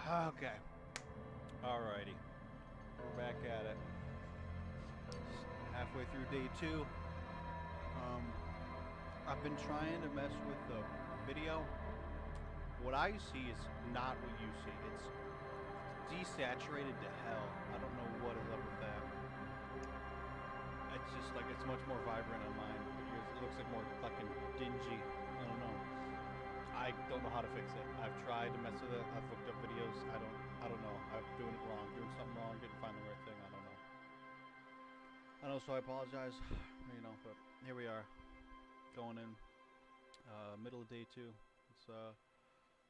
Okay. Alrighty. We're back at it. Halfway through day 2. I've been trying to mess with the video. What I see is not what you see. It's desaturated to hell. I don't know what is up with that. It's just like it's much more vibrant on mine. It looks like more fucking dingy. I don't know. I don't know how to fix it. I've tried to mess with it. I've looked up videos. I don't know. I'm doing it wrong. Doing something wrong. Didn't find the right thing. I don't know. I know, so I apologize. You know, but here we are. Going in. Middle of day 2.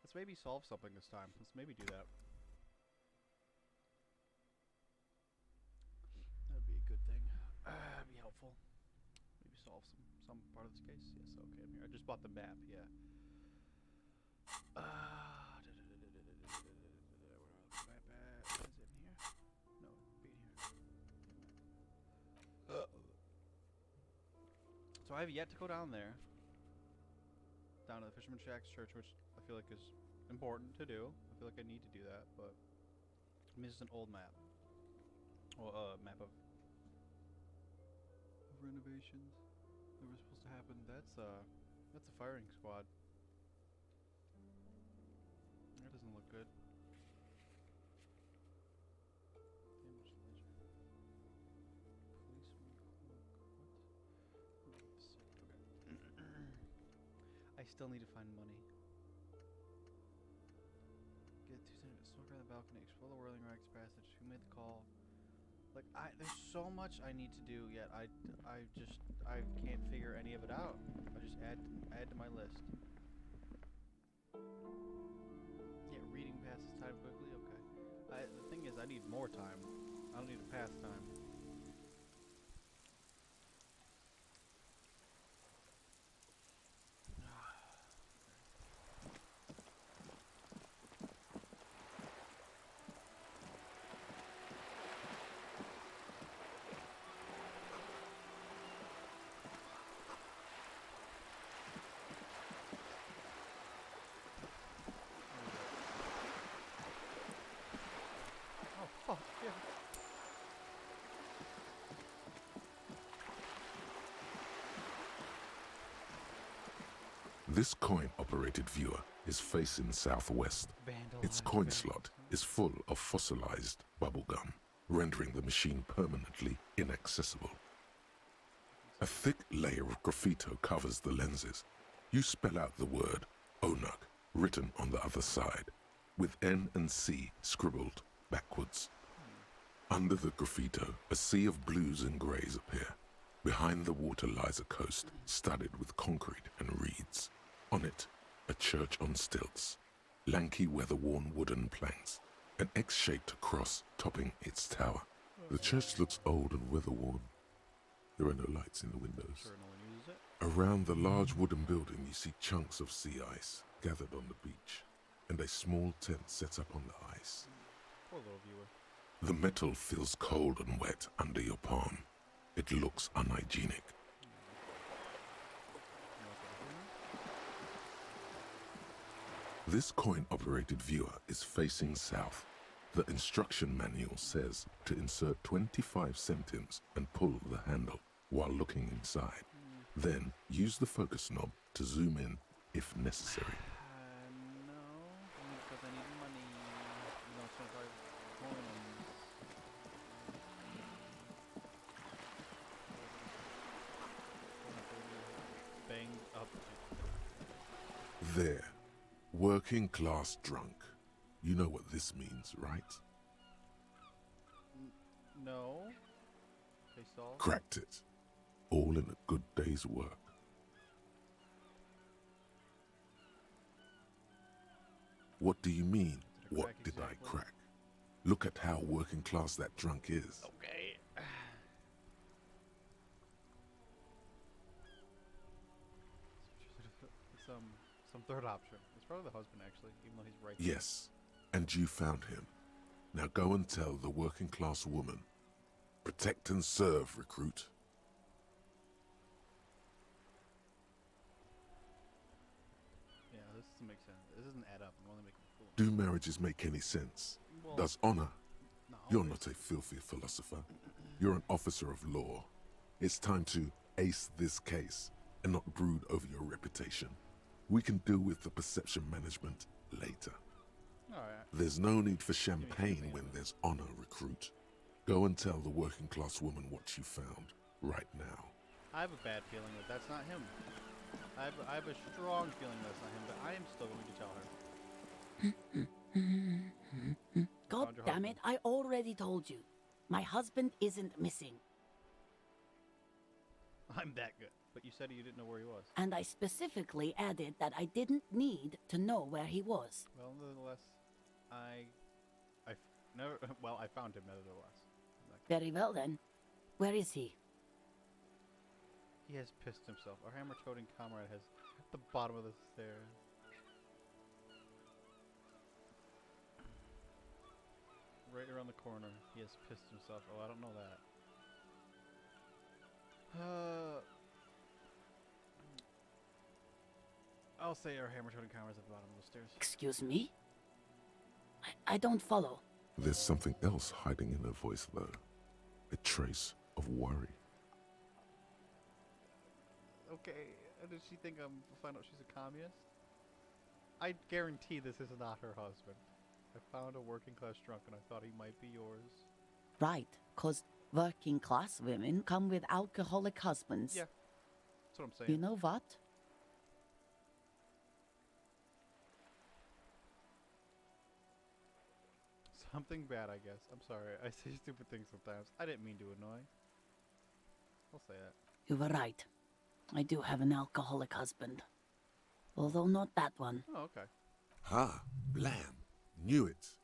Let's maybe solve something this time. Let's maybe do that. That'd be a good thing. That'd be helpful. Maybe solve some part of this case. Yes, okay, I'm here. I just bought the map, yeah. Where are the map at? Is it in here? No, it'd be here. So I have yet to go down there. Down to the Fisherman Shack's church, which I feel like is important to do. I feel like I need to do that, but I mean, this is an old map. Well, map of renovations that were supposed to happen. That's a firing squad. That doesn't look good. Damage ledger. Policeman cloak. What? Okay. I still need to find money. Get 2 centimeters. Smoke around the balcony. Explore the whirling rags passage. Who made the call? Like, there's so much I need to do yet. I can't figure any of it out. I just add to my list. Yeah, reading passes time quickly. Okay. The thing is, I need more time. I don't need to pass time. Oh, yeah. This coin-operated viewer is facing southwest. Its coin slot is full of fossilized bubblegum, rendering the machine permanently inaccessible. A thick layer of graffito covers the lenses. You spell out the word Onuk written on the other side, with N and C scribbled backwards. Under the graffito, a sea of blues and greys appear. Behind the water lies a coast studded with concrete and reeds. On it, a church on stilts, lanky weather-worn wooden planks, an X-shaped cross topping its tower. The church looks old and weather-worn. There are no lights in the windows. Sure, no one uses it. Around the large wooden building, you see chunks of sea ice gathered on the beach, and a small tent set up on the ice. Poor little viewer. The metal feels cold and wet under your palm. It looks unhygienic. This coin-operated viewer is facing south. The instruction manual says to insert 25 centimes and pull the handle while looking inside. Then use the focus knob to zoom in if necessary. No, because I need money. No, 25 coins. Banged up. There. Working class drunk. You know what this means, right? No. They solved. Cracked it. All in a good day's work. What do you mean, what did I crack? Look at how working class that drunk is. Okay. Some third option. It's probably the husband, actually, even though he's right. Yes, and you found him. Now go and tell the working class woman. Protect and serve, recruit. Yeah, this doesn't make sense. This doesn't add up. I'm only making a fool of Do marriages make any sense? Well, Does honor? no, You're not a filthy philosopher. You're an officer of law. It's time to ace this case and not brood over your reputation. We can deal with the perception management later. All right. There's no need for champagne when there's honor, recruit. Go and tell the working class woman what you found right now. I have a bad feeling that that's not him. I have a strong feeling that's not him, but I am still going to tell her. God Found your damn it, husband. I already told you. My husband isn't missing. I'm that good. But you said you didn't know where he was. And I specifically added that I didn't need to know where he was. Well, nevertheless, I found him nevertheless. Very well then. Where is he? He has pissed himself. Our hammer-toting comrade has at the bottom of the stairs. Right around the corner. He has pissed himself. Oh, I don't know that. I'll say our hammer-toting comrade's at the bottom of the stairs. Excuse me? I don't follow. There's something else hiding in her voice, though. A trace of worry. Okay, does she think I'm find out she's a communist? I guarantee this is not her husband. I found a working class drunk and I thought he might be yours. Right, 'cause working class women come with alcoholic husbands. Yeah, that's what I'm saying. You know what? Something bad, I guess. I'm sorry. I say stupid things sometimes. I didn't mean to annoy. I'll say that. You were right. I do have an alcoholic husband. Although not that one. Oh, okay. Ha! Blam! Knew it!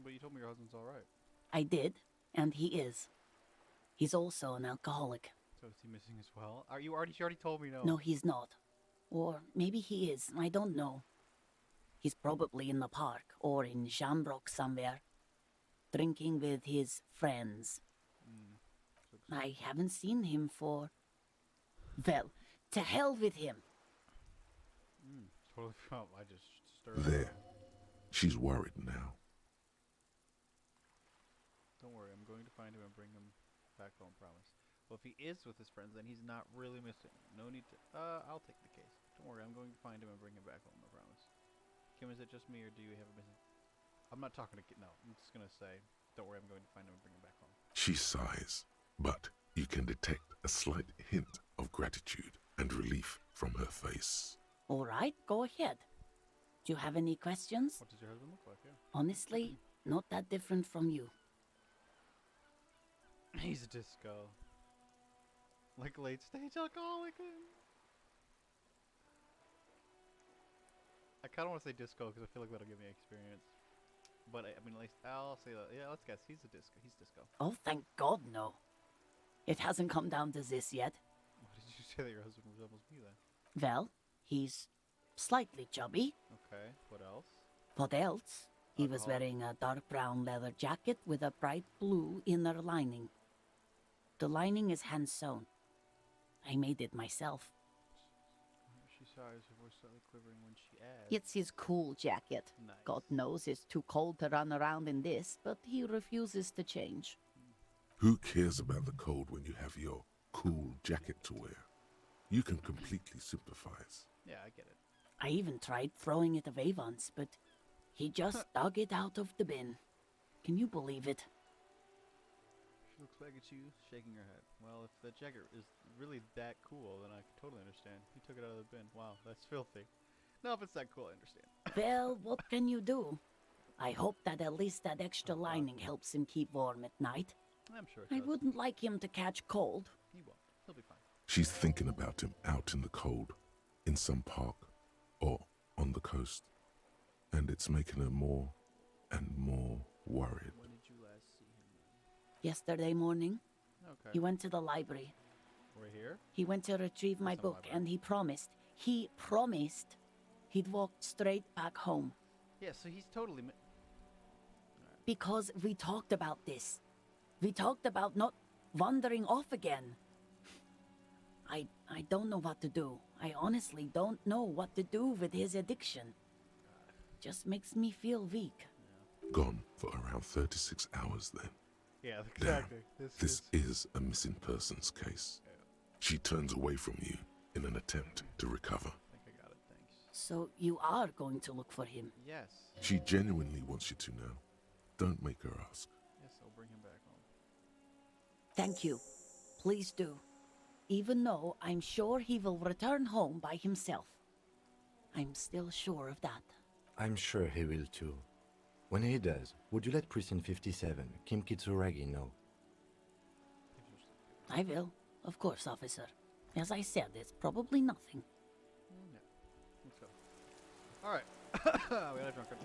But you told me your husband's alright. I did, and he is. He's also an alcoholic. So is he missing as well? She already told me no. No, he's not. Or maybe he is, I don't know. He's probably in the park, or in Shamrock somewhere. Drinking with his friends. I haven't seen him for... Well, to hell with him. Totally forgot. I just stirred. There. She's worried now. Don't worry, I'm going to find him and bring him back home, promise. Well, if he is with his friends, then he's not really missing. No need to... I'll take the case. Don't worry, I'm going to find him and bring him back home, I promise. Kim, is it just me, or do you have a missing... I'm not talking to... No, I'm just going to say, don't worry, I'm going to find him and bring him back home. She sighs, but you can detect a slight hint of gratitude and relief from her face. All right, go ahead. Do you have any questions? What does your husband look like, yeah? Honestly, not that different from you. He's a disco. Like late-stage alcoholic. I kind of want to say disco because I feel like that'll give me experience. But I mean, at least I'll say that. Yeah, let's guess. He's a disco. He's disco. Oh, thank God, no. It hasn't come down to this yet. What did you say that your husband resembles me then? Well, he's slightly chubby. Okay. What else? What else? He was Alcohol. wearing a dark brown leather jacket with a bright blue inner lining. The lining is hand-sewn. I made it myself. She sighs, her voice slightly quivering when she adds. It's his cool jacket. Nice. God knows it's too cold to run around in this, but he refuses to change. Who cares about the cold when you have your cool jacket to wear? You can completely sympathize. Yeah, I get it. I even tried throwing it away once, but he just dug it out of the bin. Can you believe it? She looks back at you, shaking her head. Well, if the jacket is really that cool, then I can totally understand. He took it out of the bin. Wow, that's filthy. No, if it's that cool, I understand. Well, what can you do? I hope that at least that extra lining helps him keep warm at night. I'm sure it I does. wouldn't like him to catch cold. He won't. He'll be fine. She's thinking about him out in the cold, in some park, or on the coast. And it's making her more and more worried. When did you last see him then? Yesterday morning, Okay. he went to the library. We're here? He went to retrieve my That's not a book, library. and he promised he'd walk straight back home. Yeah, so he's totally... Because we talked about this. We talked about not wandering off again. I don't know what to do. I honestly don't know what to do with his addiction. Just makes me feel weak. Gone for around 36 hours then. Yeah, Damn, exactly. this is a missing persons case. She turns away from you in an attempt to recover. I think I got it, thanks. So you are going to look for him? Yes. She genuinely wants you to now. Don't make her ask. Yes, I'll bring him back home. Thank you. Please do. Even though I'm sure he will return home by himself. I'm still sure of that. I'm sure he will too. When he does, would you let Precinct 57, Kim Kitsuragi, know? I will. Of course, officer. As I said, it's probably nothing. Yeah. Let's go. Alright. We got a drunkard.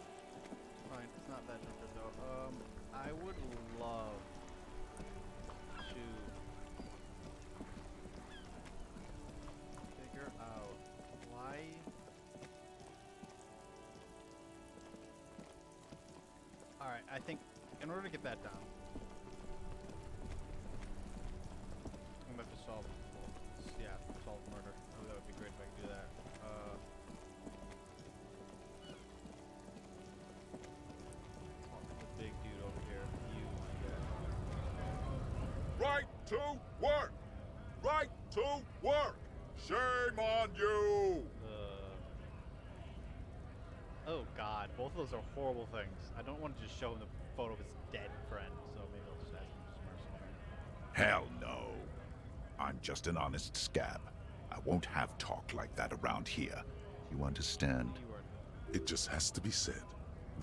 Fine, it's not that drunkard though. I would love to figure out why. Alright, I think in order to get that down, I'm gonna have to solve solve murder. Oh, that would be great if I could do that. The big dude over here. Right to work! Right to work! Shame on you! Oh god, both of those are horrible things. I don't want to just show him the photo of his dead friend, so maybe I'll just ask him for some mercy. Hell no. I'm just an honest scab. I won't have talk like that around here. You understand? You are It just has to be said.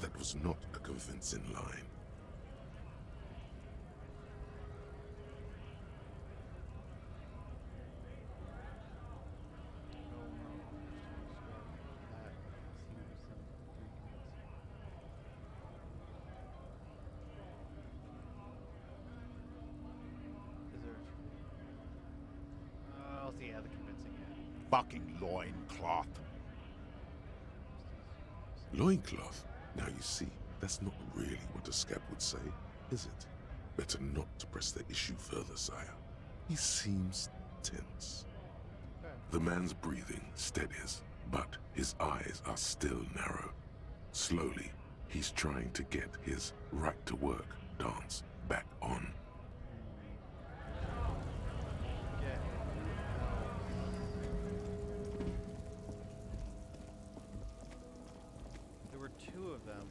That was not a convincing line. I'll see, yeah, the convincing, yeah. Fucking loincloth. Loincloth? Now you see, that's not really what a scab would say, is it? Better not to press the issue further, sire. He seems tense. Okay. The man's breathing steadies, but his eyes are still narrow. Slowly, he's trying to get his right-to-work dance back on. Get There were two of them.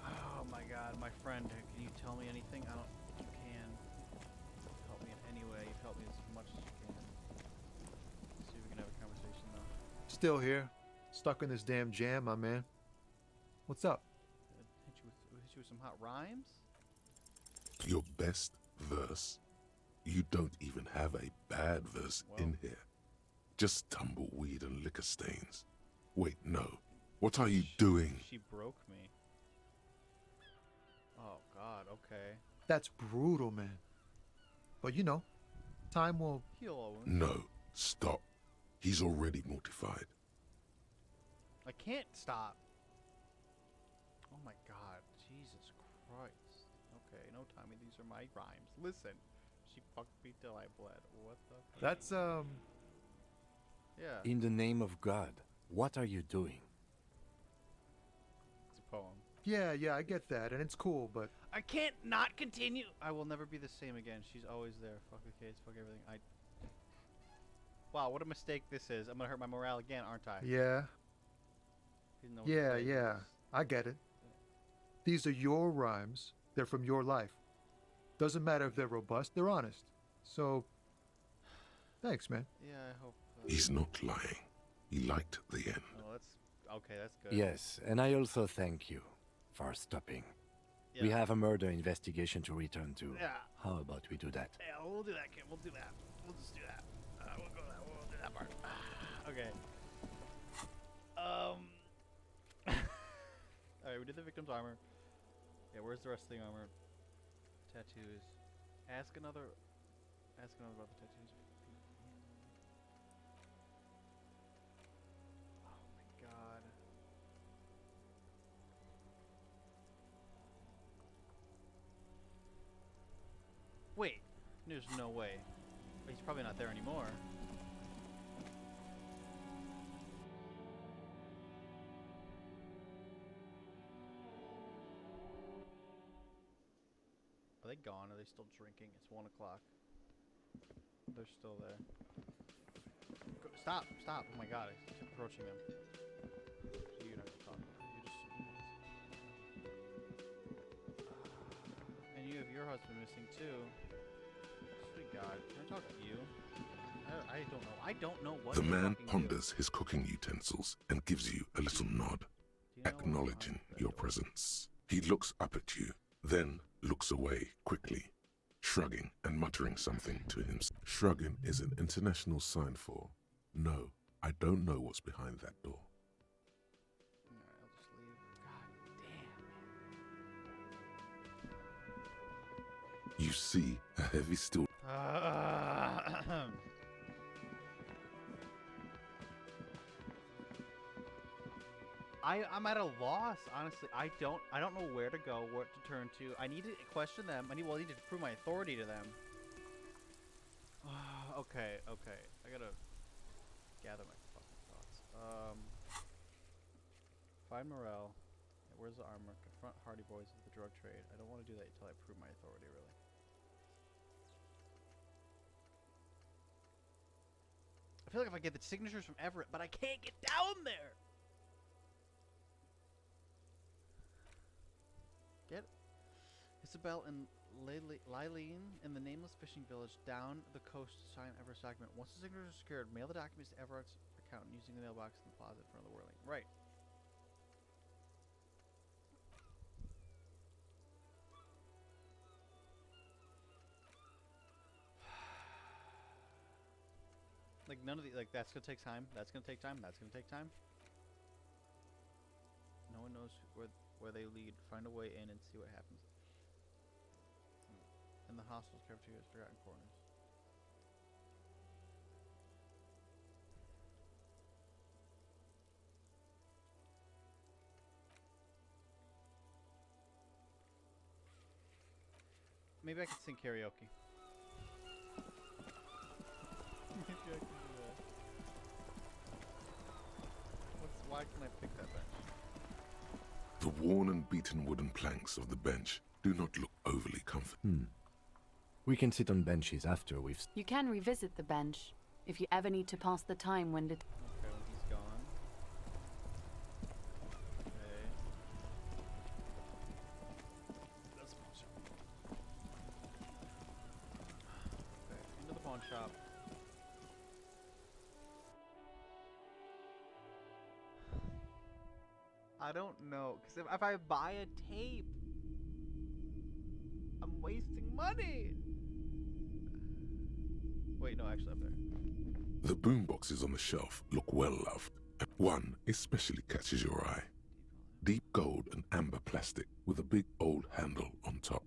Oh my god, my friend, can you tell me anything? I don't think you can. Help me in any way. You've helped me as much as you can. See if we can have a conversation though. Still here. Stuck in this damn jam, my man. What's up? Hit you with some hot rhymes? Your best verse? You don't even have a bad verse in here. Just tumbleweed and liquor stains. Wait, no. What are you doing? She broke me. Oh god, okay. That's brutal, man. But you know, time will... Heal all wounds. No, stop. He's already mortified. I can't stop. Oh my god, Jesus Christ. Okay, no Tommy, these are my rhymes. Listen, she fucked me till I bled. What the fuck? That's, Yeah, In the name of God, what are you doing? it's a poem. yeah, I get that, and it's cool, but... I can't not continue. I will never be the same again. She's always there. Fuck the kids, fuck everything. Wow, what a mistake this is. I'm gonna hurt my morale again, aren't I? Yeah, Didn't know what to say. yeah. I get it. These are your rhymes. They're from your life. Doesn't matter if they're robust, they're honest. So, thanks, man. Yeah, I hope. He's not lying. He liked the end. Oh, that's okay. That's good. Yes, and I also thank you for stopping. Yeah. We have a murder investigation to return to. Yeah. How about we do that? Yeah, we'll do that, kid. We'll do that. We'll just do that. We'll go that. We'll do that part. Okay. All right, we did the victim's armor. Yeah, where's the rest of the armor? Tattoos. Ask another about the tattoos. Oh my god. there's no way. But he's probably not there anymore. Are they gone? Are they still drinking? It's 1 o'clock. They're still there. Stop! Stop! Oh my god, I keep approaching them. So you're not talking. You just... And you have your husband missing too. Sweet God, can I talk to you? I don't know. I don't know what The to man fucking ponders his cooking utensils and gives you a little nod, do. Do you know what acknowledging I'm your doing? presence. He looks up at you, then looks away quickly, shrugging and muttering something to himself. Shrugging is an international sign for, no, I don't know what's behind that door. Alright, I'll just leave. God damn. You see a heavy steel. I'm at a loss, honestly. I don't know where to go, what to turn to. I need to question them. I need to prove my authority to them. Okay. I gotta gather my fucking thoughts. Find Morel. Where's the armor? Confront Hardy Boys with the drug trade. I don't want to do that until I prove my authority, really. I feel like if I get the signatures from Everett, but I can't get down there! Get Isabel and Lylene in the nameless fishing village down the coast to sign Everett's document. Once the signatures are secured, mail the documents to Everett's accountant using the mailbox in the closet in front of the whirling. Right. Like none of the that's gonna take time. That's gonna take time. That's gonna take time. No one knows where they lead. Find a way in and see what happens. In the hostel's cafeteria's forgotten corners. Maybe I could sing karaoke. Maybe I can do that. Why can I pick that bench? The worn and beaten wooden planks of the bench do not look overly comfortable. We can sit on benches after we've... You can revisit the bench if you ever need to pass the time when Okay, when he's gone. Okay. That's pawn shop. Okay, into the pawn shop. I don't know, because if I buy a tape, I'm wasting money. Wait, no, actually up there. The boomboxes on the shelf look well loved. One especially catches your eye. Deep gold and amber plastic with a big old handle on top.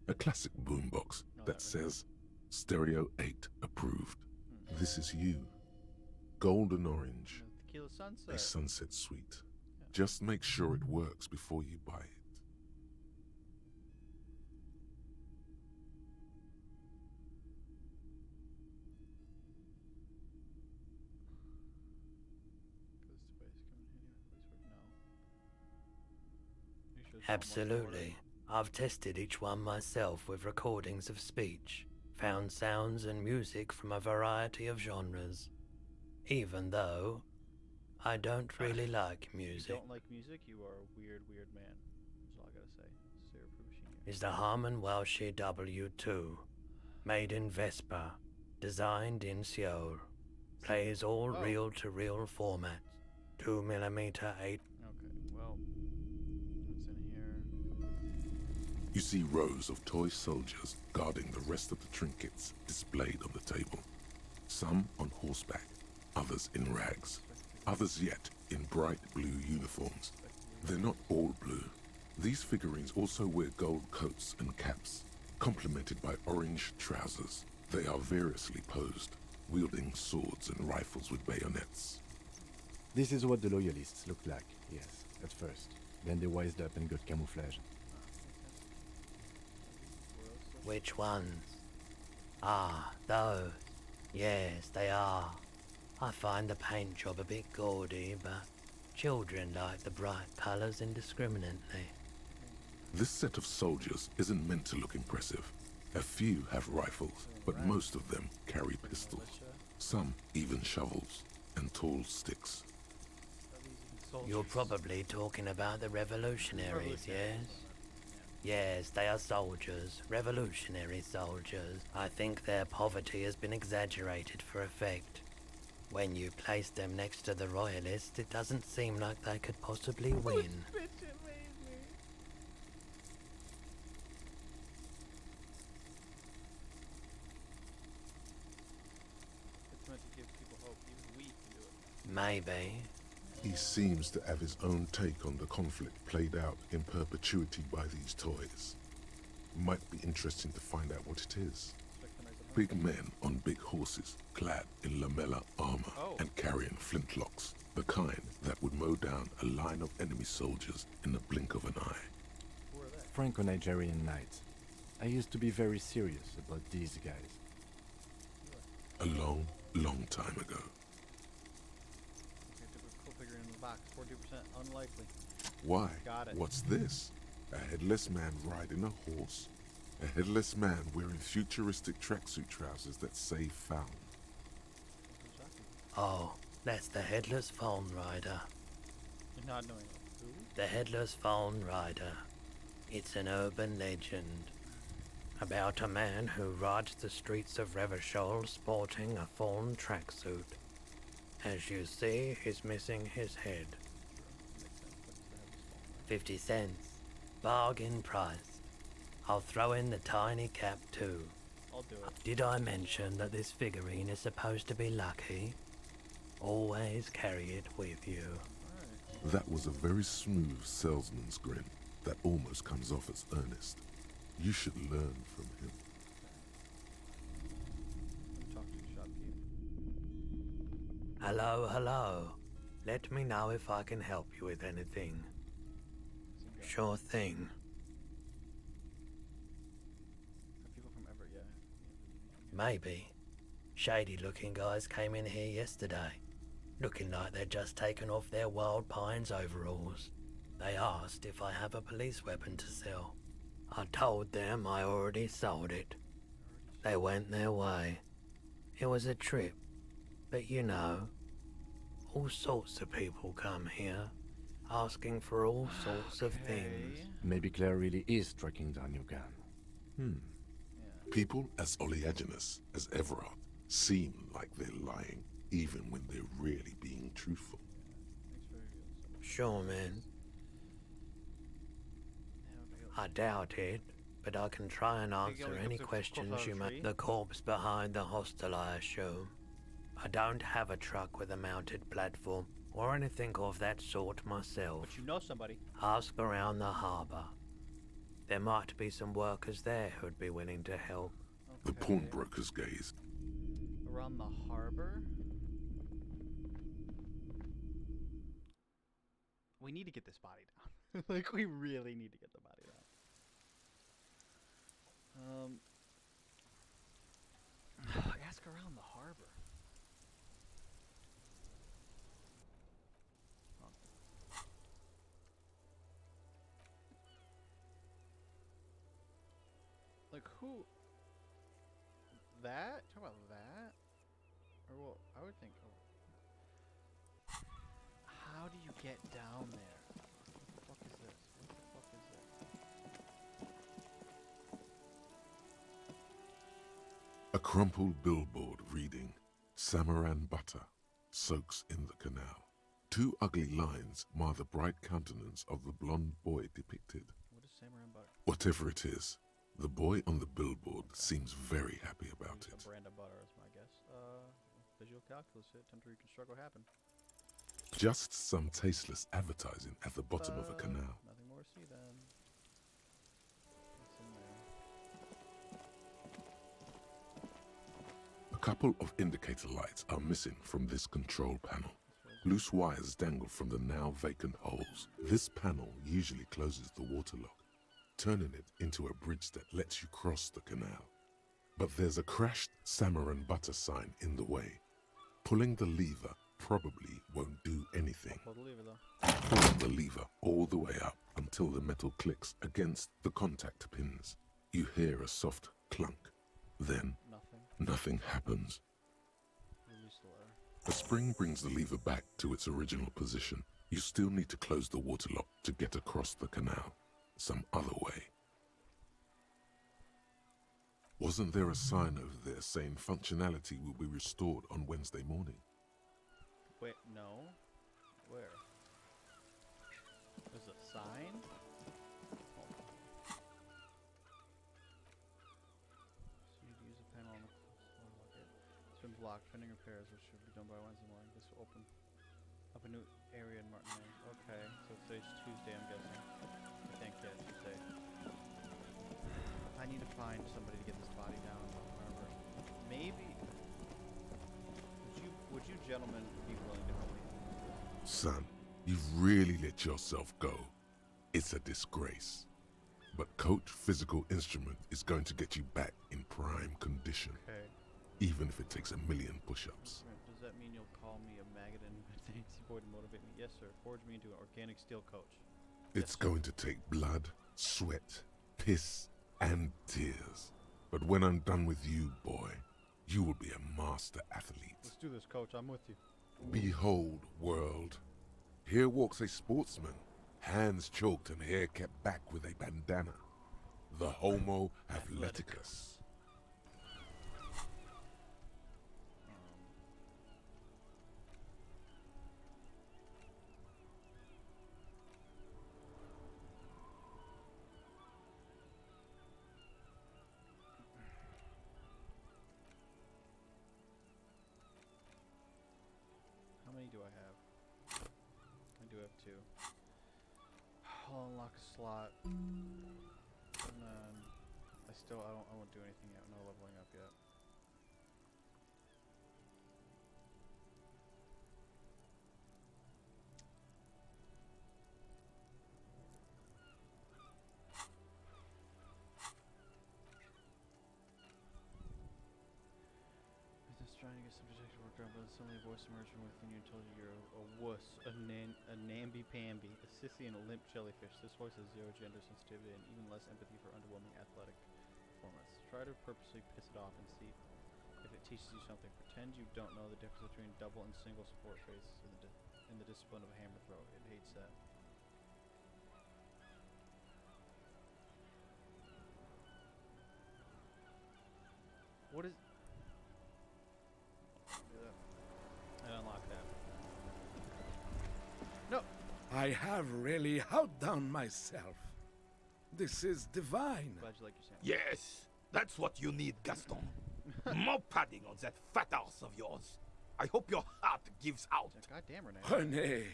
A classic boombox that says Stereo 8 approved. This is you. Golden orange. Tequila Sunset. A sunset suite. Just make sure it works before you buy it. Absolutely. I've tested each one myself with recordings of speech, found sounds and music from a variety of genres. Even though I don't really like If music. you don't like music, you are a weird, weird man. That's all I gotta say. Sarah Prubishini. Is the Harman Welsh W2, made in Vespa, designed in Seoul, plays all reel-to-reel formats, 2mm 8. Okay, well, what's in here? You see rows of toy soldiers guarding the rest of the trinkets displayed on the table. Some on horseback, others in rags, others yet in bright blue uniforms. They're not all blue. These figurines also wear gold coats and caps, complemented by orange trousers. They are variously posed, wielding swords and rifles with bayonets. This is what the loyalists looked like, yes, at first. Then they wised up and got camouflage. Which ones? Ah, those. Yes, they are. I find the paint job a bit gaudy, but children like the bright colours indiscriminately. This set of soldiers isn't meant to look impressive. A few have rifles, but most of them carry pistols. Some even shovels and tall sticks. You're probably talking about the revolutionaries, yes? Yes, they are soldiers, revolutionary soldiers. I think their poverty has been exaggerated for effect. When you place them next to the royalists, it doesn't seem like they could possibly win. It's meant to give people hope. Even we can do it. Maybe. He seems to have his own take on the conflict played out in perpetuity by these toys. Might be interesting to find out what it is. Big men on big horses, clad in lamella armor and carrying flintlocks, the kind that would mow down a line of enemy soldiers in the blink of an eye. Franco-Nigerian knights. I used to be very serious about these guys. A long, long time ago. Cool figure in the box. 42% unlikely. Why? Got it. What's this? A headless man riding a horse? A headless man wearing futuristic tracksuit trousers that say found. Oh, that's the Headless Phone Rider. You're not knowing who? The Headless Phone Rider. It's an urban legend about a man who rides the streets of Revachol sporting a fawn tracksuit. As you see, he's missing his head. 50 cents. Bargain price. I'll throw in the tiny cap too. I'll do it. Did I mention that this figurine is supposed to be lucky? Always carry it with you. That was a very smooth salesman's grin that almost comes off as earnest. You should learn from him. Let me talk to the shopkeep. Hello, hello. Let me know if I can help you with anything. Sure thing. Are people from Everett, yeah. Maybe. Shady looking guys came in here yesterday, looking like they'd just taken off their Wild Pines overalls. They asked if I have a police weapon to sell. I told them I already sold it. They went their way. It was a trip, but you know, all sorts of people come here, asking for all sorts of things. Maybe Claire really is tracking down your gun. People as oleaginous as Everard seem like they're lying, even when they're really being truthful. Sure, man. I doubt it, but I can try and answer any questions you might. The corpse behind the hostel, I assume. I don't have a truck with a mounted platform or anything of that sort myself. But you know somebody. Ask around the harbour. There might be some workers there who'd be willing to help. The pawnbroker's gaze. Around the harbor? We need to get this body down. Like, we really need to get the body down. Ask around the harbor. Like, who? That? Talk about that? Or, well, I would think. Oh. How do you get down there? What the fuck is this? What the fuck is this? A crumpled billboard reading, Samaran butter soaks in the canal. Two ugly lines mar the bright countenance of the blonde boy depicted. What is samurai butter? Whatever it is, the boy on the billboard seems very happy about A it. brand of butter is my guess. Visual calculus hit. Time to reconstruct what happened. Just some tasteless advertising at the bottom of a canal. Nothing more to see then. What's in there? A couple of indicator lights are missing from this control panel. Loose wires dangle from the now vacant holes. This panel usually closes the waterlock, turning it into a bridge that lets you cross the canal. But there's a crashed salmon and butter sign in the way. Pulling the lever probably won't do anything. Pull the lever though. Pull the lever all the way up until the metal clicks against the contact pins. You hear a soft clunk. Then nothing happens. Release the lever. A spring brings the lever back to its original position. You still need to close the water lock to get across the canal. Some other way. Wasn't there a sign over there saying functionality will be restored on Wednesday morning? Wait, no. Where? There's a sign? Hold on. So you'd use a panel on the lock it. It's been blocked. Pending repairs, which should be done by Wednesday morning. This will open up a new area in Martinez. Okay, so today's Tuesday, I'm guessing. I think, yeah, Tuesday. I need to find somebody to get this body down. Wherever. Maybe. Would you gentlemen be willing to help me? Son, you've really let yourself go. It's a disgrace. But Coach Physical Instrument is going to get you back in prime condition. Okay. Even if it takes 1,000,000 push-ups. Does that mean you'll call me a maggot and thanks you boy to motivate me? Yes, sir. Forge me into an organic steel coach. It's going to take blood, sweat, piss, and tears. But when I'm done with you, boy, you will be a master athlete. Let's do this, coach. I'm with you. Behold, world. Here walks a sportsman, hands choked and hair kept back with a bandana. The Homo Athleticus. How many do I have? I do have 2. I'll unlock a slot. And then I won't do anything yet. No leveling up yet. Trying to get some protection work out, but suddenly a voice emerged from within you and told you you're a wuss, a namby-pamby, a sissy, and a limp jellyfish. This voice has 0 gender sensitivity and even less empathy for underwhelming athletic performance. Try to purposely piss it off and see if it teaches you something. Pretend you don't know the difference between double and single support phase in the discipline of a hammer throw. It hates that. What is... I unlock that. No! I have really outdone myself. This is divine. Glad you like your sandwich. Yes, that's what you need, Gaston. More padding on that fat arse of yours. I hope your heart gives out. Goddamn, Renee. Honey,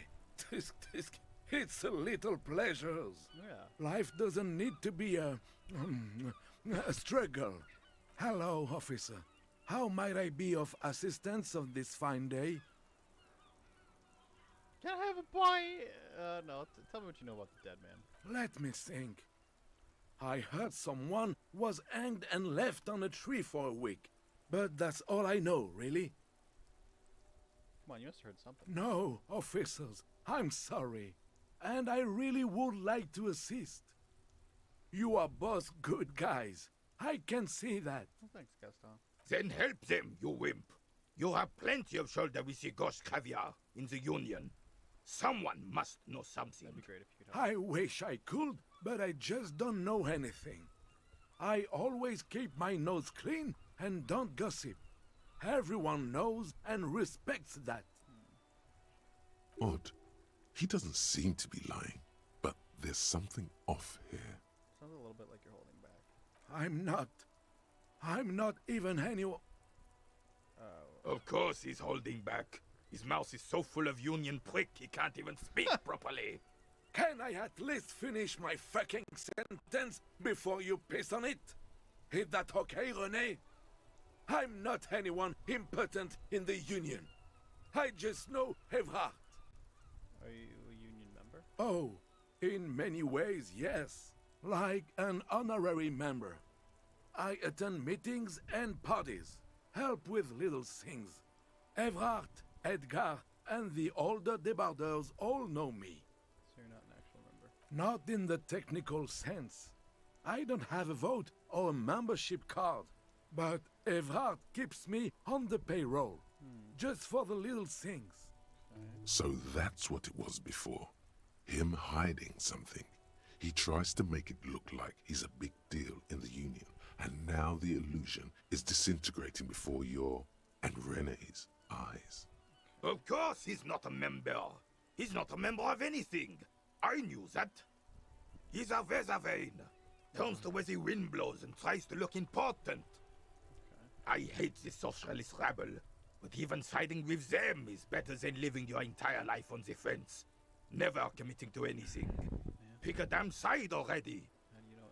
it's a little pleasures. Yeah. Life doesn't need to be a struggle. Hello, officer. How might I be of assistance on this fine day? Can I have a bite? No, tell me what you know about the dead man. Let me think. I heard someone was hanged and left on a tree for a week. But that's all I know, really. Come on, you must have heard something. No, officers, I'm sorry. And I really would like to assist. You are both good guys. I can see that. Well, thanks, Gaston. Then help them, you wimp. You have plenty of shoulder with the ghost caviar in the Union. Someone must know something. That'd be great if you could help. I wish I could, but I just don't know anything. I always keep my nose clean and don't gossip. Everyone knows and respects that. Odd. He doesn't seem to be lying, but there's something off here. Sounds a little bit like you're holding back. I'm not even anyone. Of course he's holding back. His mouth is so full of Union prick he can't even speak properly. Can I at least finish my fucking sentence before you piss on it? Is that okay, René? I'm not anyone important in the Union. I just know Evrard. Are you a Union member? Oh, in many ways, yes. Like an honorary member. I attend meetings and parties, help with little things. Evrard, Edgar, and the older debarders all know me. So you're not an actual member. Not in the technical sense. I don't have a vote or a membership card, but Evrard keeps me on the payroll, just for the little things. So that's what it was before. Him hiding something. He tries to make it look like he's a big deal in the Union, and now the illusion is disintegrating before your and Renee's eyes. Of course he's not a member. He's not a member of anything. I knew that. He's a Weservein. Turns the way the wind blows and tries to look important. I hate the socialist rabble, but even siding with them is better than living your entire life on the fence, never committing to anything. Pick a damn side already. How do you know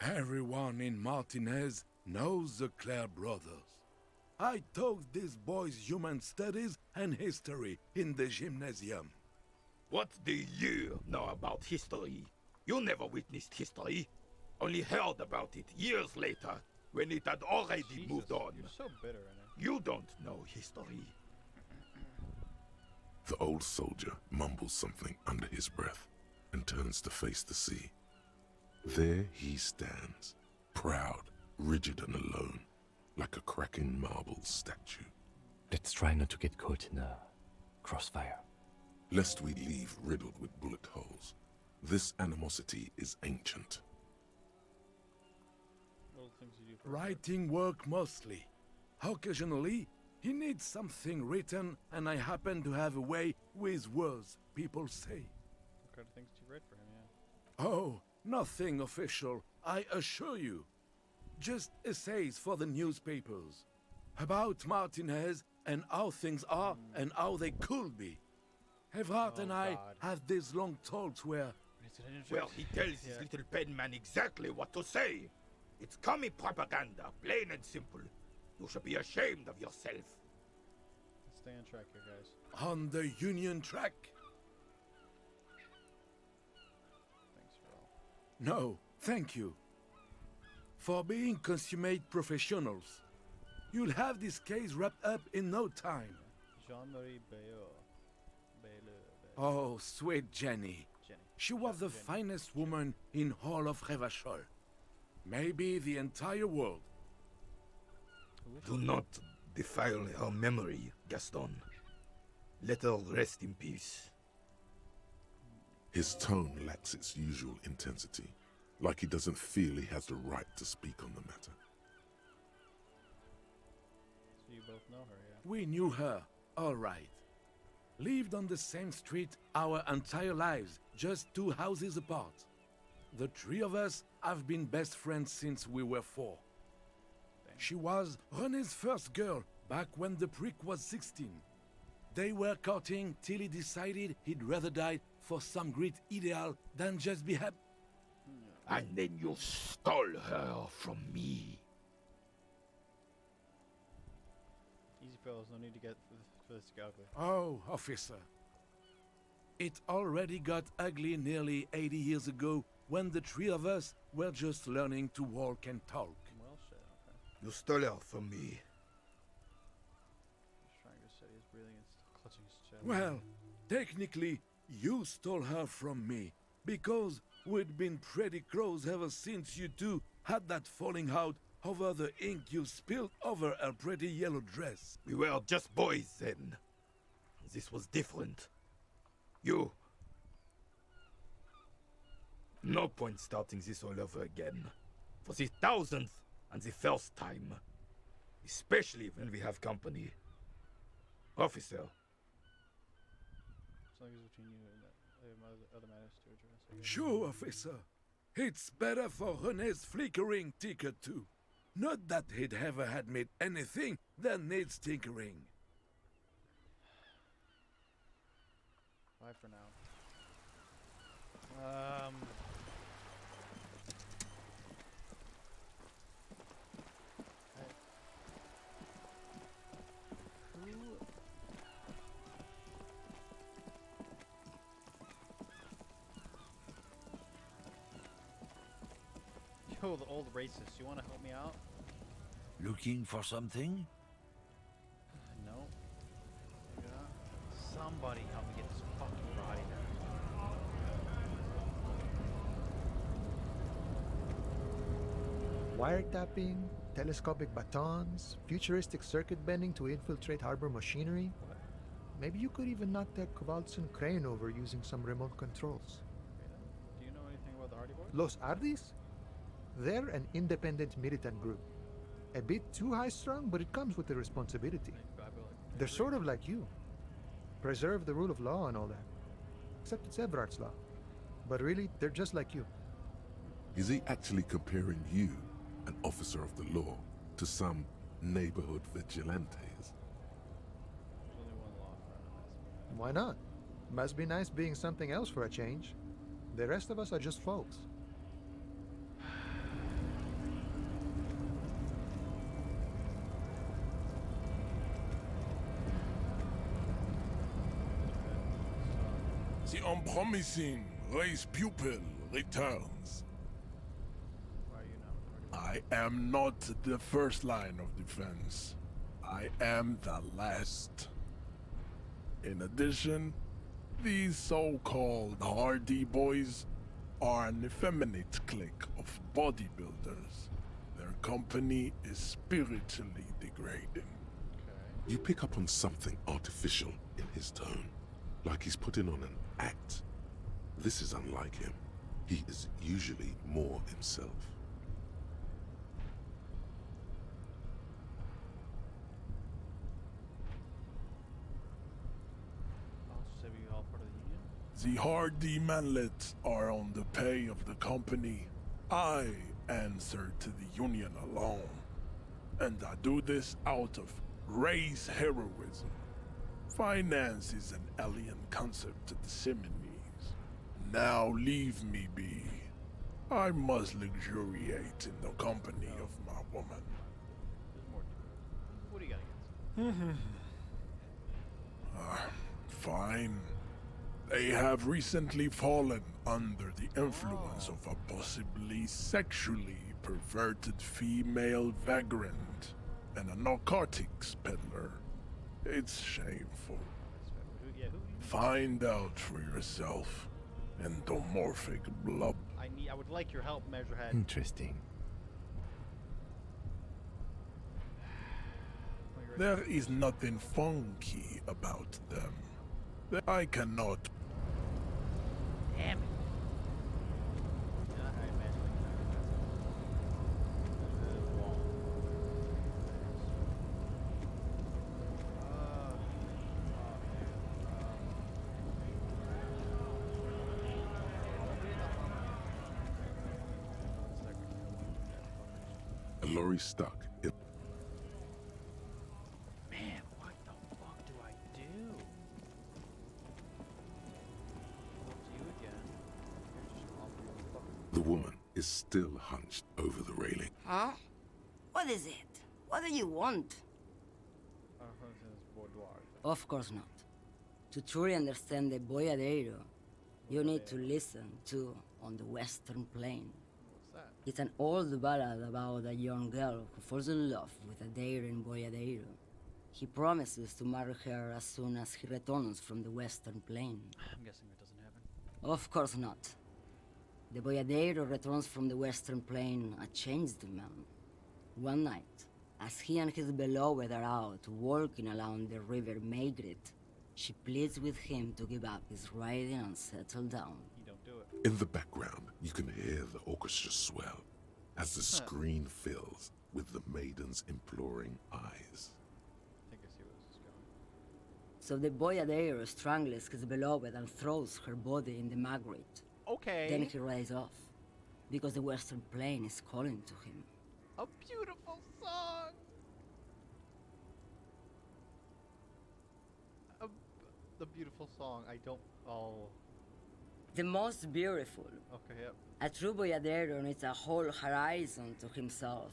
Everett? Everyone in Martinez knows the Clare brothers. I taught these boys human studies and history in the gymnasium. What do you know about history? You never witnessed history, only heard about it years later, when it had already Jesus, moved on. You're so bitter in it. You don't know history. The old soldier mumbles something under his breath and turns to face the sea. There he stands, proud, rigid and alone, like a cracking marble statue. Let's try not to get caught in a crossfire. Lest we leave riddled with bullet holes. This animosity is ancient. Little things you do for Writing work mostly. Occasionally, he needs something written, and I happen to have a way with words, people say. What kind of things do you write for him, yeah? Oh, nothing official, I assure you. Just essays for the newspapers. About Martinez and how things are and how they could be. Evrard Oh, and I God. had these long talks where Well, he tells his little pen man exactly what to say. It's commie propaganda, plain and simple. You should be ashamed of yourself. Let's stay on track here, guys. on the Union track. Thanks for all. No, thank you. For being consummate professionals. You'll have this case wrapped up in no time. Jean-Marie Bayeux. Oh, sweet Jenny. Jenny. She was the Jenny. finest woman in all of Revachol. Maybe the entire world. Do not defile her memory, Gaston. Let her rest in peace. His tone lacks its usual intensity, like he doesn't feel he has the right to speak on the matter. So you both know her, yeah? We knew her, all right. Lived on the same street our entire lives, just 2 houses apart. The 3 of us have been best friends since we were 4. She was René's first girl, back when the prick was 16. They were courting till he decided he'd rather die for some great ideal than just be happy. And then you stole her from me. Easy fellas, no need to get for this to get ugly. Oh, officer. It already got ugly nearly 80 years ago when the 3 of us were just learning to walk and talk. Well, shit, okay. You stole her from me. He's trying to steady his breathing and still clutching his chest. Well, technically, you stole her from me, because we'd been pretty close ever since you two had that falling out over the ink you spilled over her pretty yellow dress. We were just boys then. This was different. You... No point starting this all over again. For the 1000th and the first time. Especially when we have company. Officer, As long as it's between you and the other matters to address. I guess. Sure, officer. It's better for René's flickering ticker too. Not that he'd ever admit anything that needs tinkering. Bye for now. Yo, deal with old racists. You want to help me out? Looking for something? No. Yeah. Somebody help me get this fucking body there. Wiretapping, telescopic batons, futuristic circuit bending to infiltrate harbor machinery. What? Maybe you could even knock that Kowalson crane over using some remote controls. Do you know anything about the Hardy Boys? Los Ardis? They're an independent militant group. A bit too high-strung, but it comes with the responsibility. They're sort of like you. Preserve the rule of law and all that. Except it's Everard's law. But really, they're just like you. Is he actually comparing you, an officer of the law, to some neighborhood vigilantes? There's only one law firm. Why not? Must be nice being something else for a change. The rest of us are just folks. The unpromising race pupil returns. Why are you not? I am not the first line of defense. I am the last. In addition, these so-called Hardy Boys are an effeminate clique of bodybuilders. Their company is spiritually degrading. You pick up on something artificial in his tone, like he's putting on an act. This is unlike him. He is usually more himself. So we all part of the union? The Hardy manlets are on the pay of the company. I answer to the union alone. And I do this out of race heroism. Finance is an alien concept to the Simonees. Now leave me be. I must luxuriate in the company of my woman. There's more to it. What do you got against it? Fine. They have recently fallen under the influence of a possibly sexually perverted female vagrant and a narcotics peddler. It's shameful. Yeah, who? Find out for yourself. Endomorphic blob. I would like your help, Measurehead. Interesting. There is nothing funky about them. I cannot. Damn it. Yeah, I imagine there's a wall. A lorry stuck in... Man, what the fuck do I do? Up to you again. You're just awful motherfucker. The woman is still hunched over the railing. Huh? What is it? What do you want? Of course not. To truly understand the Boyadero, you need to listen to On the Western Plain. What's that? It's an old ballad about a young girl who falls in love with a daring Boyadero. He promises to marry her as soon as he returns from the Western Plain. I'm guessing it doesn't happen. Of course not. The Boyadero returns from the Western Plain a changed man. One night, as he and his beloved are out walking along the river Maigret, she pleads with him to give up his riding and settle down. You don't do it. In the background, you can hear the orchestra swell as the screen fills with the maiden's imploring eyes. I think I see where this is going. So the Boyadero strangles his beloved and throws her body in the Maigret. Okay. Then he rides off, because the Western Plain is calling to him. A beautiful song. The beautiful song. I don't. Oh. The most beautiful. Okay. Yep. A true Boyadero needs a whole horizon to himself.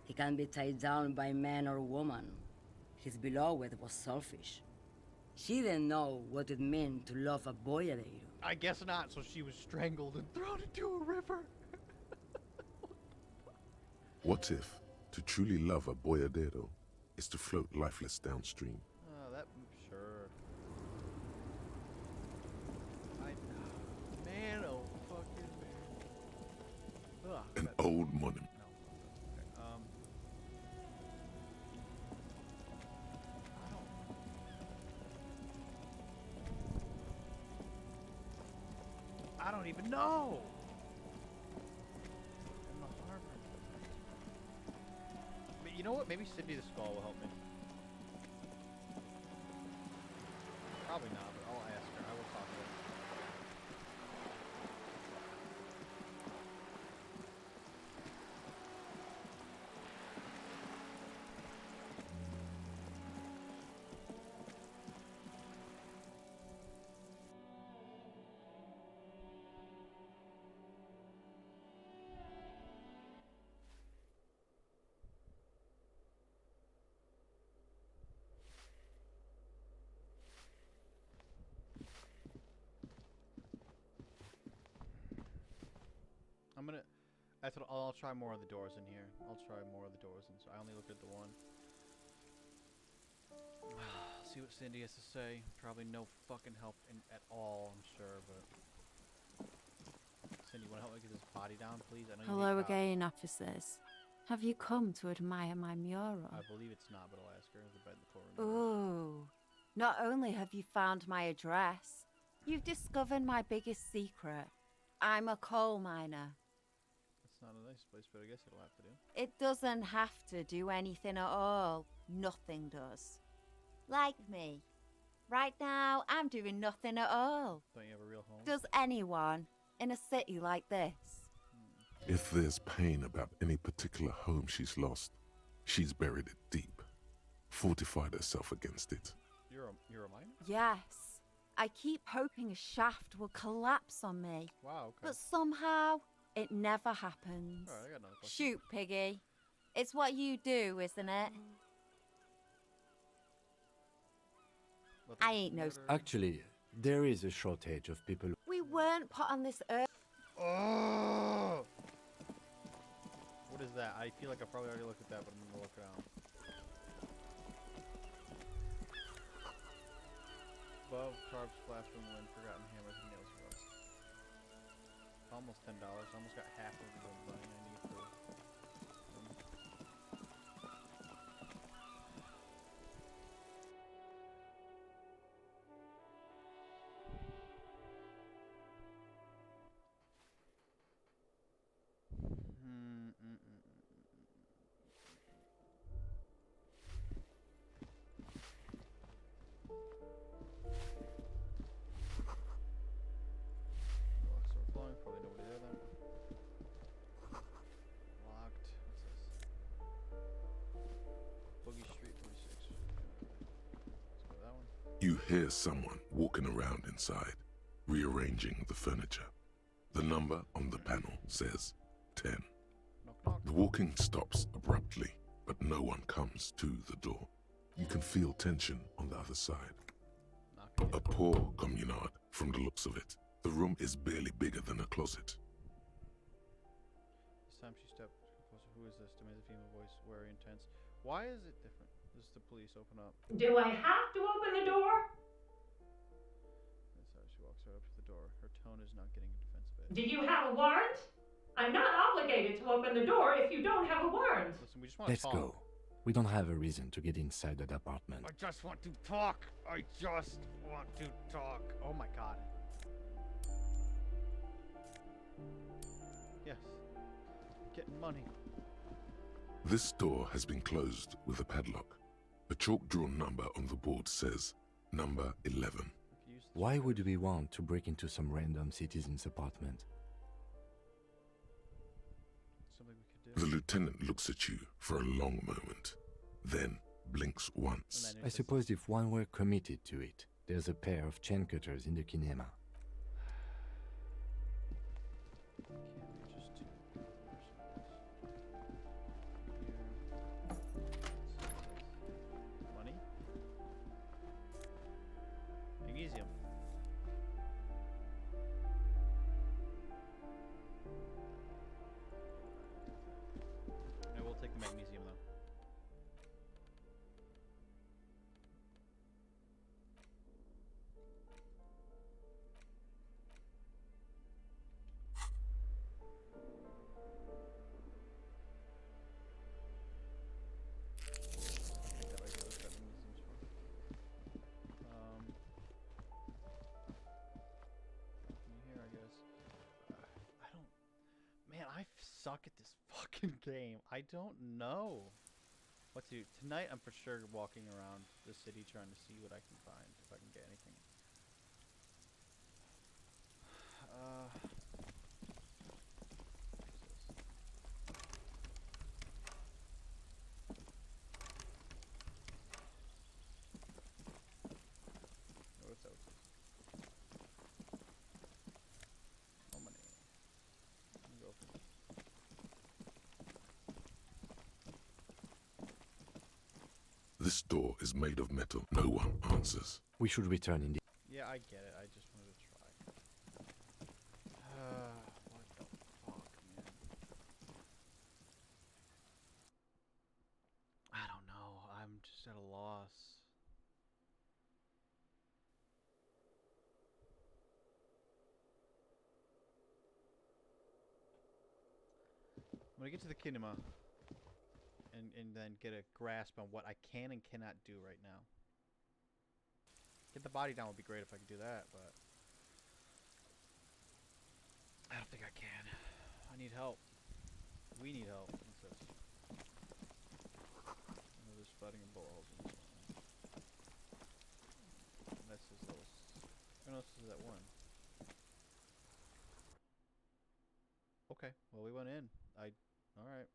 He can be tied down by man or woman. His beloved was selfish. She didn't know what it meant to love a Boyadero. I guess not. So she was strangled and thrown into a river. What if to truly love a boyadero is to float lifeless downstream? That sure. Man, oh fucking man. Ugh, An old monument. No, okay. I don't even know. In the harbor. You know what? Maybe Cindy the Skull will help me. Probably not, but I'll ask her. I will talk to her. That's what I'll try more of the doors in here. I'll try more of the doors, and so I only looked at the one. See what Cindy has to say. Probably no fucking help at all, I'm sure, but Cindy, wanna help me get this body down, please? I know you Hello hate cops. again, officers. Have you come to admire my mural? I believe it's not, but I'll ask her. There's a bed in the courtroom. Ooh. Not only have you found my address, you've discovered my biggest secret. I'm a coal miner. It's not a nice place, but I guess it'll have to do. It doesn't have to do anything at all. Nothing does. Like me. Right now, I'm doing nothing at all. Don't you have a real home? Does anyone in a city like this? If there's pain about any particular home she's lost, she's buried it deep, fortified herself against it. You're a miner? Yes. I keep hoping a shaft will collapse on me. Wow, okay. But somehow, it never happens. Alright, I got another question. Shoot, Piggy. It's what you do, isn't it? I ain't no... Actually, there is a shortage of people. We weren't put on this earth... Oh! What is that? I feel like I probably already looked at that, but I'm gonna look it out. Above, carved splash from wind, forgotten hammers and nails rust. Almost $10. Almost got half of the money I need for... Locks are flowing, probably nobody there then. Locked. What's this? Boogie Street 46. Let's go to that one. You hear someone walking around inside, rearranging the furniture. The number on the panel says 10. Knock, knock. The walking stops abruptly, but no one comes to the door. You can feel tension on the other side. Knocking. A poor communard, from the looks of it. The room is barely bigger than a closet. This time she stepped closer. Who is this? Demands a female voice, wary, intense. Why is it different? This is the police. Open up. Do I have to open the door? That's how she walks right up to the door. Her tone is not getting a defensive edge. Do you have a warrant? I'm not obligated to open the door if you don't have a warrant. Listen, we just want to Let's talk. go. We don't have a reason to get inside that apartment. I just want to talk. I just want to talk. Oh my god. Yes. Getting money. This door has been closed with a padlock. A chalk-drawn number on the board says number 11. Why would we want to break into some random citizen's apartment? Something we could do. The lieutenant looks at you for a long moment, then blinks once. I suppose if one were committed to it, there's a pair of chain cutters in the kinema. Can't be just two. Money? Elysium. fucking game? I don't know. What to do? Tonight I'm for sure walking around the city trying to see what I can find, if I can get anything. What's that? Oh, money. Let me go for it. This door is made of metal. No one answers. We should return in the... Yeah, I get it. I just wanted to try. What the fuck, man? I don't know. I'm just at a loss. I'm gonna get to the kinema and then get a grasp on what I can and cannot do right now. Get the body down would be great if I could do that, but I don't think I can. I need help. We need help. What's this? Oh, there's fighting and bullet holes in this one. And this is those. Who else is that one? Okay, well we went in. Alright.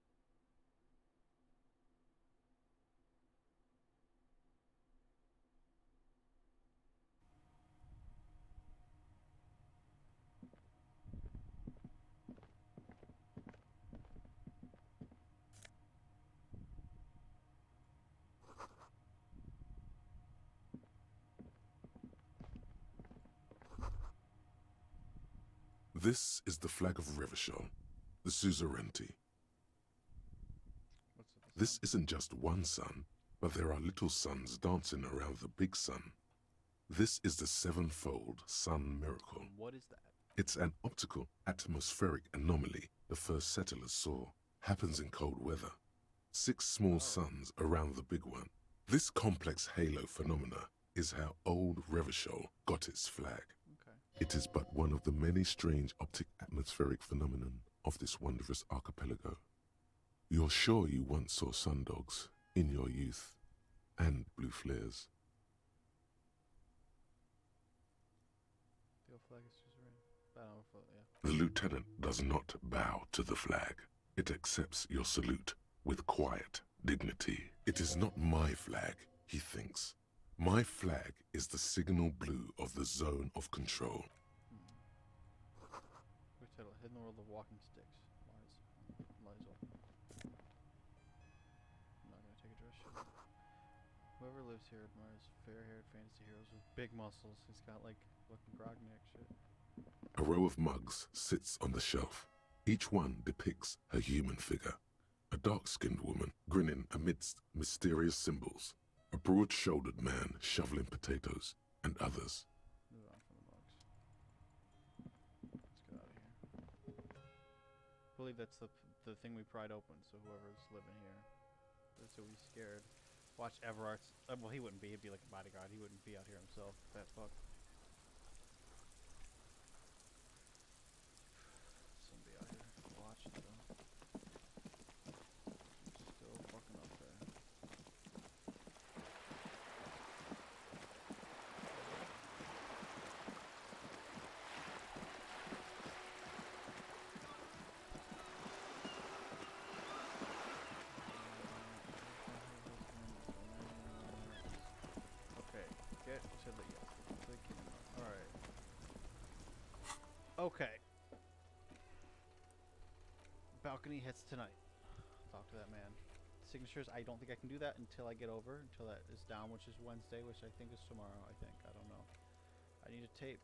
This is the flag of Revachol, the suzerainty. This isn't just one sun, but there are little suns dancing around the big sun. This is the sevenfold sun miracle. What is that? It's an optical atmospheric anomaly the first settlers saw. Happens in cold weather. 6 small suns around the big one. This complex halo phenomena is how old Revachol got its flag. Okay. It is but one of the many strange optic atmospheric phenomenon of this wondrous archipelago. You're sure you once saw sundogs in your youth and blue flares. The old flag is suzerain. Yeah. The lieutenant does not bow to the flag. It accepts your salute with quiet dignity. It is not my flag, he thinks. My flag is the signal blue of the zone of control. Quick title, Hidden World of Walking Sticks. Lies open. I'm not gonna take a dress shot. Whoever lives here admires fair-haired fantasy heroes with big muscles. He's got like fucking Grognak shit. A row of mugs sits on the shelf. Each one depicts a human figure. A dark-skinned woman grinning amidst mysterious symbols. A broad-shouldered man shoveling potatoes, and others. Move on from the mugs. Let's get out of here. I believe that's the thing we pried open, so whoever's living here. That's who we scared. Watch Everart's. Well, he wouldn't be. He'd be like a bodyguard. He wouldn't be out here himself. Fat fuck. Somebody out here watching though. Still fucking up there. Okay, get to the kinema. Alright. Okay. Balcony hits tonight. Talk to that man. Signatures, I don't think I can do that until I get over, until that is down, which is Wednesday, which I think is tomorrow, I think. I don't know. I need a tape.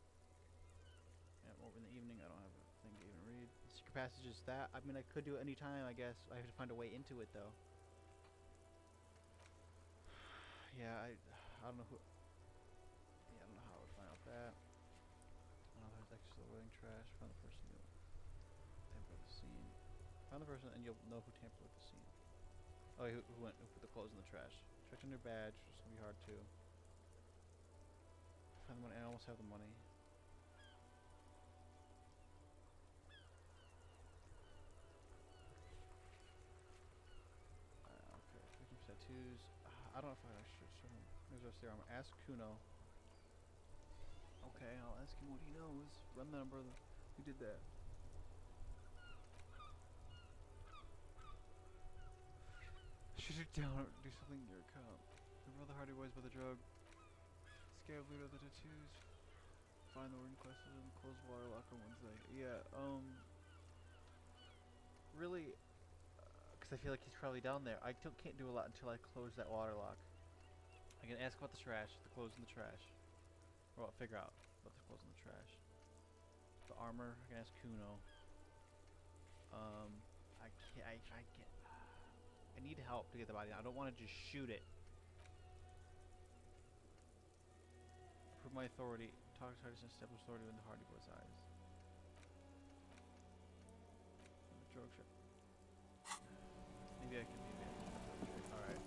And over in the evening, I don't have a thing to even read. Secret passage is that. I mean, I could do it any time, I guess. I have to find a way into it, though. Yeah, I don't know who... Yeah, I don't know how I would find out that. I don't know if there's extra loading trash. Find the person who tampered with the scene. Find the person and you'll know who tampered with the scene. Oh, who put the clothes in the trash. Check on your badge, which is going to be hard too. Find the money. I almost have the money. their armor. Ask Cuno. Okay, I'll ask him what he knows. Run the number. Who did that? Shoot it down or do something to your account. The brother Hardy Boys by the drug. Scare loot of the tattoos. Find the word questions and close water lock on Wednesday. Yeah, really, because I feel like he's probably down there. I still can't do a lot until I close that water lock. I can ask about the trash, the clothes in the trash. Or I'll figure out about the clothes in the trash. The armor, I can ask Cuno. I need help to get the body out. I don't want to just shoot it. Prove my authority. Talk to Hardy's and step authority in the Hardy Boy's eyes. Drug ship. Maybe I can be alright.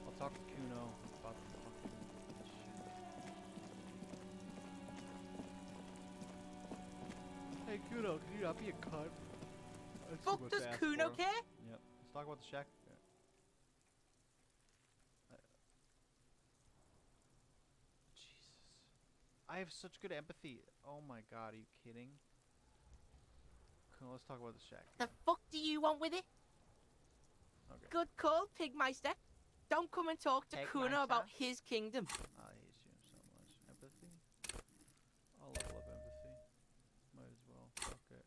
I'll talk to Cuno about the fucking shit. Hey Cuno, can you not be a cunt? Fuck does Cuno care? Yep. Let's talk about the shack. I have such good empathy. Oh my god, are you kidding? Come on, let's talk about the shack. The fuck do you want with it? Okay. Good call, Pigmeister. Don't come and talk to Cuno about his kingdom. I hate you so much. Empathy? I'll level up empathy. Might as well. Fuck it.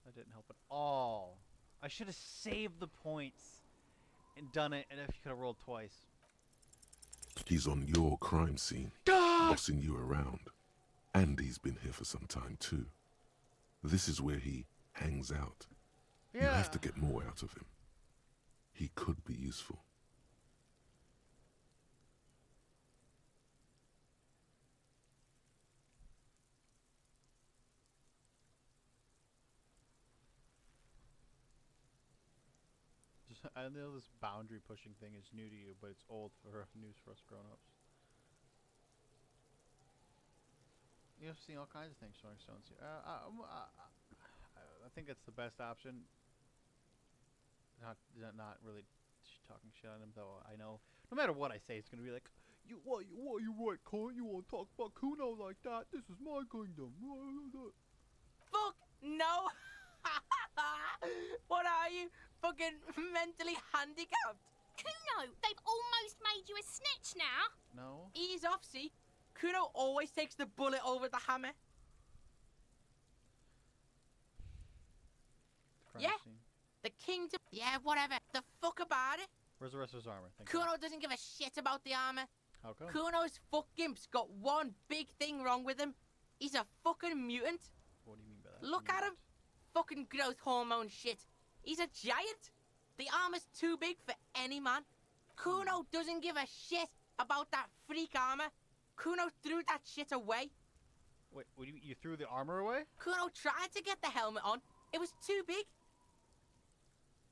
That didn't help at all. I should have saved the points and done it, and if you could have rolled twice. He's on your crime scene, bossing you around. And he's been here for some time too. This is where he hangs out. You have to get more out of him. He could be useful. I know this boundary pushing thing is new to you, but it's old for news for us grown-ups. You've seen all kinds of things showing stones here. I think that's the best option. Not really talking shit on him, though. I know no matter what I say, it's gonna be like, you right, cunt? You won't talk about Cuno like that? This is my kingdom. Fuck no! What are you? Fucking mentally handicapped? Cuno, they've almost made you a snitch now. No. Ease off, see? Cuno always takes the bullet over the hammer. Yeah? Scene. The kingdom. Yeah, whatever. The fuck about it? Where's the rest of his armor? Cuno doesn't give a shit about the armor. How come? Cuno's fuck gimp's got one big thing wrong with him. He's a fucking mutant. What do you mean by that? Look at him. Fucking growth hormone shit. He's a giant. The armor's too big for any man. Cuno doesn't give a shit about that freak armor. Cuno threw that shit away. Wait, what do you threw the armor away? Cuno tried to get the helmet on. It was too big.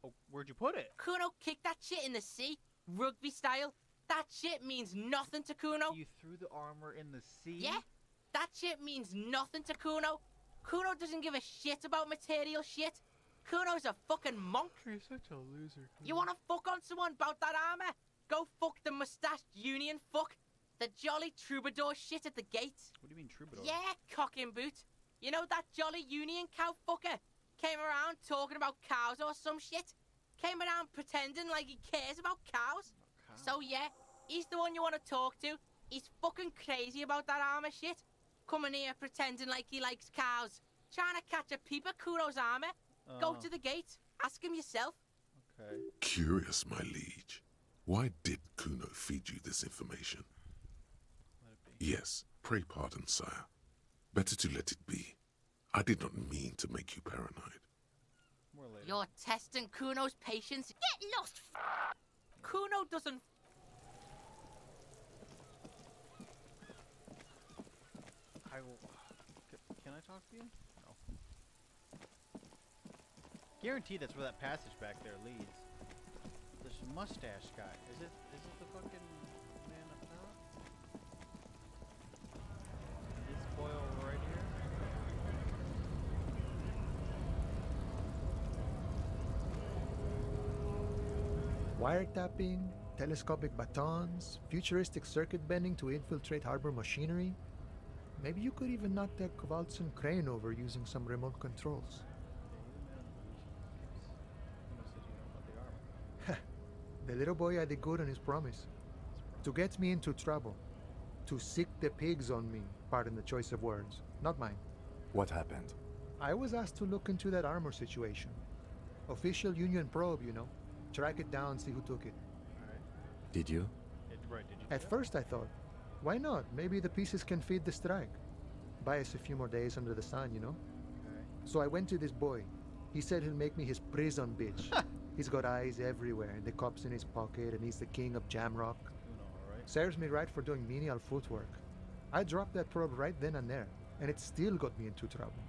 Oh, where'd you put it? Cuno kicked that shit in the sea, rugby style. That shit means nothing to Cuno. You threw the armor in the sea? Yeah, that shit means nothing to Cuno. Cuno doesn't give a shit about material shit. Cuno's a fucking monk. You're such a loser. You wanna fuck on someone about that armor? Go fuck the mustached union fuck. The jolly troubadour shit at the gate. What do you mean troubadour? Yeah, cock and boot. You know that jolly union cow fucker? Came around talking about cows or some shit. Came around pretending like he cares about cows. So yeah, he's the one you want to talk to. He's fucking crazy about that armor shit. Coming here pretending like he likes cows. Trying to catch a peep at Kuro's armor. Go to the gate. Ask him yourself. Okay. Curious, my liege. Why did Cuno feed you this information? Let it be. Yes, pray pardon, sire. Better to let it be. I did not mean to make you paranoid. More later. You're testing Kuno's patience. Get lost. Cuno doesn't. I will. Can I talk to you? No. Guaranteed that's where that passage back there leads. This mustache guy. Is it the fucking man up top? This boy over right here? Wiretapping, Telescopic batons, futuristic circuit bending to infiltrate harbor machinery. Maybe you could even knock that Kowalson crane over using some remote controls. The little boy had a good on his promise. To get me into trouble. To sick the pigs on me, pardon the choice of words, not mine. What happened? I was asked to look into that armor situation. Official Union probe, you know. Track it down, see who took it. Did you? At first I thought, why not? Maybe the pieces can feed the strike. Buy us a few more days under the sun, you know? So I went to this boy. He said he'll make me his prison bitch. He's got eyes everywhere, and the cops in his pocket, and he's the king of Jamrock. Serves me right for doing menial footwork. I dropped that probe right then and there, and it still got me into trouble.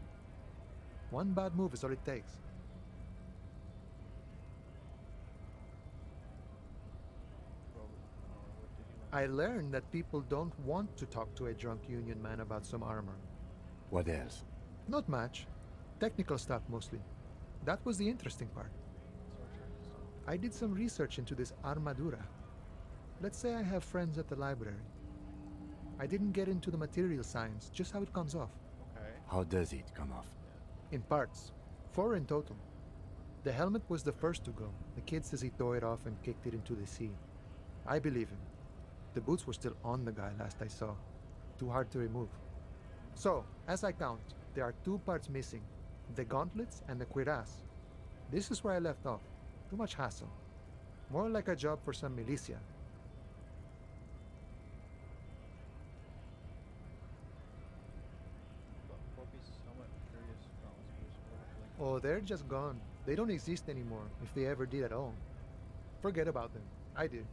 One bad move is all it takes. I learned that people don't want to talk to a drunk Union man about some armor. What else? Not much. Technical stuff mostly. That was the interesting part. I did some research into this armadura. Let's say I have friends at the library. I didn't get into the material science, just how it comes off. How does it come off? In parts. 4 in total. The helmet was the first to go. The kid says he tore it off and kicked it into the sea. I believe him. The boots were still on the guy last I saw. Too hard to remove. So, as I count, there are 2 parts missing. The gauntlets and the cuirass. This is where I left off. Too much hassle. More like a job for some militia. Oh, they're just gone. They don't exist anymore, if they ever did at all. Forget about them. I did.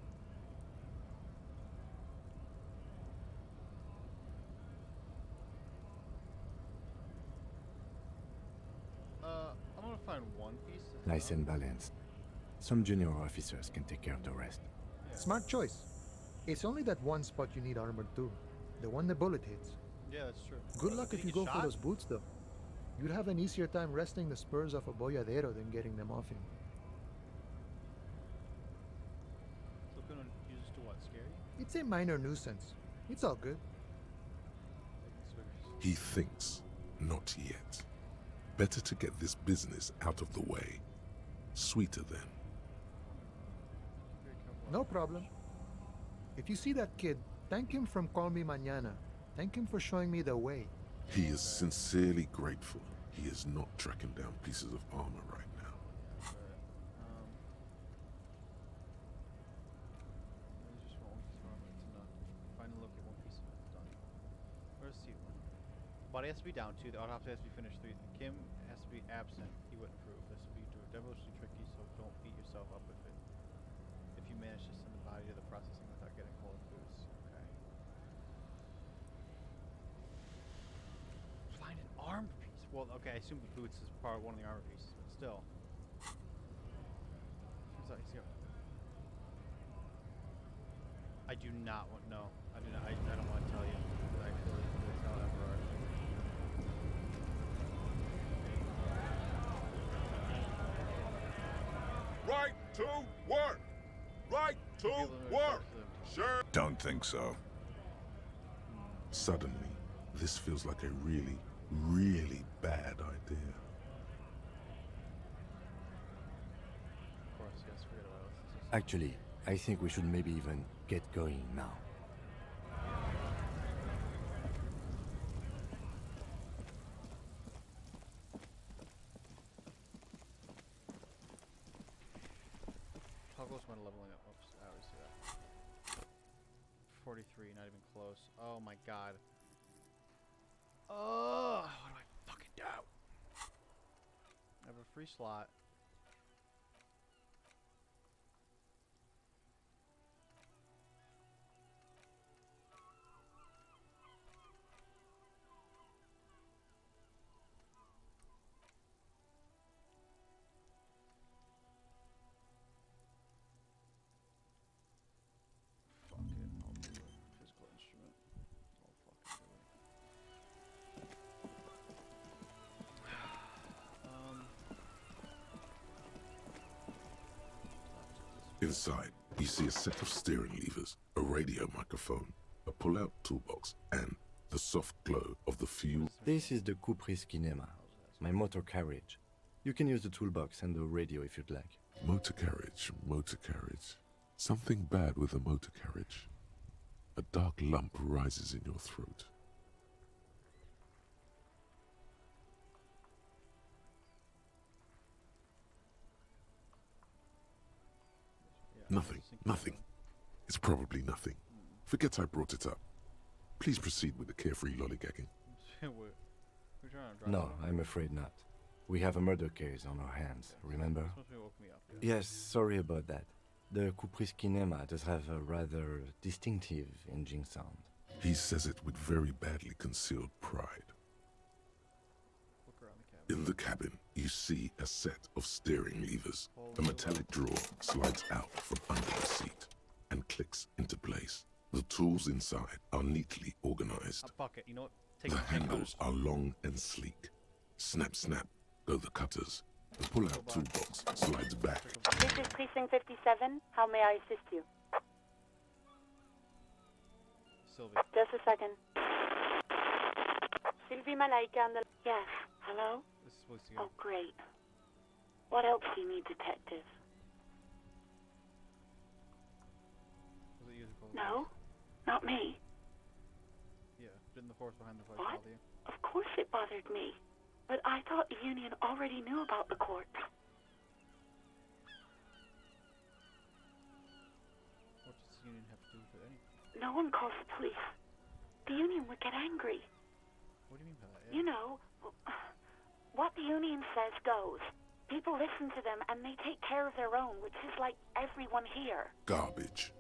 I'm gonna find one piece. Nice and balanced. Some junior officers can take care of the rest. Smart choice. It's only that one spot you need armored too. The one the bullet hits. Yeah, that's true. Good luck Did if he you get go for shot? those boots though. You'd have an easier time wresting the spurs off a boyadero than getting them off him. So Cuno uses to what? Scare you? It's a minor nuisance. It's all good. He thinks, not yet. Better to get this business out of the way. Sweeter then. No problem. If you see that kid, thank him from Call Me Mañana. Thank him for showing me the way. He is sincerely grateful he is not tracking down pieces of armor right now. Find and locate one piece of it. Done. Where's the one? Body has to be down 2. The autopsy has to be finished 3. Kim has to be absent. He wouldn't prove. This will be devilishly tricky, so don't beat yourself up with it. If you manage to send the body to the processing without getting hold of boots. Okay. Find an arm piece. Well, okay, I assume the boots is part of one of the armor pieces, but still. Seems like he's got. I do not want. No, I do not. I don't want to tell you. I feel like it's not ever. Right to work! Right to work! Sure. Don't think so. Suddenly, this feels like a really, really bad idea. Of course, yes, forget about it. Actually, I think we should maybe even get going now. How close am I to leveling up? Oops, I always see that. 43, not even close. Oh my god. Oh, what do I fucking do? I have a free slot. Fuck it, I'll do it. Physical instrument. I'll fucking do it. Inside, you see a set of steering levers, a radio microphone, a pull-out toolbox, and the soft glow of the fuel. This is the Cupri's Kinema, my motor carriage. You can use the toolbox and the radio if you'd like. Motor carriage, motor carriage. Something bad with a motor carriage. A dark lump rises in your throat. Nothing, nothing. It's probably nothing. Forget I brought it up. Please proceed with the carefree lollygagging. No, I'm afraid not. We have a murder case on our hands, remember? Yes, sorry about that. The Cupri's Kinema does have a rather distinctive engine sound. He says it with very badly concealed pride. In the cabin, you see a set of steering levers. A metallic drawer slides out from under the seat and clicks into place. The tools inside are neatly organized. You know what? The handles are long and sleek. Snap, snap, go the cutters. The pull-out toolbox slides back. This is Precinct 57. How may I assist you? Sylvie. Just a second. Sylvie Malaika on the... Yes. Hello? This is supposed to Oh, great. What else do you need, detective? Was it you who called? No, not me. Yeah, didn't the force behind the fight What? bother you? Of course it bothered me. But I thought the Union already knew about the court. What does the Union have to do with anything? No one calls the police. The Union would get angry. What do you mean by that? You know, what the Union says goes. People listen to them and they take care of their own, which is like everyone here. Garbage.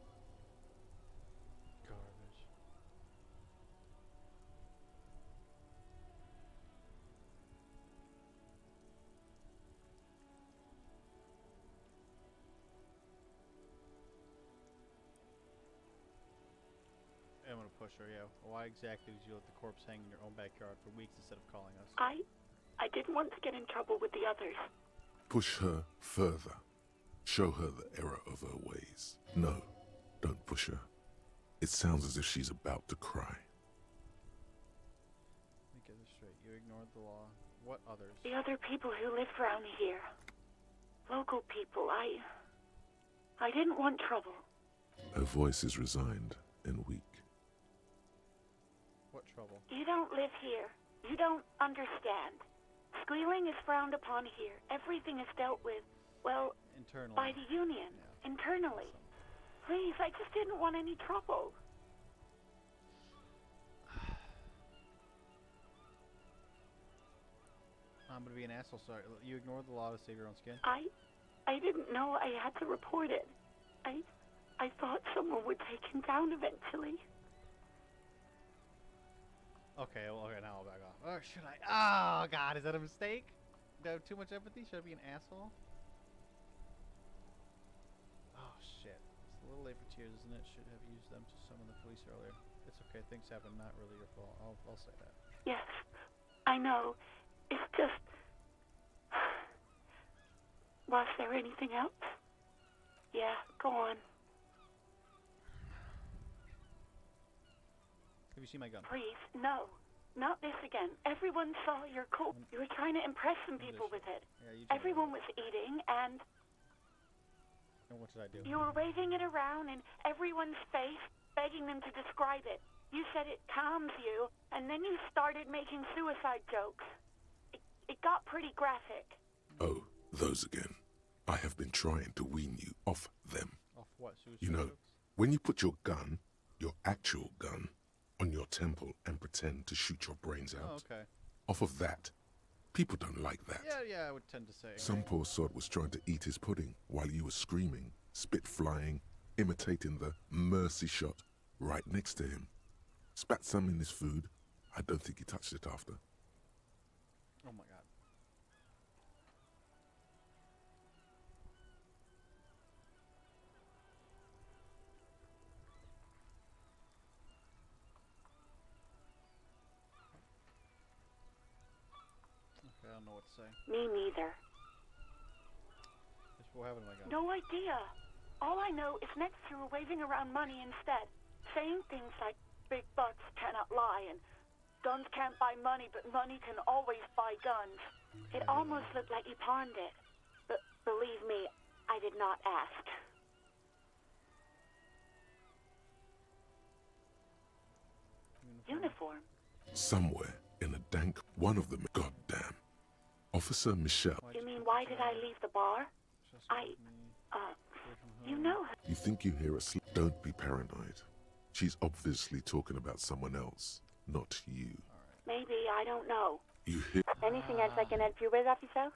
I'm gonna push her, yeah. Why exactly did you let the corpse hang in your own backyard for weeks instead of calling us? I didn't want to get in trouble with the others. Push her further. Show her the error of her ways. No, don't push her. It sounds as if she's about to cry. Let me get this straight. You ignored the law. What others? The other people who live around here. Local people. I didn't want trouble. Her voice is resigned and weak. What trouble? You don't live here. You don't understand. Squealing is frowned upon here. Everything is dealt with, well, internally. by the Union. Yeah. Internally. Please, I just didn't want any trouble. I'm gonna be an asshole, sorry. You ignored the law to save your own skin? I didn't know I had to report it. I thought someone would take him down eventually. Okay, well, okay, now I'll back off. Or should I? Oh, God, is that a mistake? Do I have too much empathy? Should I be an asshole? Oh, shit. It's a little late for tears, isn't it? Should have used them to summon the police earlier. It's okay, things happen, not really your fault. I'll say that. Yes, I know. It's just... Was there anything else? Yeah, go on. Have you seen my gun? Please, no. Not this again. Everyone saw your coat. You were trying to impress some people with it. Yeah, Everyone was eating, and what did I do? you were waving it around in everyone's face, begging them to describe it. You said it calms you, and then you started making suicide jokes. It got pretty graphic. Oh, those again. I have been trying to wean you off them. Off what? Suicide You know, jokes? when you put your gun, your actual gun, on your temple and pretend to shoot your brains out. Oh, okay. Off of that. People don't like that. Yeah, I would tend to say. Some poor sod was trying to eat his pudding while you were screaming, spit flying, imitating the mercy shot right next to him. Spat some in his food. I don't think he touched it after. Oh my God. Okay, I don't know what to say. Me neither. What happened to my gun? No idea. All I know is next you were waving around money instead, saying things like big bucks cannot lie and guns can't buy money, but money can always buy guns. It almost looked like you pawned it. But believe me, I did not ask. Uniform. Somewhere in a dank, one of them, goddamn. Officer Michelle. You mean, why did I leave the bar? You know her. You think you hear us? Don't be paranoid. She's obviously talking about someone else, not you. Maybe, I don't know. You hear? Anything else I can help you with, officer?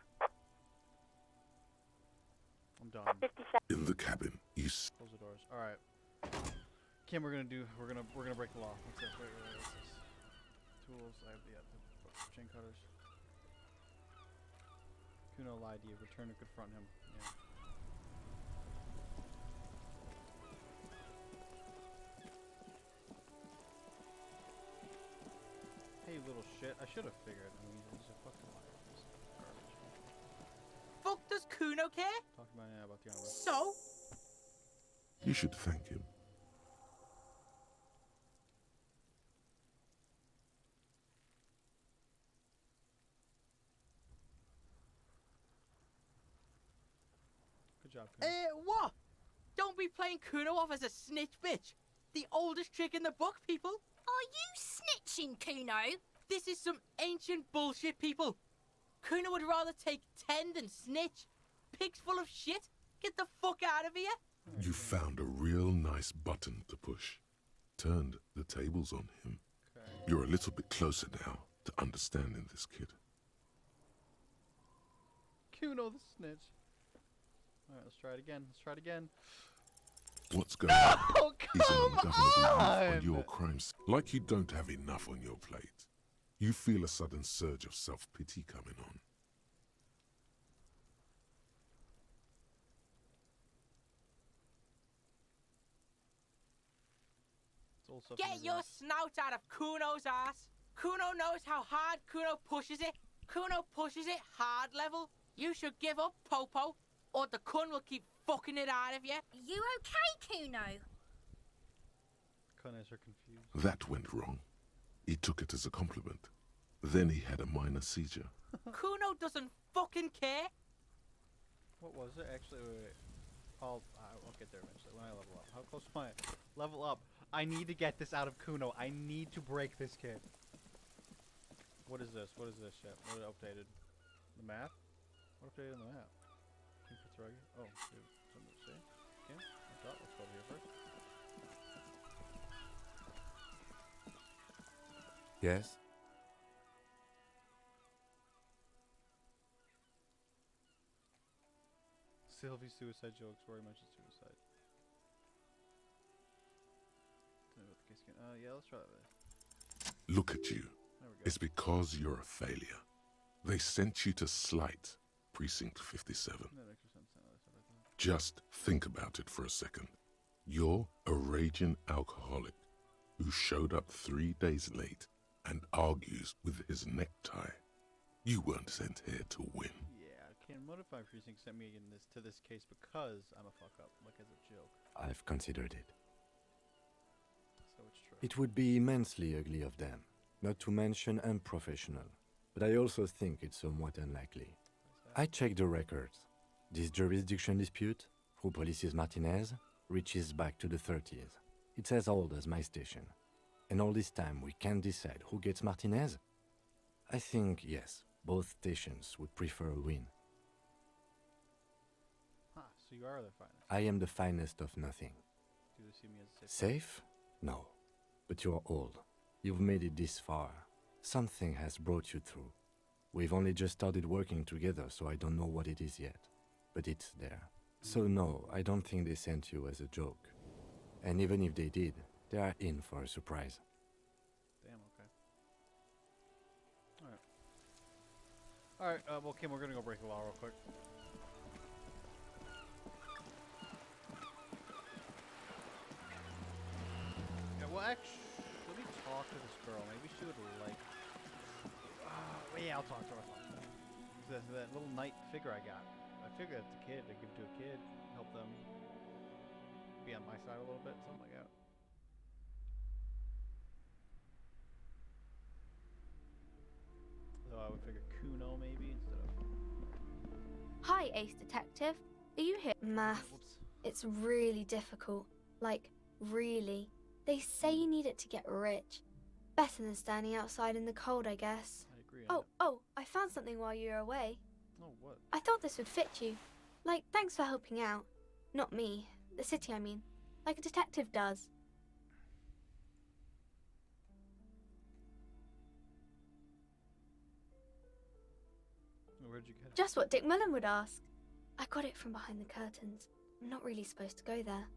I'm done. 57. In the cabin, you Close the doors. All right. Kim, we're gonna break the law. What's this? Wait, what's this? Tools. I have the chain cutters. Cuno lied to you. Return to confront him. Yeah. Hey, you little shit. I should have figured. I mean, he's a fucking liar. He's garbage. Fuck does Cuno care? Talk about the honor. So? You should thank him. Good job, Cuno. What? Don't be playing Cuno off as a snitch bitch. The oldest trick in the book, people. Are you snitching, Cuno? This is some ancient bullshit, people. Cuno would rather take 10 than snitch. Pigs full of shit. Get the fuck out of here. You found a real nice button to push. Turned the tables on him. Okay. You're a little bit closer now to understanding this kid. Cuno the snitch. Alright, let's try it again. What's going on? Oh, He's an ungovernable on! youth on your crimes. Like you don't have enough on your plate. You feel a sudden surge of self-pity coming on. Get your snout out of Cuno's ass. Cuno knows how hard Cuno pushes it. Cuno pushes it hard level. You should give up, Popo, or the Kun will keep fucking it out of you. You okay, Cuno? Kunos are confused. That went wrong. He took it as a compliment. Then he had a minor seizure. Cuno doesn't fucking care. What was it? Actually, wait. I'll get there eventually when I level up. How close am I? Level up. I need to get this out of Cuno. I need to break this kid. What is this? What is this shit? What is updated? The map? What updated on the map? Oh, dude. Something to say? Okay. Let's go over here first. Yes? Sylvie's suicide jokes. Rory mentioned suicide. Yeah, let's try that. Look at you. There we go. It's because you're a failure. They sent you to Slight, Precinct 57. That makes sense now. That's everything. Just think about it for a second. You're a raging alcoholic who showed up 3 days late and argues with his necktie. You weren't sent here to win. Yeah, can modify precinct sent me to this case because I'm a fuck up, like as a joke. I've considered it. So it's true. It would be immensely ugly of them, not to mention unprofessional. But I also think it's somewhat unlikely. I checked the records. This jurisdiction dispute, who polices Martinez, reaches back to the 30s. It's as old as my station. And all this time we can't decide who gets Martinez? I think, yes, both stations would prefer a win. Huh, so you are the finest. I am the finest of nothing. Do you see me as Safe? No. But you're old. You've made it this far. Something has brought you through. We've only just started working together, so I don't know what it is yet. But it's there. So no, I don't think they sent you as a joke. And even if they did, they are in for a surprise. Damn, okay. Alright, well, Kim, we're gonna go break the law real quick. Yeah, well, actually, let me talk to this girl. Maybe she would like... well, yeah, I'll talk to her. That little knight figure I got. I figured it's a kid. I give it to a kid, help them. be on my side a little bit, something like that. So I would figure Cuno maybe instead of. Hi, Ace Detective. Are you here? Math. It's really difficult. Like, really. They say you need it to get rich. Better than standing outside in the cold, I guess. I agree on Oh, I found something while you were away. Oh, what? I thought this would fit you. Like, thanks for helping out. Not me. The city, I mean. Like a detective does. Where'd you get it? Just what Dick Mullen would ask. I got it from behind the curtains. I'm not really supposed to go there.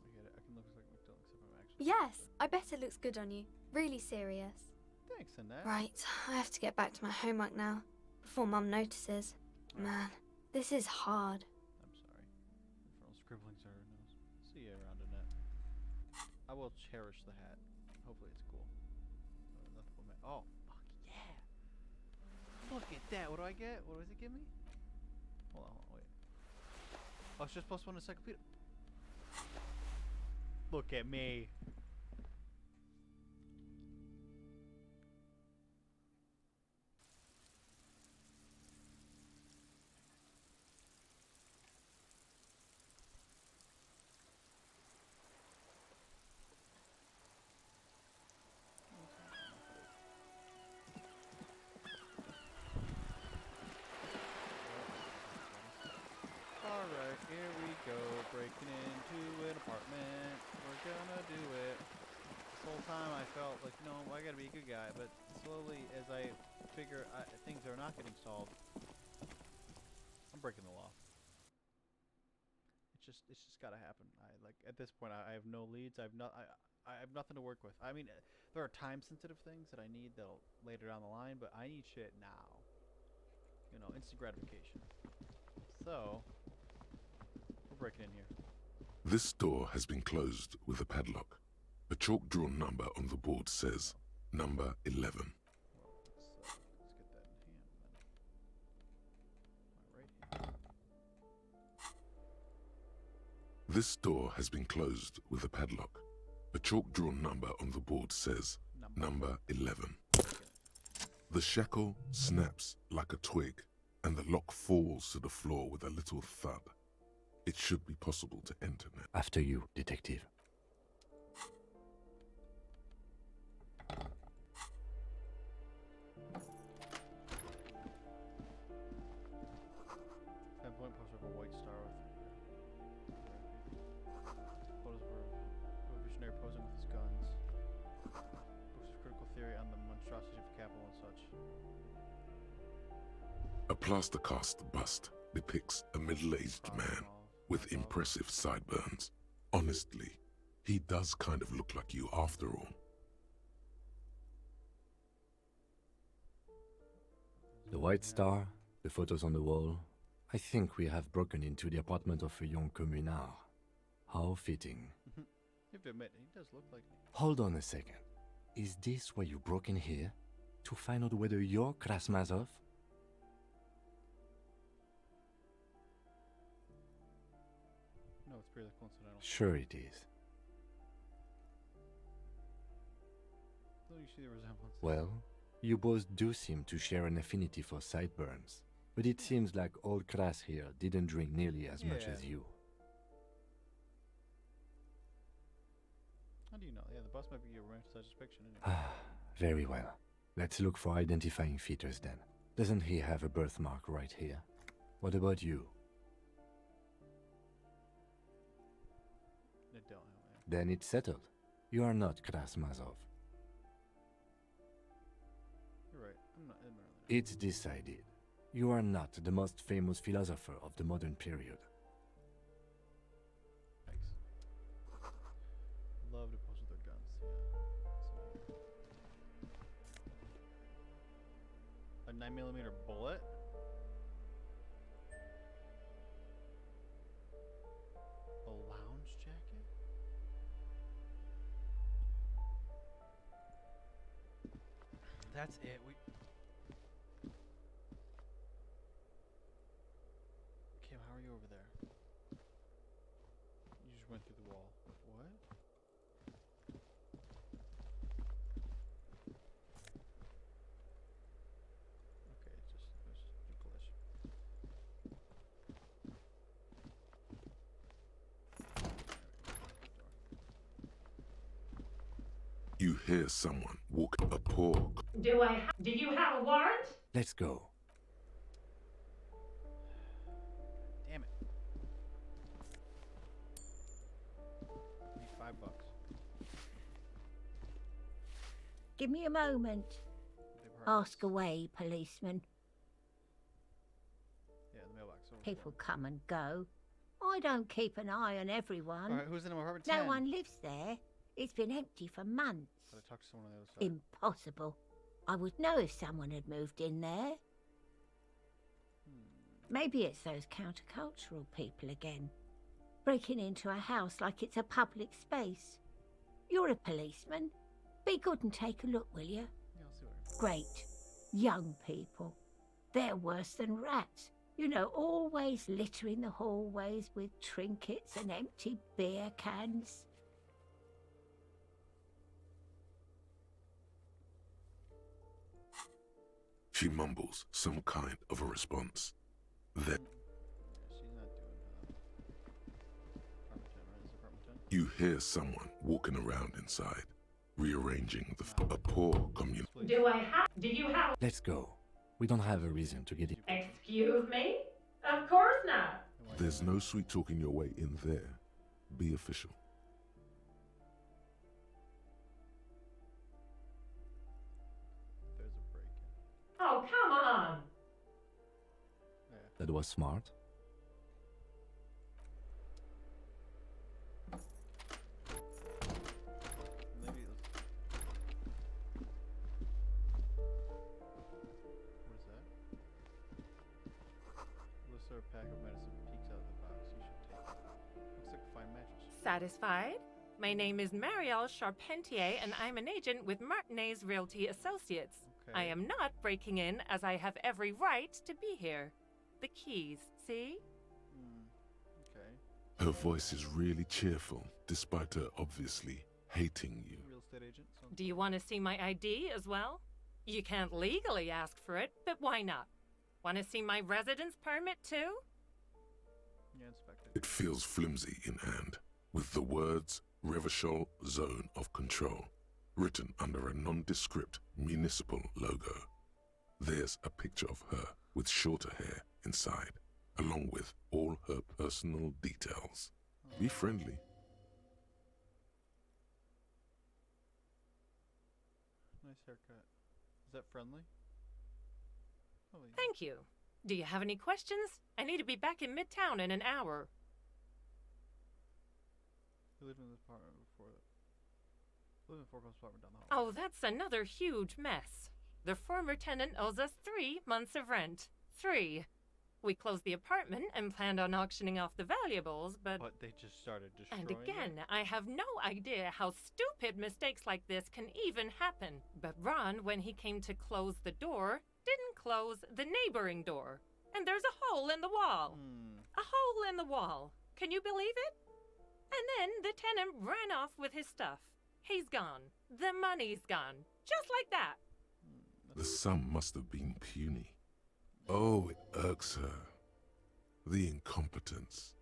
I get it. I can look like McDonald except I'm actually. Yes, I bet it looks good on you. Really serious. Thanks, Annette. Right, I have to get back to my homework now, before Mum notices. Man, this is hard. I'm sorry. Infernal scribblings are her nose. See you around, Annette. I will cherish the hat. Hopefully it's cool. Oh, fuck yeah! Look at that. What do I get? What does it give me? Hold on, wait. Oh, it's just +1 encyclopedia. Look at me. Alright, here we go, breaking into an apartment. We're gonna do it. This whole time I felt like, no, I gotta be a good guy, but slowly as I figure things are not getting solved, I'm breaking the law. It's just gotta happen. At this point I have no leads. I have nothing to work with. I mean, there are time sensitive things that I need that'll later down the line, but I need shit now. You know, instant gratification. So we're breaking in here. This door has been closed with a padlock. A chalk-drawn number on the board says number 11. Well, let's get that in hand then. My right hand. This door has been closed with a padlock. A chalk-drawn number on the board says number 11. The shackle snaps like a twig, and the lock falls to the floor with a little thud. It should be possible to enter now. After you, detective. Point poster of a white star with photos of a visionary posing with his guns. Books of critical theory on the monstrosity of the capital and such. A plaster cast bust depicts a middle-aged man with impressive sideburns. Honestly, he does kind of look like you after all. The white star, the photos on the wall. I think we have broken into the apartment of a young communard. How fitting. You have to admit, he does look like me. Hold on a second. Is this why you broke in here? To find out whether you're Krasmazov? No, it's purely coincidental. Sure it is. So you see the resemblance. Well, you both do seem to share an affinity for sideburns. But it seems like old Klaas here didn't drink nearly as much as you. How do you know? Yeah, the bus might be a romanticized depiction anyway. Very well. Let's look for identifying features then. Doesn't he have a birthmark right here? What about you? They don't have it. Then it's settled. You are not Krasmazov. You're right. I'm not. It's decided. You are not the most famous philosopher of the modern period. Thanks. Love to pose with their guns. Yeah. A 9mm bullet. A lounge jacket. That's it. Kim, how are you over there? You hear someone walk a poor... Do you have a warrant? Let's go. Damn it. Need $5. Give me a moment. Ask away, policeman. Yeah, the mailbox. People come and go. I don't keep an eye on everyone. Alright, who's in apartment 10? No one lives there. It's been empty for months. Gotta talk to someone on the other side. Impossible. I would know if someone had moved in there. Maybe it's those countercultural people again. Breaking into a house like it's a public space. You're a policeman. Be good and take a look, will you? Yeah, I'll see what Great. Young people. They're worse than rats. You know, always littering the hallways with trinkets and empty beer cans. She mumbles some kind of a response. Then She's not doing apartment 10, right? Is it apartment 10? you hear someone walking around inside, rearranging a poor community. Do you have... Let's go. We don't have a reason to get it. Excuse me? Of course not. There's no sweet talking your way in there. Be official. There's a break. Oh, come on. That was smart. Maybe let's... What is that? Looks like a pack of medicine peeks out of the box. You should take it. Looks like a fine mattress. Satisfied? My name is Marielle Charpentier, and I'm an agent with Martinez Realty Associates. I am not breaking in, as I have every right to be here. The keys, see? Okay. Her voice is really cheerful, despite her obviously hating you. Real estate agent. Do you want to see my ID as well? You can't legally ask for it, but why not? Want to see my residence permit too? Yeah, inspect it. It feels flimsy in hand, with the words Revachol Zone of Control written under a nondescript municipal logo. There's a picture of her with shorter hair inside, along with all her personal details. Be friendly. Nice haircut. Is that friendly? Probably. Thank you. Do you have any questions? I need to be back in Midtown in an hour. You lived in this apartment before that. You lived in the foreclosed apartment down the hall. Oh, that's another huge mess. The former tenant owes us 3 months of rent. 3. We closed the apartment and planned on auctioning off the valuables, but they just started destroying And again, I have no idea how stupid mistakes like this can even happen. But Ron, when he came to close the door, didn't close the neighboring door. And there's a hole in the wall. A hole in the wall. Can you believe it? And then the tenant ran off with his stuff. He's gone. The money's gone. Just like that. The sum must have been puny. Oh, it irks her. The incompetence.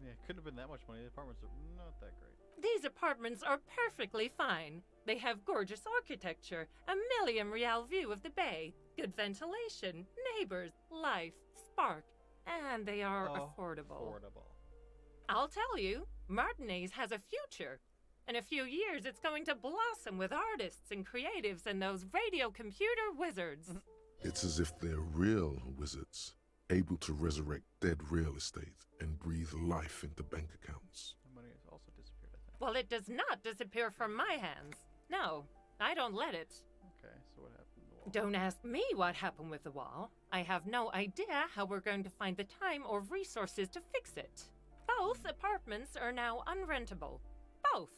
Yeah, it couldn't have been that much money. The apartments are not that great. These apartments are perfectly fine. They have gorgeous architecture, a million real view of the bay, good ventilation, neighbors, life, spark, and they are affordable. I'll tell you, Martinez has a future. In a few years, it's going to blossom with artists and creatives and those radio computer wizards. It's as if they're real wizards, able to resurrect dead real estate and breathe life into bank accounts. The money has also disappeared, I think. Well, it does not disappear from my hands. No, I don't let it. Okay, so what happened to the wall? Don't ask me what happened with the wall. I have no idea how we're going to find the time or resources to fix it. Both apartments are now unrentable. Both.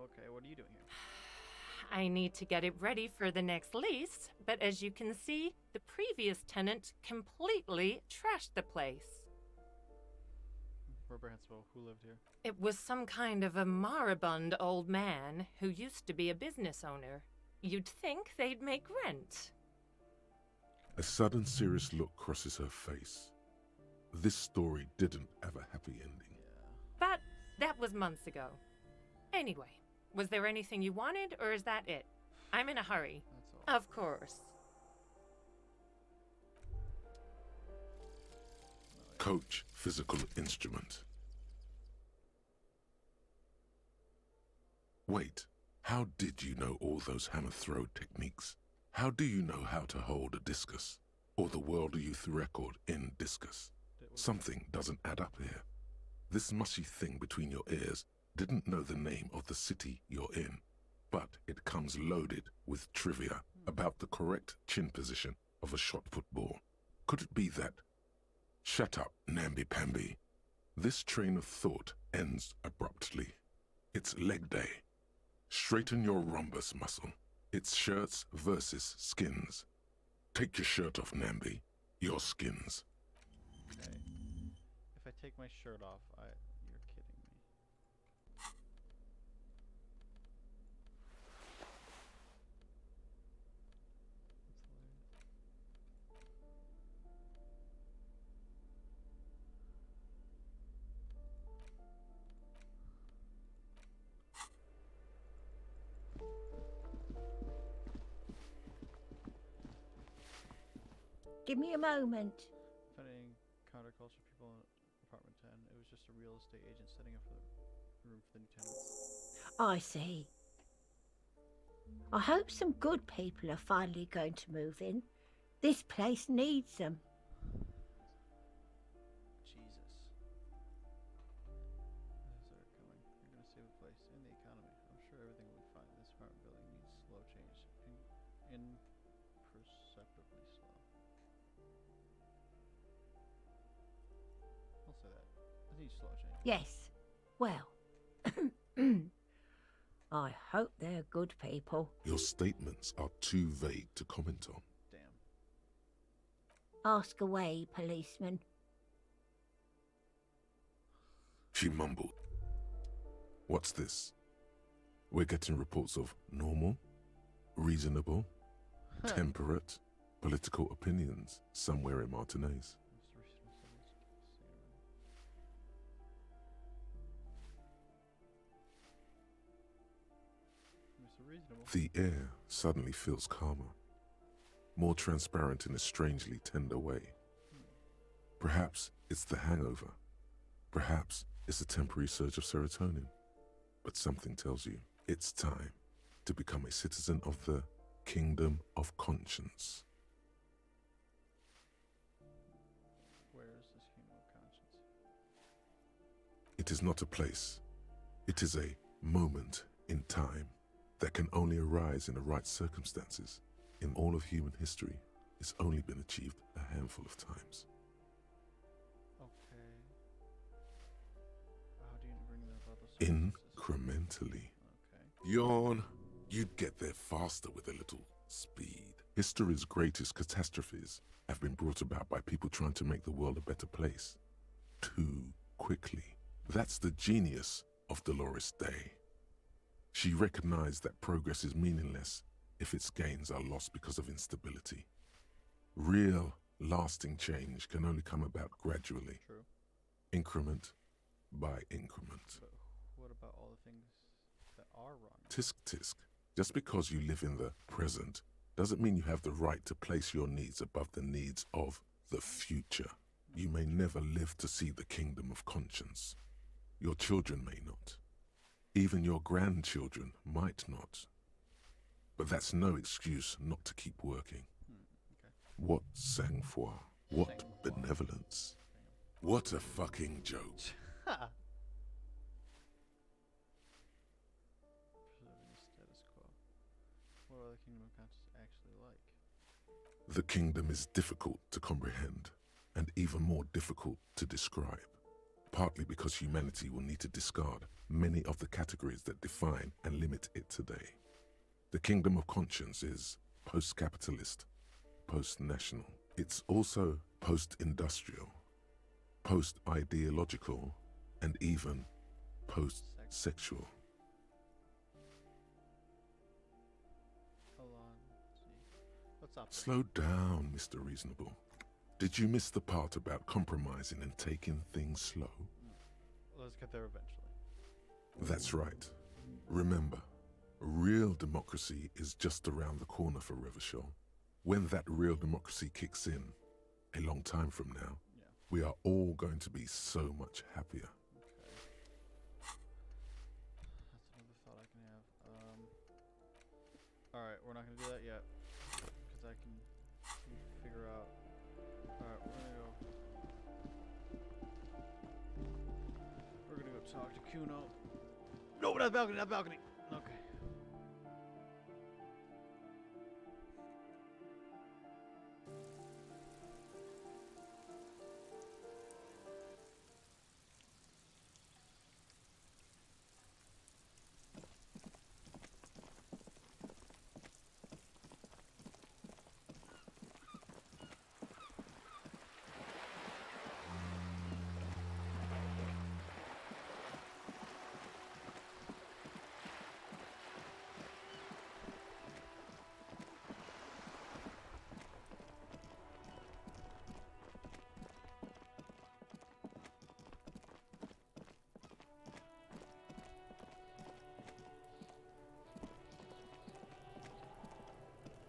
Okay, what are you doing here? I need to get it ready for the next lease, but as you can see, the previous tenant completely trashed the place. Reprehensible. Who lived here? It was some kind of a moribund old man who used to be a business owner. You'd think they'd make rent. A sudden serious look crosses her face. This story didn't have a happy ending. But that was months ago. Anyway, was there anything you wanted, or is that it? I'm in a hurry. Of course. Coach physical instrument. Wait, how did you know all those hammer throw techniques? How do you know how to hold a discus? Or the world youth record in discus? Something doesn't add up here. This mushy thing between your ears didn't know the name of the city you're in, but it comes loaded with trivia about the correct chin position of a shot-put ball. Could it be that? Shut up, namby-pamby. This train of thought ends abruptly. It's leg day. Straighten your rhombus muscle. It's shirts versus skins. Take your shirt off, Namby. Your skins. Okay. If I take my shirt off, you're kidding me. Give me a moment. Finding counterculture people in apartment 10. It was just a real estate agent setting up for the room for the new tenants. I see. I hope some good people are finally going to move in. This place needs them. Jesus. Those are coming. You're gonna save the place and the economy. I'm sure everything will be fine. This apartment building needs slow change. Imperceptibly slow. I'll say that. It needs slow change. Yes. Well. I hope they're good people. Your statements are too vague to comment on. Damn. Ask away, policeman. She mumbled. What's this? We're getting reports of normal, reasonable, temperate, political opinions somewhere in Martinez. The air suddenly feels calmer, more transparent in a strangely tender way. Perhaps it's the hangover. Perhaps it's a temporary surge of serotonin. But something tells you it's time to become a citizen of the Kingdom of Conscience. Where is this kingdom of conscience? It is not a place. It is a moment in time that can only arise in the right circumstances. In all of human history, it's only been achieved a handful of times. Okay. How do you bring that about the Incrementally. Okay. Yawn. You'd get there faster with a little speed. History's greatest catastrophes have been brought about by people trying to make the world a better place. Too quickly. That's the genius of Dolores Day. She recognized that progress is meaningless if its gains are lost because of instability. Real, lasting change can only come about gradually. True. Increment by increment. But what about all the things that are wrong? Tisk tisk. Just because you live in the present doesn't mean you have the right to place your needs above the needs of the future. You may never live to see the kingdom of conscience. Your children may not. Even your grandchildren might not. But that's no excuse not to keep working. Okay. What sang-froid? What benevolence? What a fucking joke. Preserving the status quo. What are the kingdom of conscience actually like? The kingdom is difficult to comprehend and even more difficult to describe. Partly because humanity will need to discard many of the categories that define and limit it today. The kingdom of conscience is post-capitalist, post-national. It's also post-industrial, post-ideological, and even post-sexual. What's up? Slow down, Mr. Reasonable. Did you miss the part about compromising and taking things slow? Let's get there eventually. That's right. Remember, real democracy is just around the corner for Revachol. When that real democracy kicks in, a long time from now, we are all going to be so much happier. That's another thought I can have. Alright, we're not going to do that yet. Because I can figure out. Alright, we're going to go talk to Cuno. No, not balcony, not balcony. Okay.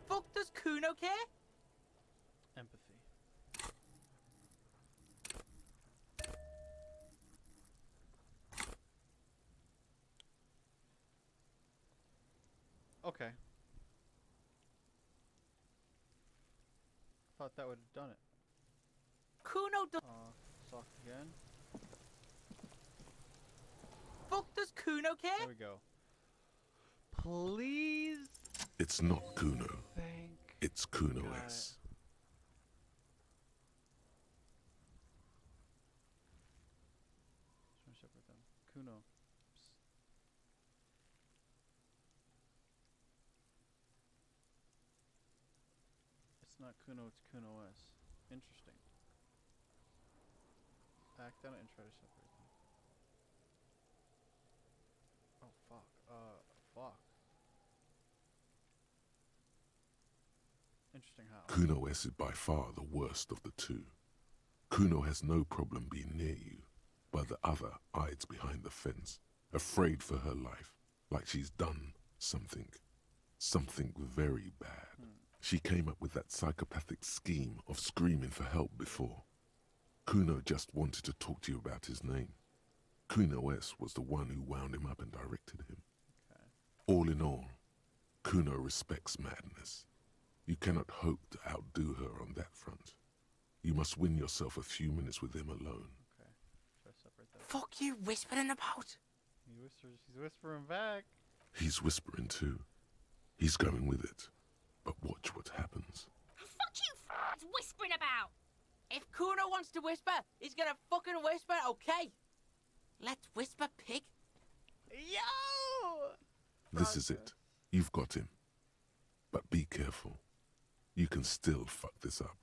Fuck does Cuno care? Empathy. Okay. Thought that would have done it. Cuno does. Soft again. Fuck does Cuno care? There we go. Please. It's not Cuno. Thank It's Cuno S. Just want to separate them. Cuno. It's not Cuno, it's Cuno S. Interesting. Act on it and try to separate them. Oh, fuck. Fuck. Interesting how. Cuno S is by far the worst of the two. Cuno has no problem being near you, but the other hides behind the fence, afraid for her life, like she's done something very bad. She came up with that psychopathic scheme of screaming for help before. Cuno just wanted to talk to you about his name. Cuno S was the one who wound him up and directed him. All in all, Cuno respects madness. You cannot hope to outdo her on that front. You must win yourself a few minutes with him alone. Okay. Try to separate that. Fuck you whispering about? He whispers, he's whispering back. He's whispering too. He's going with it. But watch what happens. Fuck you, f***ing whispering about! If Cuno wants to whisper, he's gonna fucking whisper, okay? Let's whisper, pig. Yo! This is it. You've got him. But be careful. You can still fuck this up.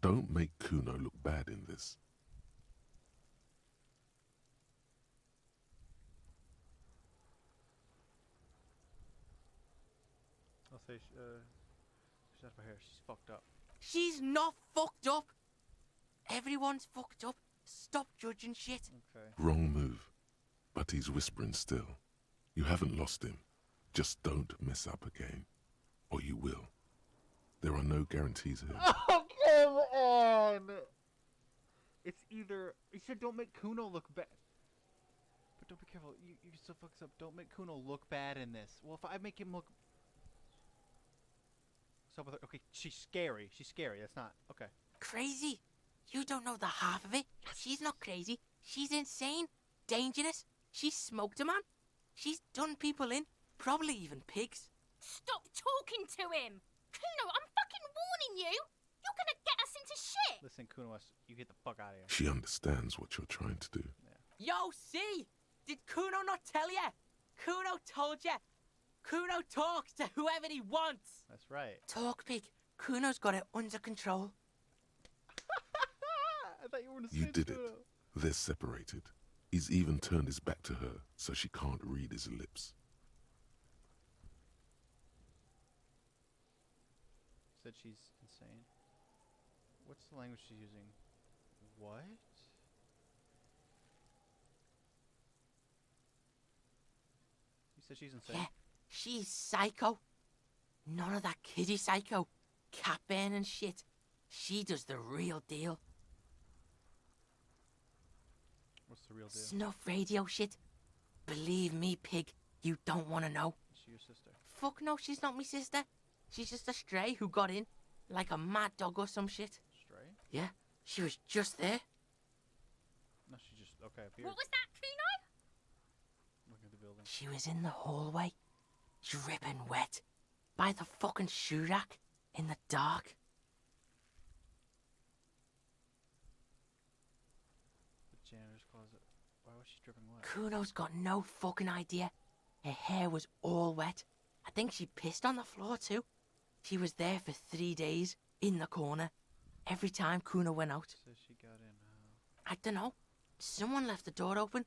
Don't make Cuno look bad in this. I'll say, she's out of her hair. She's fucked up. She's not fucked up. Everyone's fucked up. Stop judging shit. Okay. Wrong move. But he's whispering still. You haven't lost him. Just don't mess up again. Or you will. There are no guarantees here. Oh, come on! It's either... You said don't make Cuno look bad. But don't be careful. You still fucks up. Don't make Cuno look bad in this. Well, if I make him look... What's up with her? Okay, she's scary. She's scary. That's not... Okay. Crazy? You don't know the half of it. She's not crazy. She's insane. Dangerous. She's smoked a man. She's done people in. Probably even pigs. Stop talking to him! Cuno, I'm fucking warning you! You're gonna get us into shit! Listen, Cuno, you get the fuck out of here. She understands what you're trying to do. Yo, see? Did Cuno not tell ya? Cuno told ya. Cuno talks to whoever he wants. That's right. Talk, pig. Cuno's got it under control. I thought you were in a You did it. They're separated. He's even turned his back to her, so she can't read his lips. Said she's insane. What's the language she's using? What? You said she's insane? Yeah, she's psycho. None of that kiddie psycho. Cat burn and shit. She does the real deal. What's the real deal? Snuff radio shit. Believe me, pig, you don't want to know. Is she your sister? Fuck no, she's not my sister. She's just a stray who got in. Like a mad dog or some shit. Stray? Yeah, she was just there. No, she just... Okay, up here. What was that, Cuno? Look at the building. She was in the hallway. Dripping wet. By the fucking shoe rack. In the dark. The janitor's closet. Why was she dripping wet? Cuno's got no fucking idea. Her hair was all wet. I think she pissed on the floor too. She was there for 3 days, in the corner. Every time Cuno went out. So she got in I don't know. Someone left the door open.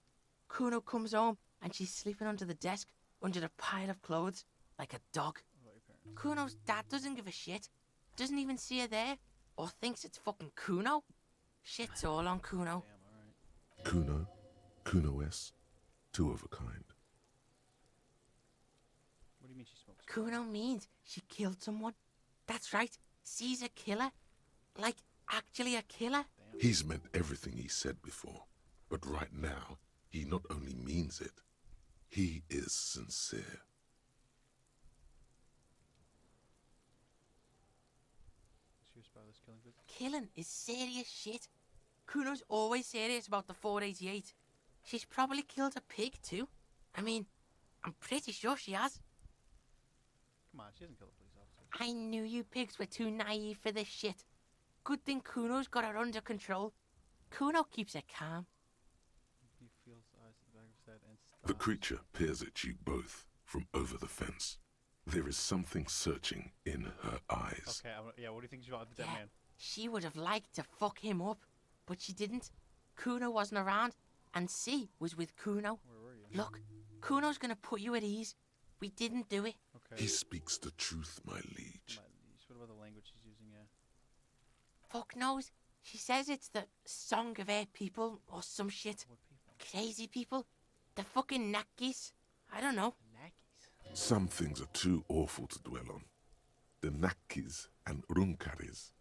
Cuno comes home and she's sleeping under the desk, under the pile of clothes, like a dog. Cuno's dad doesn't give a shit. Doesn't even see her there. Or thinks it's fucking Cuno. Shit's all on Cuno. Cuno, Cuno-S, two of a kind. What do you mean she smokes? Cuno means she killed someone. That's right. She's a killer. Like, actually a killer. He's meant everything he said before, but right now, he not only means it, he is sincere. Serious about this killing business? Killing is serious shit. Cuno's always serious about the 488. She's probably killed a pig too. I mean, I'm pretty sure she has. Come on, she hasn't killed a police officer. I knew you pigs were too naive for this shit. Good thing Cuno's got her under control. Cuno keeps her calm. He feels the eyes at the back of his head and stops. The creature peers at you both from over the fence. There is something searching in her eyes. Okay, yeah, what do you think she wanted the dead man? She would have liked to fuck him up, but she didn't. Cuno wasn't around, and C was with Cuno. Where were you? Look, Cuno's gonna put you at ease. We didn't do it. Okay. He speaks the truth, my liege. What about the language she's using, yeah? Fuck knows. She says it's the song of her people or some shit. What people? Crazy people. The fucking Nakis. I don't know. Some things are too awful to dwell on. The Nakis and Runkaris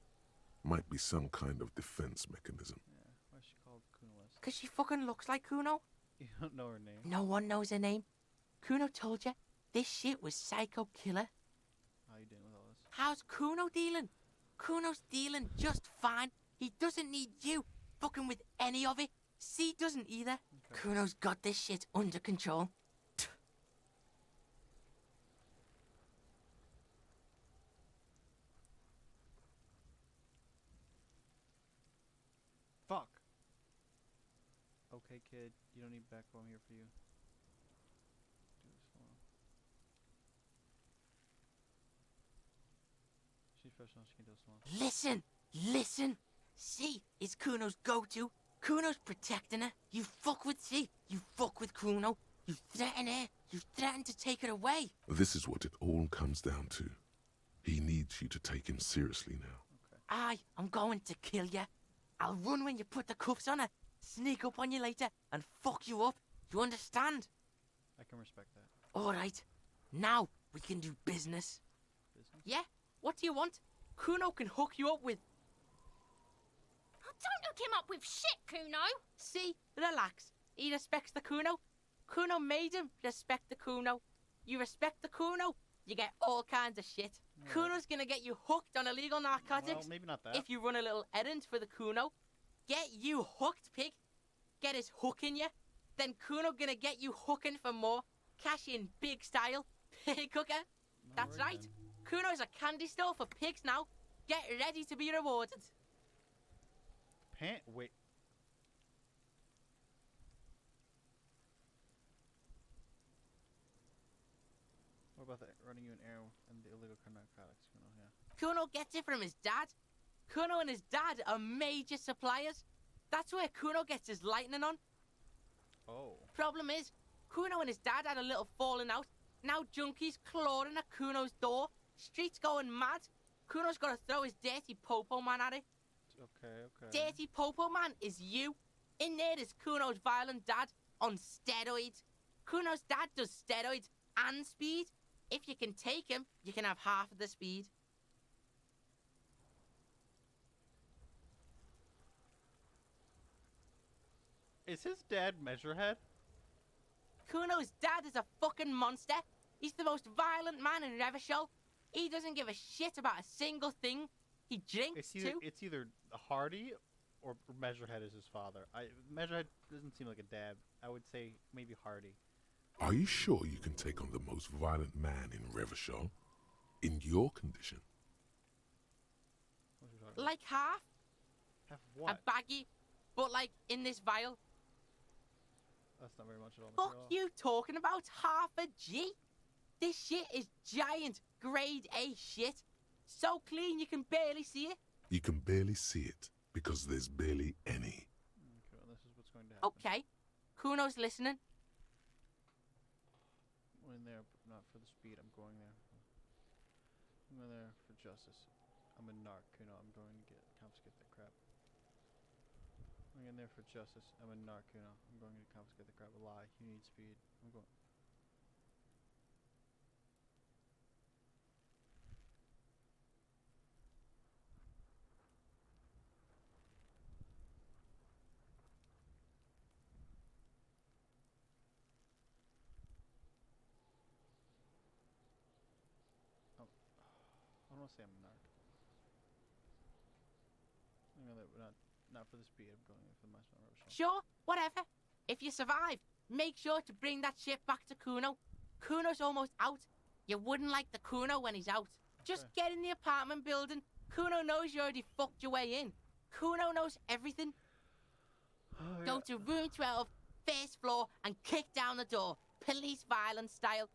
might be some kind of defense mechanism. Yeah, why is she called Cuno-S? Because she fucking looks like Cuno. You don't know her name. No one knows her name. Cuno told you this shit was psycho killer. How you dealing with all this? How's Cuno dealing? Cuno's dealing just fine. He doesn't need you fucking with any of it. C doesn't either. Okay. Cuno's got this shit under control. Fuck. Okay, kid. You don't need backup. I'm here for you. Do this. Hold on. She's professional. She can do this alone. Listen. C is Cuno's go-to. Cuno's protecting her. You fuck with C. You fuck with Cuno. You threaten her. You threaten to take her away. This is what it all comes down to. He needs you to take him seriously now. I'm going to kill you. I'll run when you put the cuffs on her, sneak up on you later, and fuck you up. You understand? I can respect that. Alright. Now we can do business. Business? Yeah? What do you want? Cuno can hook you up with... Oh, don't hook him up with shit, Cuno. See? Relax. He respects the Cuno. Cuno made him respect the Cuno. You respect the Cuno, you get all kinds of shit. Cuno's gonna get you hooked on illegal narcotics. Well, maybe not that. If you run a little errand for the Cuno. Get you hooked, pig. Get his hook in you. Then Cuno gonna get you hooking for more. Cash in big style. Pig hooker. That's right. Cuno's a candy store for pigs now. Get ready to be rewarded. Wait. What about that? Running you an arrow and the illegal narcotics, Cuno, yeah. Cuno gets it from his dad. Cuno and his dad are major suppliers. That's where Cuno gets his lightning on. Oh. Problem is, Cuno and his dad had a little falling out. Now junkies clawing at Cuno's door. Streets going mad. Kuno's gotta throw his dirty popo man at it. Okay. Dirty popo man is you. In there is Kuno's violent dad on steroids. Kuno's dad does steroids and speed. If you can take him, you can have half of the speed. Is his dad Measurehead? Kuno's dad is a fucking monster. He's the most violent man in Revachol. He doesn't give a shit about a single thing. He drinks too. It's either Hardy or Measurehead is his father. Measurehead doesn't seem like a dad. I would say maybe Hardy. Are you sure you can take on the most violent man in Revachol? In your condition? Like half. Half what? A baggy, but like in this vial. That's not very much at all. Fuck you talking about half a G? This shit is giant grade A shit. So clean you can barely see it. You can barely see it because there's barely any. Okay, well, this is what's going to happen. Okay. Kuno's listening. I'm in there, but not for the speed. I'm going there. I'm going there for justice. I'm a narc. I'm going to confiscate that crap. I'm in there for justice. I'm a narc. I'm going to confiscate the crap. A lie. You need speed. I'm going. I don't want to say I'm a narc. I'm going there, not for the speed. I'm going for the marshmallow. Sure, whatever. If you survive, make sure to bring that shit back to Cuno. Cuno's almost out. You wouldn't like the Cuno when he's out. Just get in the apartment building. Cuno knows you already fucked your way in. Cuno knows everything. Go to room 12, first floor, and kick down the door. Police violence style.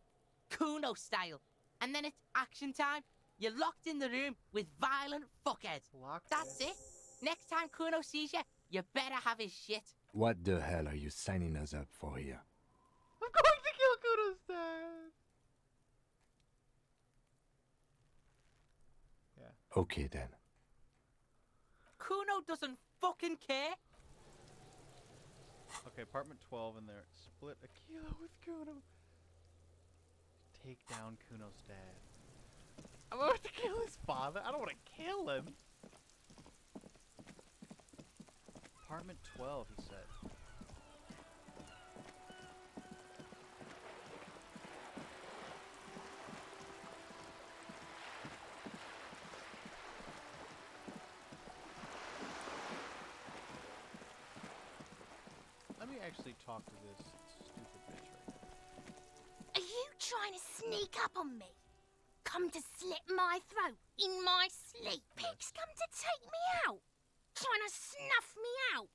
Cuno style. And then it's action time. You're locked in the room with violent fuckheads. That's it. Next time Cuno sees you, you better have his shit. What the hell are you signing us up for here? I'm going to kill Kuno's dad. Yeah. Okay then. Cuno doesn't fucking care. Okay, apartment 12 in there. Split a kilo with Cuno. Take down Kuno's dad. I'm about to kill his father. I don't want to kill him. Apartment 12, he said. Let me actually talk to this stupid bitch right now. Are you trying to sneak up on me? Come to slit my throat in my sleep? Pig's come to take me out. Trying to snuff me out.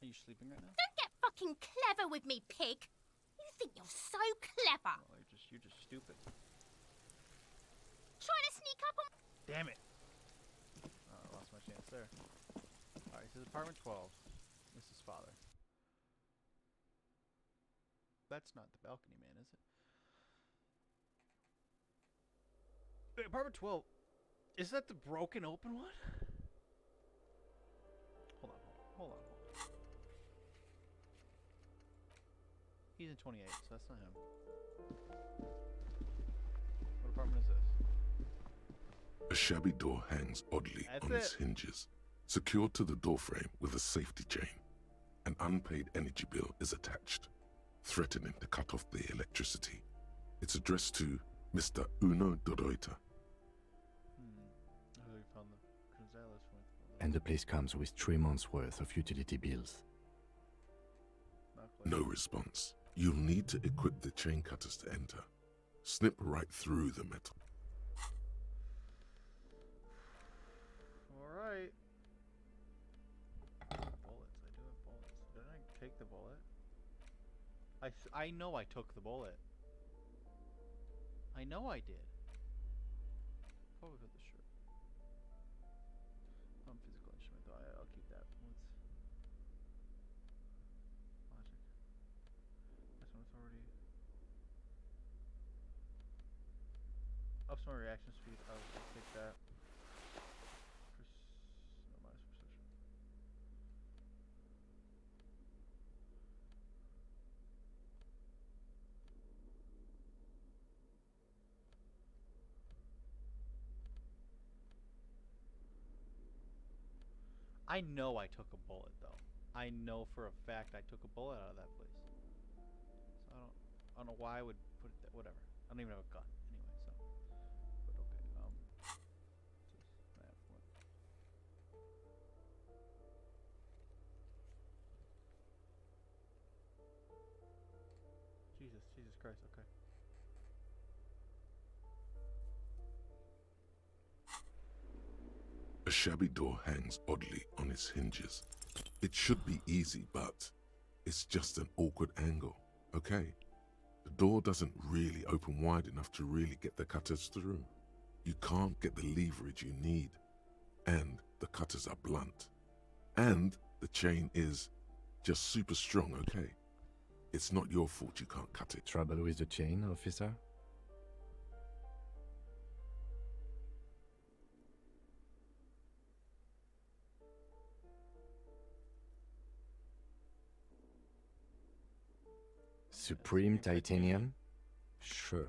Are you sleeping right now? Don't get fucking clever with me, pig. You think you're so clever. Oh, you're just stupid. Trying to sneak up on... Damn it. Oh, I lost my chance there. Alright, this is apartment 12. This is father. That's not the balcony man, is it? Wait, apartment 12. Is that the broken open one? Hold on. He's in 28, so that's not him. What apartment is this? A shabby door hangs oddly on its hinges, secured to the doorframe with a safety chain. An unpaid energy bill is attached, threatening to cut off the electricity. It's addressed to Mr. Uno Doroita. And the place comes with 3 months' worth of utility bills. No response. You'll need to equip the chain cutters to enter. Snip right through the metal. Alright. Bullets. I do have bullets. Did I take the bullet? I know I took the bullet. I know I did. Probably put the shirt. Physical instrument though. I'll keep that. What's logic? That's when it's already. Approximate reaction speed. I'll take that. No, minus perception. I know I took a bullet though. I know for a fact I took a bullet out of that place. So I don't know why I would put it there. Whatever. I don't even have a gun anyway. So, but okay. Map, what? Jesus Christ. Okay. A shabby door hangs oddly on its hinges. It should be easy, but it's just an awkward angle, okay? The door doesn't really open wide enough to really get the cutters through. You can't get the leverage you need, and the cutters are blunt. And the chain is just super strong, okay? It's not your fault you can't cut it. Trouble with the chain, officer? Supreme titanium? Sure.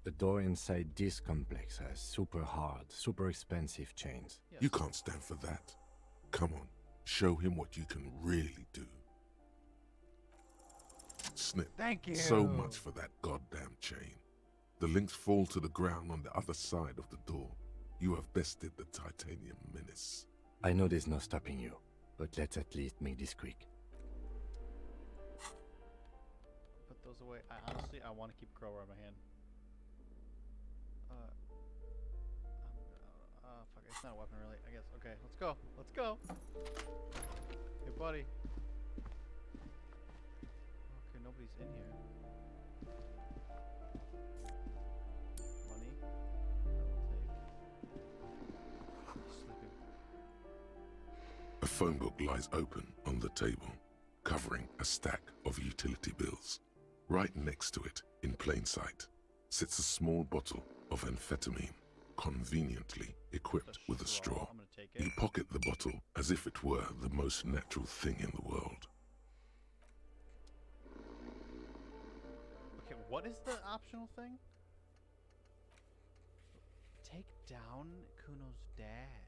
The door inside this complex has super hard, super expensive chains. Yes. You can't stand for that. Come on, show him what you can really do. Snip. Thank you. So much for that goddamn chain. The links fall to the ground on the other side of the door. You have bested the titanium menace. I know there's no stopping you, but let's at least make this quick. Put those away. Honestly, I want to keep Crow around my hand. Fuck, it's not a weapon really, I guess. Okay, let's go. Let's go. Hey, buddy. Okay, nobody's in here. Money. I will take. Sleeping. A phone book lies open on the table, covering a stack of utility bills. Right next to it, in plain sight, sits a small bottle of amphetamine, conveniently equipped with a straw. You pocket the bottle as if it were the most natural thing in the world. Okay, what is the optional thing? Take down Cuno's dad.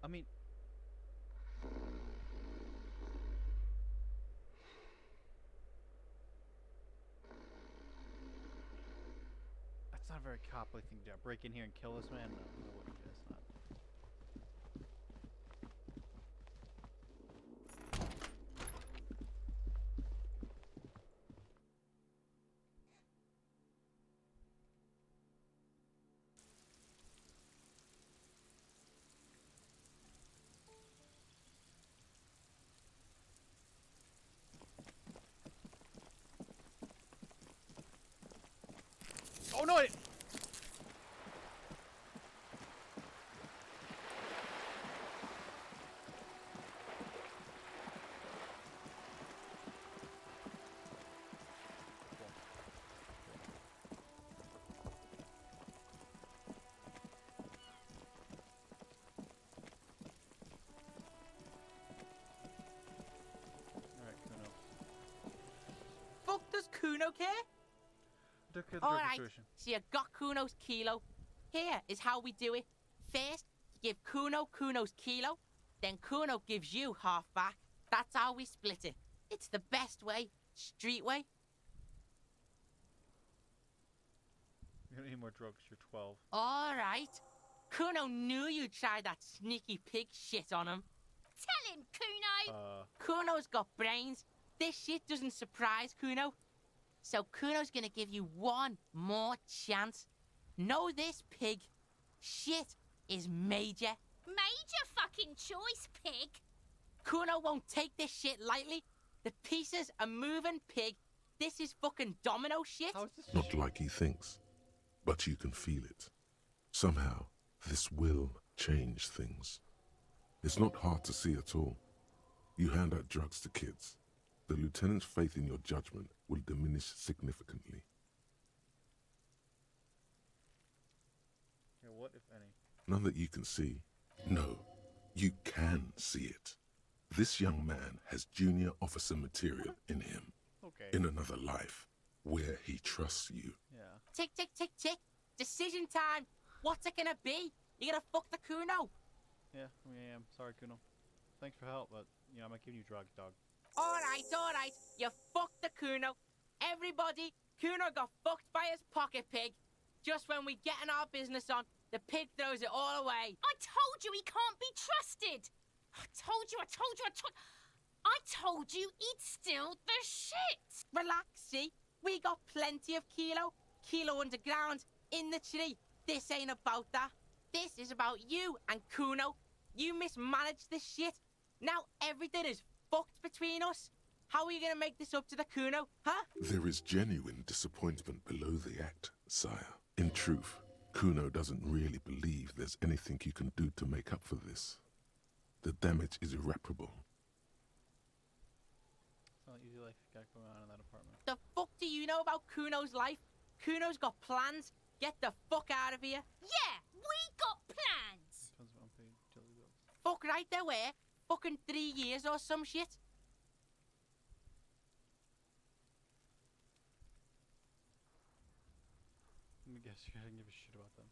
I mean, that's not a very cop-like thing to do. Break in here and kill this man? No, I wouldn't do that. Not. Oh no! Fuck does Cuno care? Alright, so you got Cuno's kilo. Here is how we do it. First, you give Cuno Cuno's kilo, then Cuno gives you half back. That's how we split it. It's the best way, street way. You're gonna need more drugs, you're 12. Alright. Cuno knew you'd try that sneaky pig shit on him. Tell him, Cuno! Cuno's got brains. This shit doesn't surprise Cuno. So Cuno's gonna give you one more chance. Know this, pig. Shit is major. Major fucking choice, pig. Cuno won't take this shit lightly. The pieces are moving, pig. This is fucking domino shit. Not like he thinks, but you can feel it. Somehow, this will change things. It's not hard to see at all. You hand out drugs to kids. The lieutenant's faith in your judgment will diminish significantly. Yeah, what if any? None that you can see. No, you can see it. This young man has junior officer material in him. Okay. In another life, where he trusts you. Yeah. Tick, tick, tick, tick. Decision time. What's it gonna be? You gonna fuck the Cuno? Yeah, I am. Sorry, Cuno. Thanks for help, but, you know, I'm not giving you drugs, dog. Alright. You fucked the Cuno. Everybody, Cuno got fucked by his pocket pig. Just when we getting our business on, the pig throws it all away. I told you he can't be trusted. I told you. I told you he'd steal the shit. Relax, see? We got plenty of Kilo underground, in the tree. This ain't about that. This is about you and Cuno. You mismanaged this shit. Now everything is fucked between us. How are you gonna make this up to the Cuno, huh? There is genuine disappointment below the act, sire. In truth, Cuno doesn't really believe there's anything you can do to make up for this. The damage is irreparable. It's not easy life you got going on in that apartment. The fuck do you know about Cuno's life? Cuno's got plans. Get the fuck out of here. Yeah, we got plans. Tons of unpaid utility bills. Fuck right there, where? Fucking 3 years or some shit. Let me guess, you didn't give a shit about them.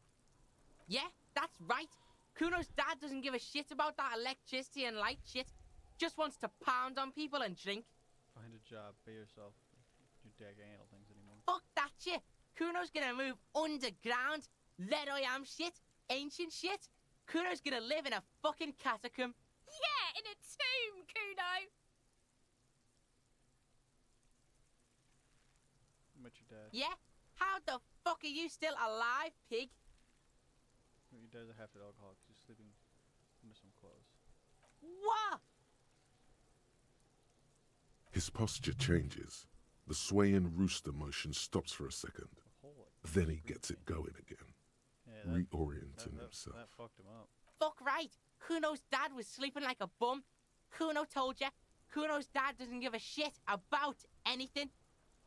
Yeah, that's right. Cuno's dad doesn't give a shit about that electricity and light shit. Just wants to pound on people and drink. Find a job, pay yourself. Your dad can't handle things anymore. Fuck that shit. Cuno's gonna move underground. Lead I am shit. Ancient shit. Cuno's gonna live in a fucking catacomb. Yeah, in a tomb, Cuno. I met your dad. Yeah? How the fuck are you still alive, pig? Your dad's a half-dead alcoholic. He's sleeping under some clothes. What? His posture changes. The swaying rooster motion stops for a second. Then he gets it going again, reorienting himself. That fucked him up. Fuck right. Cuno's dad was sleeping like a bum. Cuno told ya. Cuno's dad doesn't give a shit about anything.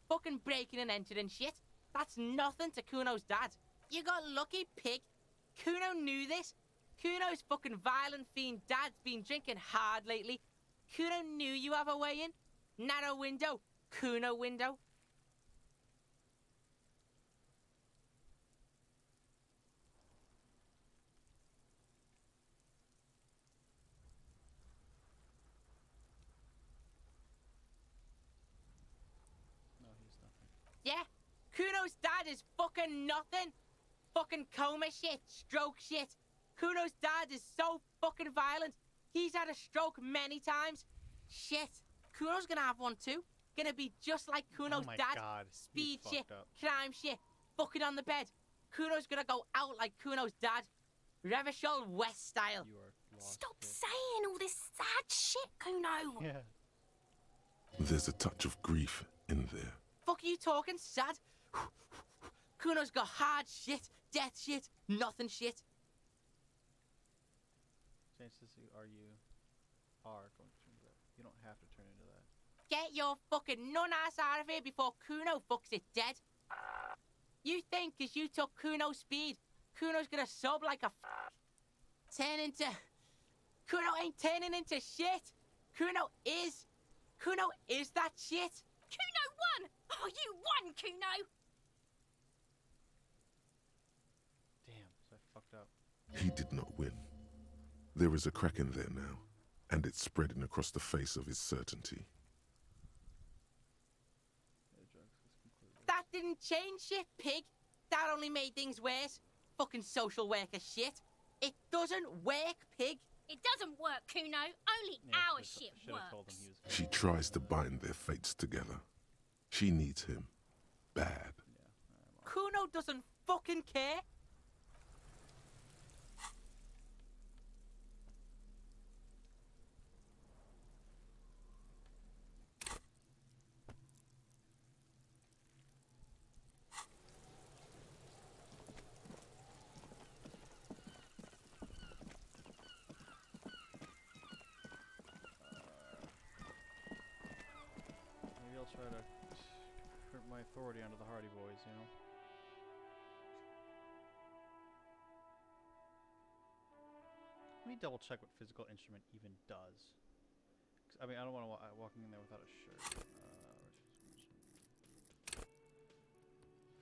Fucking breaking and entering shit. That's nothing to Cuno's dad. You got lucky, pig. Cuno knew this. Cuno's fucking violent fiend dad's been drinking hard lately. Cuno knew you have a way in. Narrow window. Cuno window. No, he's nothing. Yeah? Cuno's dad is fucking nothing. Fucking coma shit, stroke shit. Cuno's dad is so fucking violent. He's had a stroke many times. Shit. Cuno's gonna have one too. Gonna be just like Cuno's Oh my dad. God, Speed he's shit, fucked up. crime shit, fucking on the bed. Kuno's gonna go out like Cuno's dad. Revachol West style. You are lost. Stop saying all this sad shit, Cuno. Yeah. There's a touch of grief in there. Fuck are you talking, sad? Kuno's got hard shit, death shit, nothing shit. Chances are you are going to turn into that. You don't have to turn into that. Get your fucking nun-ass out of here before Cuno fucks it dead. You think 'cause you took Cuno's speed, Cuno's gonna sub like a turn into... Cuno ain't turning into shit. Cuno is that shit. Cuno won! Oh, you won, Cuno! Damn, so I fucked up. He did not win. There is a crack in there now, and it's spreading across the face of his certainty. That didn't change shit, pig. That only made things worse. Fucking social worker shit. It doesn't work, pig. It doesn't work, Cuno. Only our shit works. She tries to bind their fates together. She needs him. Bad. Cuno doesn't fucking care. try to put my authority onto the Hardy Boys, you know? Let me double check what physical instrument even does. 'Cause, I mean, I don't want to walking in there without a shirt.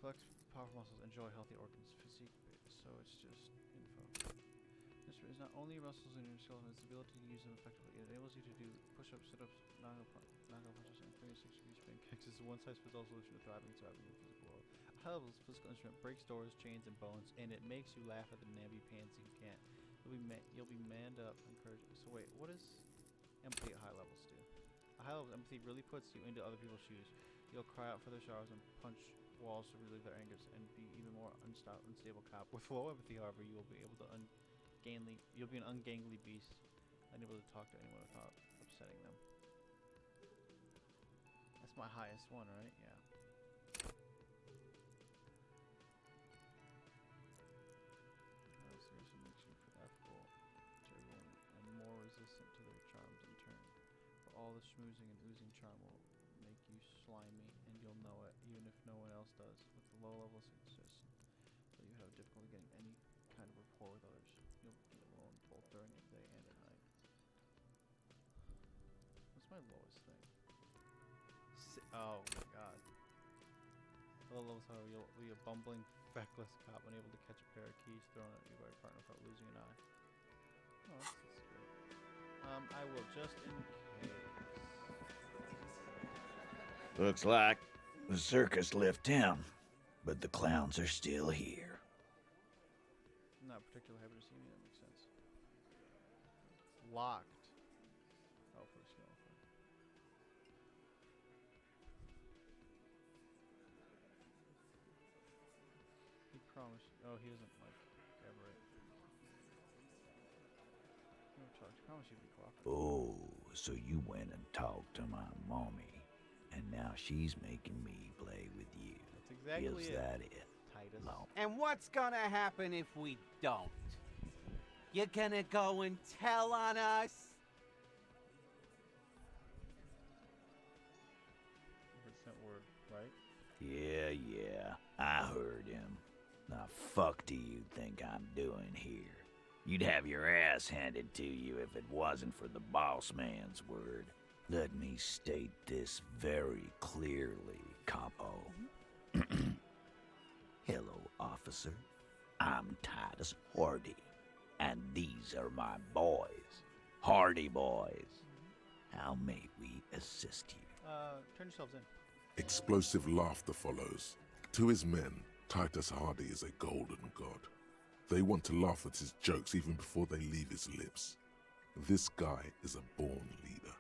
Flex powerful muscles, enjoy healthy organs, physique, so it's just info. This is not only your muscles and your skeleton, it's the ability to use them effectively. It enables you to do push-ups, sit-ups, knockout punches, and 360-degree spin kicks. It's a one-size-fits-all solution to thriving and surviving in the physical world. A high-level physical instrument breaks doors, chains, and bones, and it makes you laugh at the nabby pansy who can't. You'll be manned up, encouraged. So wait, what does empathy at high levels do? A high level of empathy really puts you into other people's shoes. You'll cry out for their sorrows and punch walls to relieve their angers, and be even more unstable cop. With low empathy, however, you will be able to you'll be an ungangly beast, unable to talk to anyone without upsetting them. That's my highest one, right? Yeah. Seriously makes you affable to everyone and more resistant to their charms in turn. But all the schmoozing and oozing charm will make you slimy, and you'll know it, even if no one else does. With the low level success, so you have difficulty getting any kind of rapport with others. You'll be alone both during the day and at night. What's my lowest thing? Oh my god. Low levels, however, you'll be a bumbling, feckless cop unable to catch a pair of keys thrown at you by a partner without losing an eye. Oh, that's great. I will just in case. Looks like the circus left town, but the clowns are still here. Not particularly happy to see me, that makes sense. Locked. Oh, for the skill. He promised. Oh, he doesn't like Everett. No charge. He promised he'd be cooperative. Oh, so you went and talked to my mommy, and now she's making me play with you. That's exactly Is it. that it? Titus. No. And what's gonna happen if we don't? You're gonna go and tell on us? 100% word, right? Yeah, I heard him. Now fuck do you think I'm doing here? You'd have your ass handed to you if it wasn't for the boss man's word. Let me state this very clearly, capo. Hello, officer. I'm Titus Hardy, and these are my boys, Hardy Boys. How may we assist you? Turn yourselves in. Explosive laughter follows. To his men, Titus Hardy is a golden god. They want to laugh at his jokes even before they leave his lips. This guy is a born leader.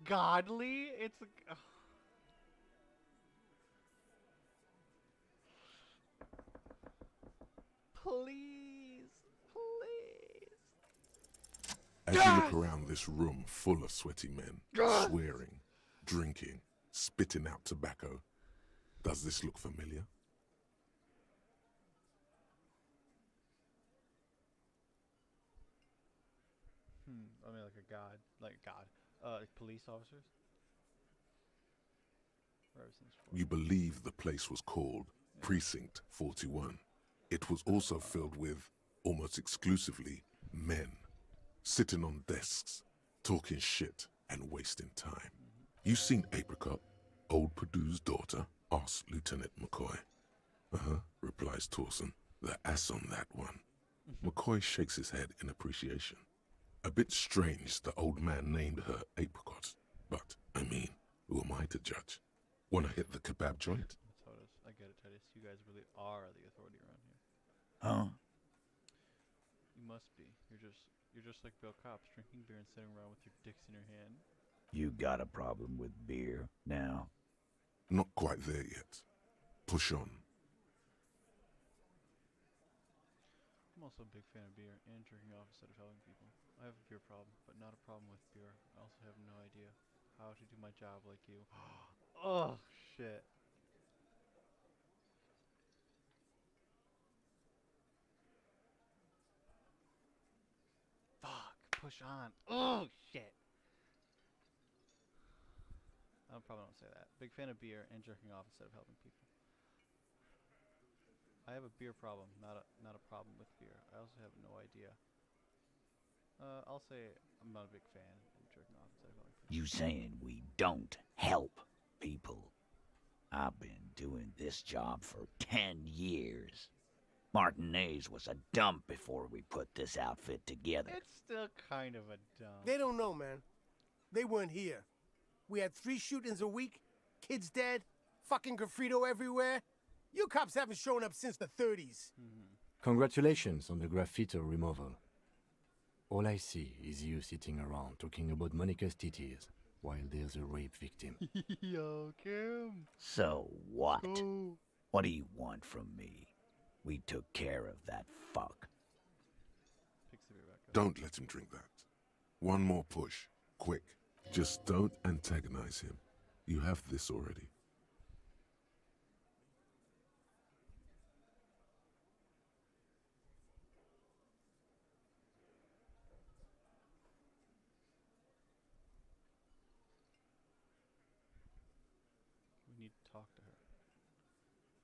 Godly? It's a... Please. As you look around this room full of sweaty men, swearing, drinking, spitting out tobacco, does this look familiar? I mean, like a god. Like a god. Police officers? You believe the place was called Precinct 41. It was also filled with, almost exclusively, men. Sitting on desks, talking shit and wasting time. You seen Apricot, old Purdue's daughter? Asks Lieutenant McCoy. Replies Torson. The ass on that one. McCoy shakes his head in appreciation. A bit strange the old man named her Apricot, but, I mean, who am I to judge? Wanna hit the kebab joint? That's how it is. I get it, Titus. You guys really are the authority around here. Huh? You must be. You're just like Bill Cops, drinking beer and sitting around with your dicks in your hand. You got a problem with beer now? Not quite there yet. Push on. I'm also a big fan of beer and jerking off instead of helping people. I have a beer problem, but not a problem with beer. I also have no idea how to do my job like you. Oh, shit. Fuck, push on. Oh, shit. I probably don't say that. Big fan of beer and jerking off instead of helping people. I have a beer problem, not a problem with beer. I also have no idea. I'll say I'm not a big fan of jerking off instead of helping people. You saying we don't help people? I've been doing this job for 10 years. Martinez was a dump before we put this outfit together. It's still kind of a dump. They don't know, man. They weren't here. We had 3 shootings a week, kids dead, fucking graffito everywhere. You cops haven't shown up since the 30s. Congratulations on the graffito removal. All I see is you sitting around talking about Monica's titties while there's a rape victim. Yo, Kim. So what? Go. What do you want from me? We took care of that fuck. Don't let him drink that. One more push. Quick. Just don't antagonize him. You have this already. We need to talk to her.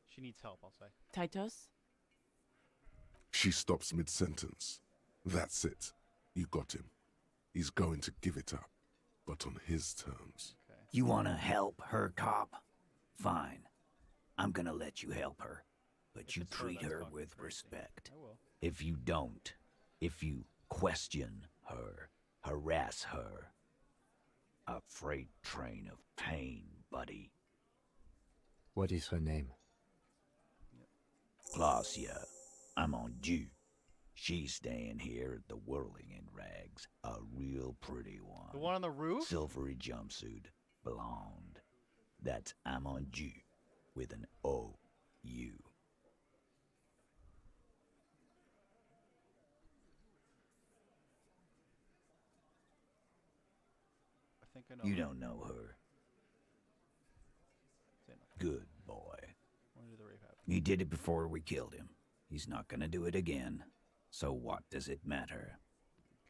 She needs help, I'll say. Titus? She stops mid-sentence. That's it. You got him. He's going to give it up, but on his terms. Okay. You wanna help her, cop? Fine. I'm gonna let you help her, but you treat her with respect. I will. If you don't, if you question her, harass her, a freight train of pain, buddy. What is her name? Klaasje, I'm on due. She's staying here at the Whirling in Rags, a real pretty one. The one on the roof? Silvery jumpsuit, blonde. That's I'm on due, with an O-U. I think I know. You her. don't know her. Say nothing. Good boy. When did the rape happen? He did it before we killed him. He's not gonna do it again. So what does it matter?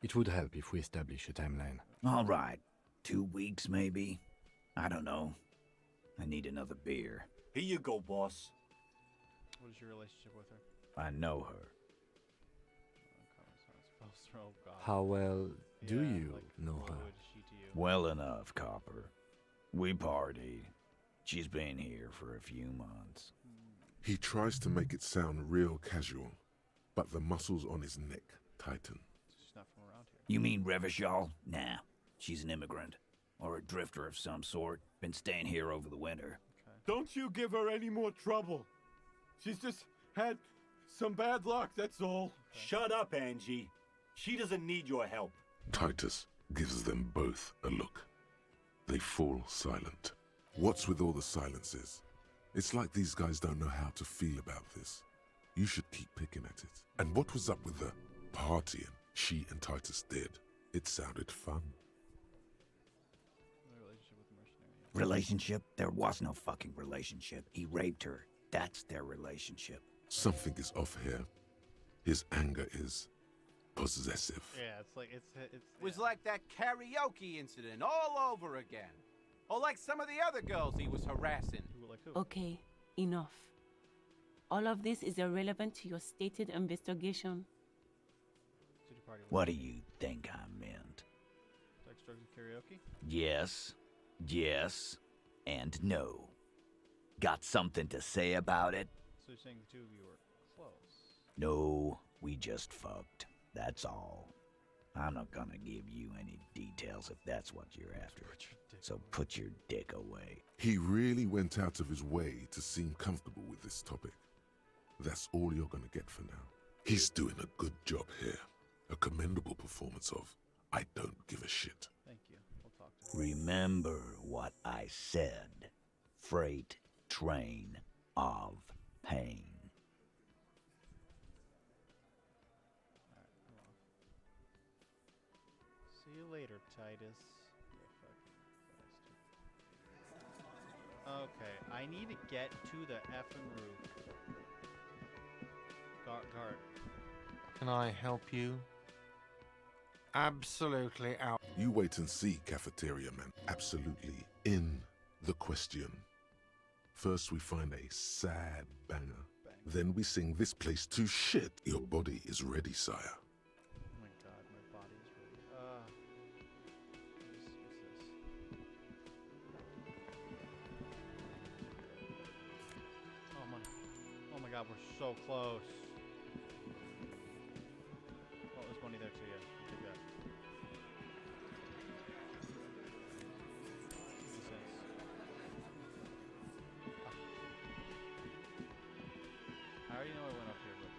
It would help if we establish a timeline. All right. 2 weeks, maybe? I don't know. I need another beer. Here you go, boss. What is your relationship with her? I know her. Oh, God. How well do Yeah, you like, know what her? is she to you? Well enough, Copper. We partied. She's been here for a few months. He tries to make it sound real casual, but the muscles on his neck tighten. She's not from around here. You mean Revachol? Nah. She's an immigrant. Or a drifter of some sort. Been staying here over the winter. Don't you give her any more trouble. She's just had some bad luck, that's all. Shut up, Angie. She doesn't need your help. Titus gives them both a look. They fall silent. What's with all the silences? It's like these guys don't know how to feel about this. You should keep picking at it. And what was up with the partying she and Titus did? It sounded fun. Relationship with the mercenary. Relationship? There was no fucking relationship. He raped her. That's their relationship. Something is off here. His anger is possessive. Yeah, it's like it's Was like that karaoke incident all over again. Or like some of the other girls he was harassing. Like who? Okay, enough. All of this is irrelevant to your stated investigation. City party. What do you think I meant? Sex, drugs, and karaoke? Yes, yes, and no. Got something to say about it? So you're saying the two of you were close? No, we just fucked. That's all. I'm not gonna give you any details if that's what you're after. So put your dick away. He really went out of his way to seem comfortable with this topic. That's all you're gonna get for now. He's doing a good job here. A commendable performance of I don't give a shit. Thank you. We'll talk to him. Remember what I said. Freight train of pain. Alright, come on. See you later, Titus. Yeah, fuck. Okay, I need to get to the effing roof. Guard. Can I help you? Absolutely out. You wait and see, cafeteria man. Absolutely in the question. First we find a sad banger. Then we sing this place to shit. Your body is ready, sire. Oh my god, my body is ready. What's this? Oh my god, we're so close. Oh, there's money there too, yeah. Take that. I already know I went up here, but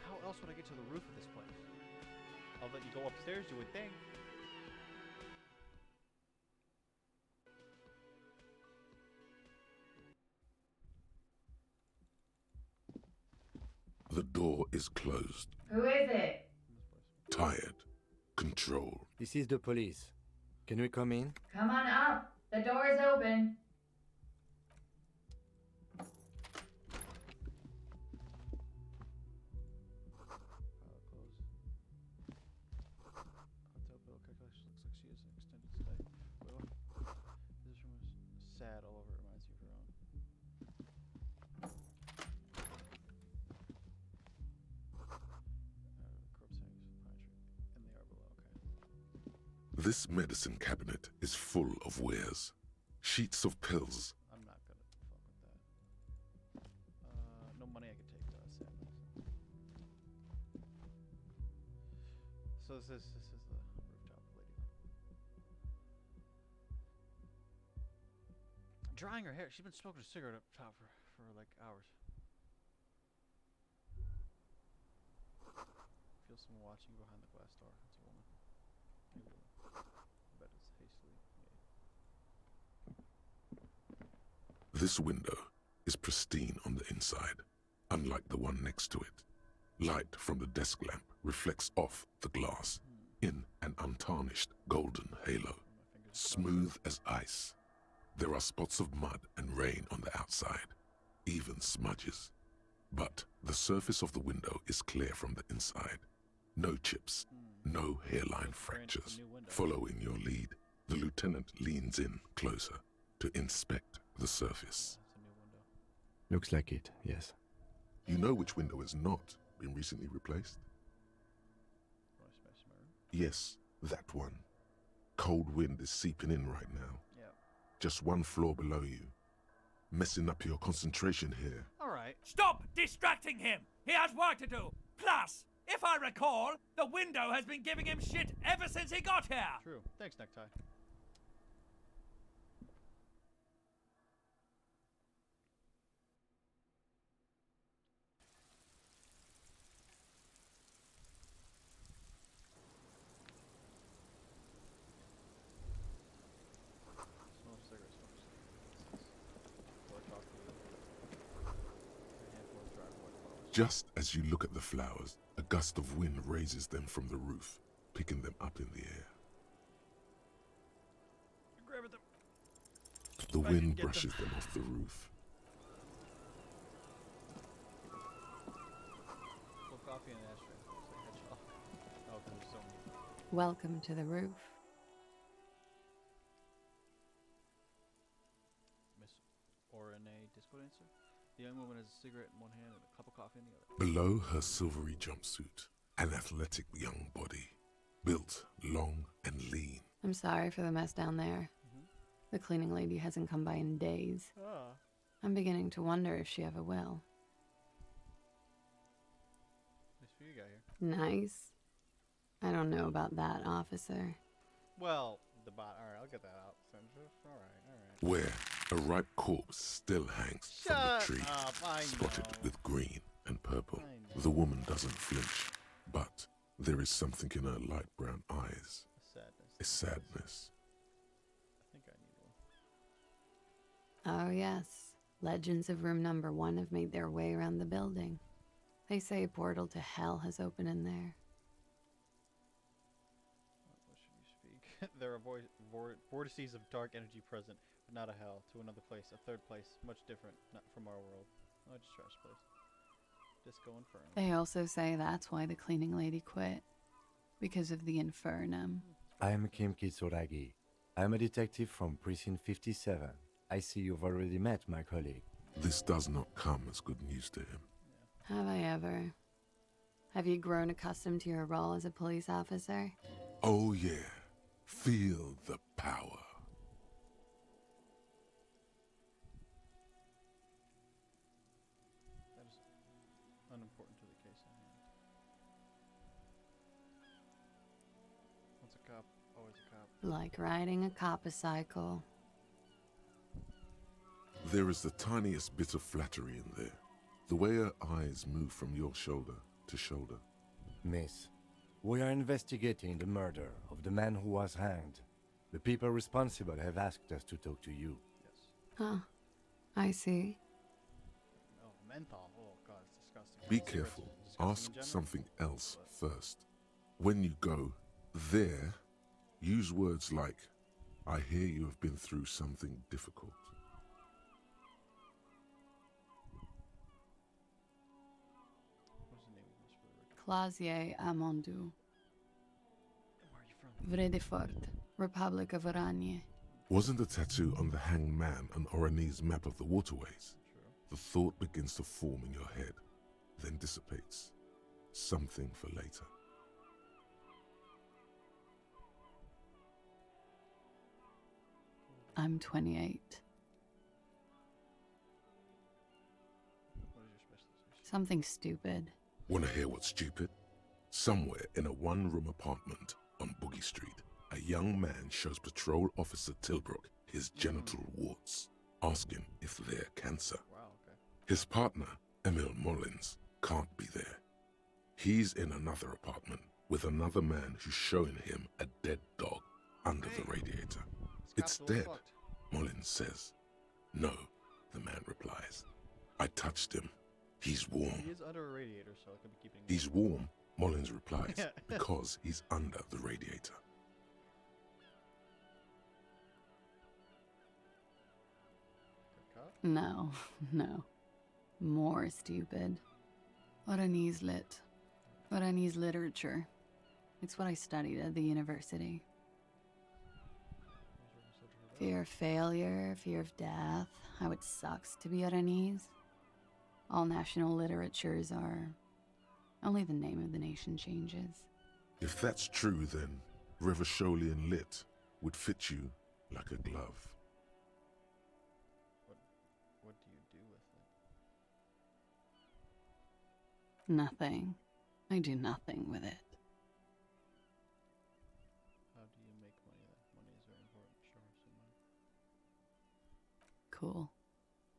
how else would I get to the roof of this place? I'll let you go upstairs, you would think. The door is closed. Who is it? Tired. Control. This is the police. Can we come in? Come on up. The door is open. Sad all over. It reminds you of her own. Corpse hangs with pine tree, and they are below. Okay. This medicine cabinet is full of wares. Sheets of pills. I'm not gonna fuck with that. No money I can take. Sadness. So this is the rooftop lady. Drying her hair. She's been smoking a cigarette up top for like hours. Feel someone watching you behind the glass door. It's a woman. Bed is hastily made. This window is pristine on the inside, unlike the one next to it. Light from the desk lamp reflects off the glass in an untarnished golden halo, smooth as ice. There are spots of mud and rain on the outside, even smudges. But the surface of the window is clear from the inside. No chips, no hairline fractures. Following your lead, the lieutenant leans in closer to inspect the surface. Looks like it, yes. You know which window has not been recently replaced? Yes, that one. Cold wind is seeping in right now. Just one floor below you. Messing up your concentration here. Alright. Stop distracting him! He has work to do! Plus, if I recall, the window has been giving him shit ever since he got here! True. Thanks, Necktie. Just as you look at the flowers, a gust of wind raises them from the roof, picking them up in the air. Grab them. The wind brushes them off the roof. Full coffee and ashtray. Oh, there's so many. Welcome to the roof. Miss Orane, disco dancer? The young woman has a cigarette in one hand and a cup of coffee in the other. Below her silvery jumpsuit, an athletic young body, built, long, and lean. I'm sorry for the mess down there. The cleaning lady hasn't come by in days. I'm beginning to wonder if she ever will. Nice for you got here. Nice. I don't know about that, officer. Well, alright, I'll get that out. Alright. Where a ripe corpse still hangs from the tree, spotted with green and purple. The woman doesn't flinch, but there is something in her light brown eyes. A sadness. I think I need one. Oh, yes. Legends of room number 1 have made their way around the building. They say a portal to hell has opened in there. What should you speak? There are vortices of dark energy present, but not a hell. To another place, a third place, much different, not from our world. Oh, just trash place. Disco Inferno. They also say that's why the cleaning lady quit. Because of the infernum. I am Kim Kitsuragi. I am a detective from Precinct 57. I see you've already met my colleague. This does not come as good news to him. Have I ever? Have you grown accustomed to your role as a police officer? Oh yeah, feel the power. That is unimportant to the case at hand. Once a cop, always a cop. Like riding a copacycle. There is the tiniest bit of flattery in there. The way her eyes move from your shoulder to shoulder. Miss, we are investigating the murder of the man who was hanged. The people responsible have asked us to talk to you. Yes. Huh. I see. Oh, menthol. Oh, God, it's disgusting. Be careful. Ask something else first. When you go there, use words like, I hear you have been through something difficult. Klaasje Amondu. Vredefort, Republic of Oranje. Wasn't the tattoo on the hanged man an Oranese map of the waterways? The thought begins to form in your head, then dissipates. Something for later. I'm 28. Something stupid. Want to hear what's stupid? Somewhere in a one-room apartment on Boogie Street, a young man shows Patrol Officer Tilbrook his genital warts, asking if they're cancer. Wow, okay. His partner, Emil Mullins, can't be there. He's in another apartment with another man who's showing him a dead dog under the radiator. It's dead, Mullins says. No, the man replies. I touched him. He's warm. He is under a radiator, so I could be keeping him He's warm, Mullins replies, because he's under the radiator. No, no. More stupid. Oranese lit. Oranese literature. It's what I studied at the university. Fear of failure, fear of death, how it sucks to be Oranese. All national literatures are... Only the name of the nation changes. If that's true, then Revacholian lit would fit you like a glove. What do you do with it? Nothing. I do nothing with it. How do you make money then? Money is very important. Sure, some money. Cool.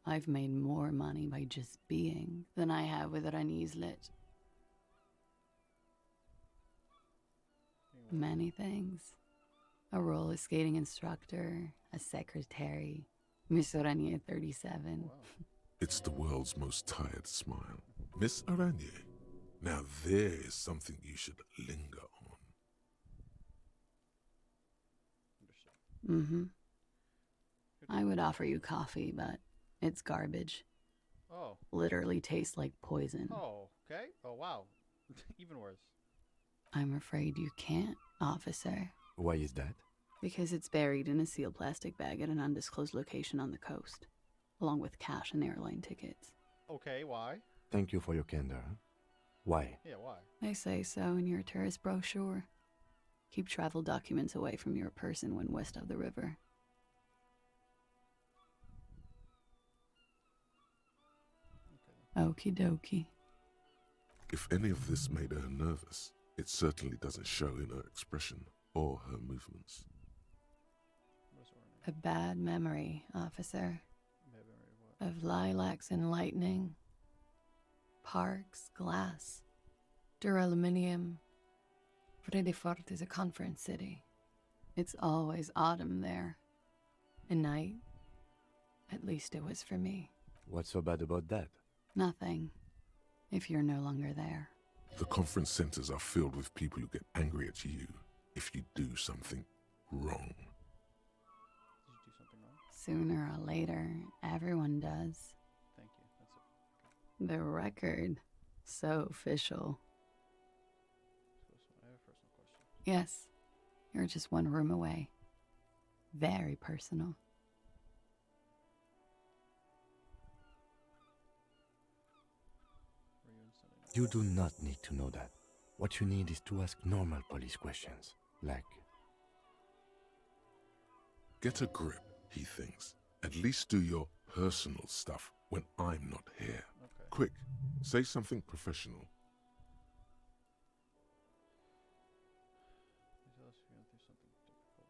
I've made more money by just being than I have with Oranese lit. Many things. A roller skating instructor, a secretary, Miss Oranje 37. Wow. It's the world's most tired smile. Miss Oranje, now there is something you should linger on. Mm-hmm. I would offer you coffee, but it's garbage. Oh. Literally tastes like poison. Oh, okay. Oh, wow. Even worse. I'm afraid you can't, officer. Why is that? Because it's buried in a sealed plastic bag at an undisclosed location on the coast, along with cash and airline tickets. Okay, why? Thank you for your candor. Why? Yeah, why? They say so in your tourist brochure. Keep travel documents away from your person when west of the river. Okie dokie. If any of this made her nervous, it certainly doesn't show in her expression or her movements. A bad memory, officer. Bad memory of what? Of lilacs and lightning. Parks, glass. Duraluminium. Vredefort is a conference city. It's always autumn there. A night. At least it was for me. What's so bad about that? Nothing. If you're no longer there. The conference centers are filled with people who get angry at you if you do something wrong. Sooner or later, everyone does. Thank you. That's The record. So official. I have a personal question. Yes, you're just one room away. Very personal. You do not need to know that. What you need is to ask normal police questions, like... Get a grip, he thinks. At least do your personal stuff when I'm not here. Okay. Quick, say something professional. Tell us if you're going through something difficult.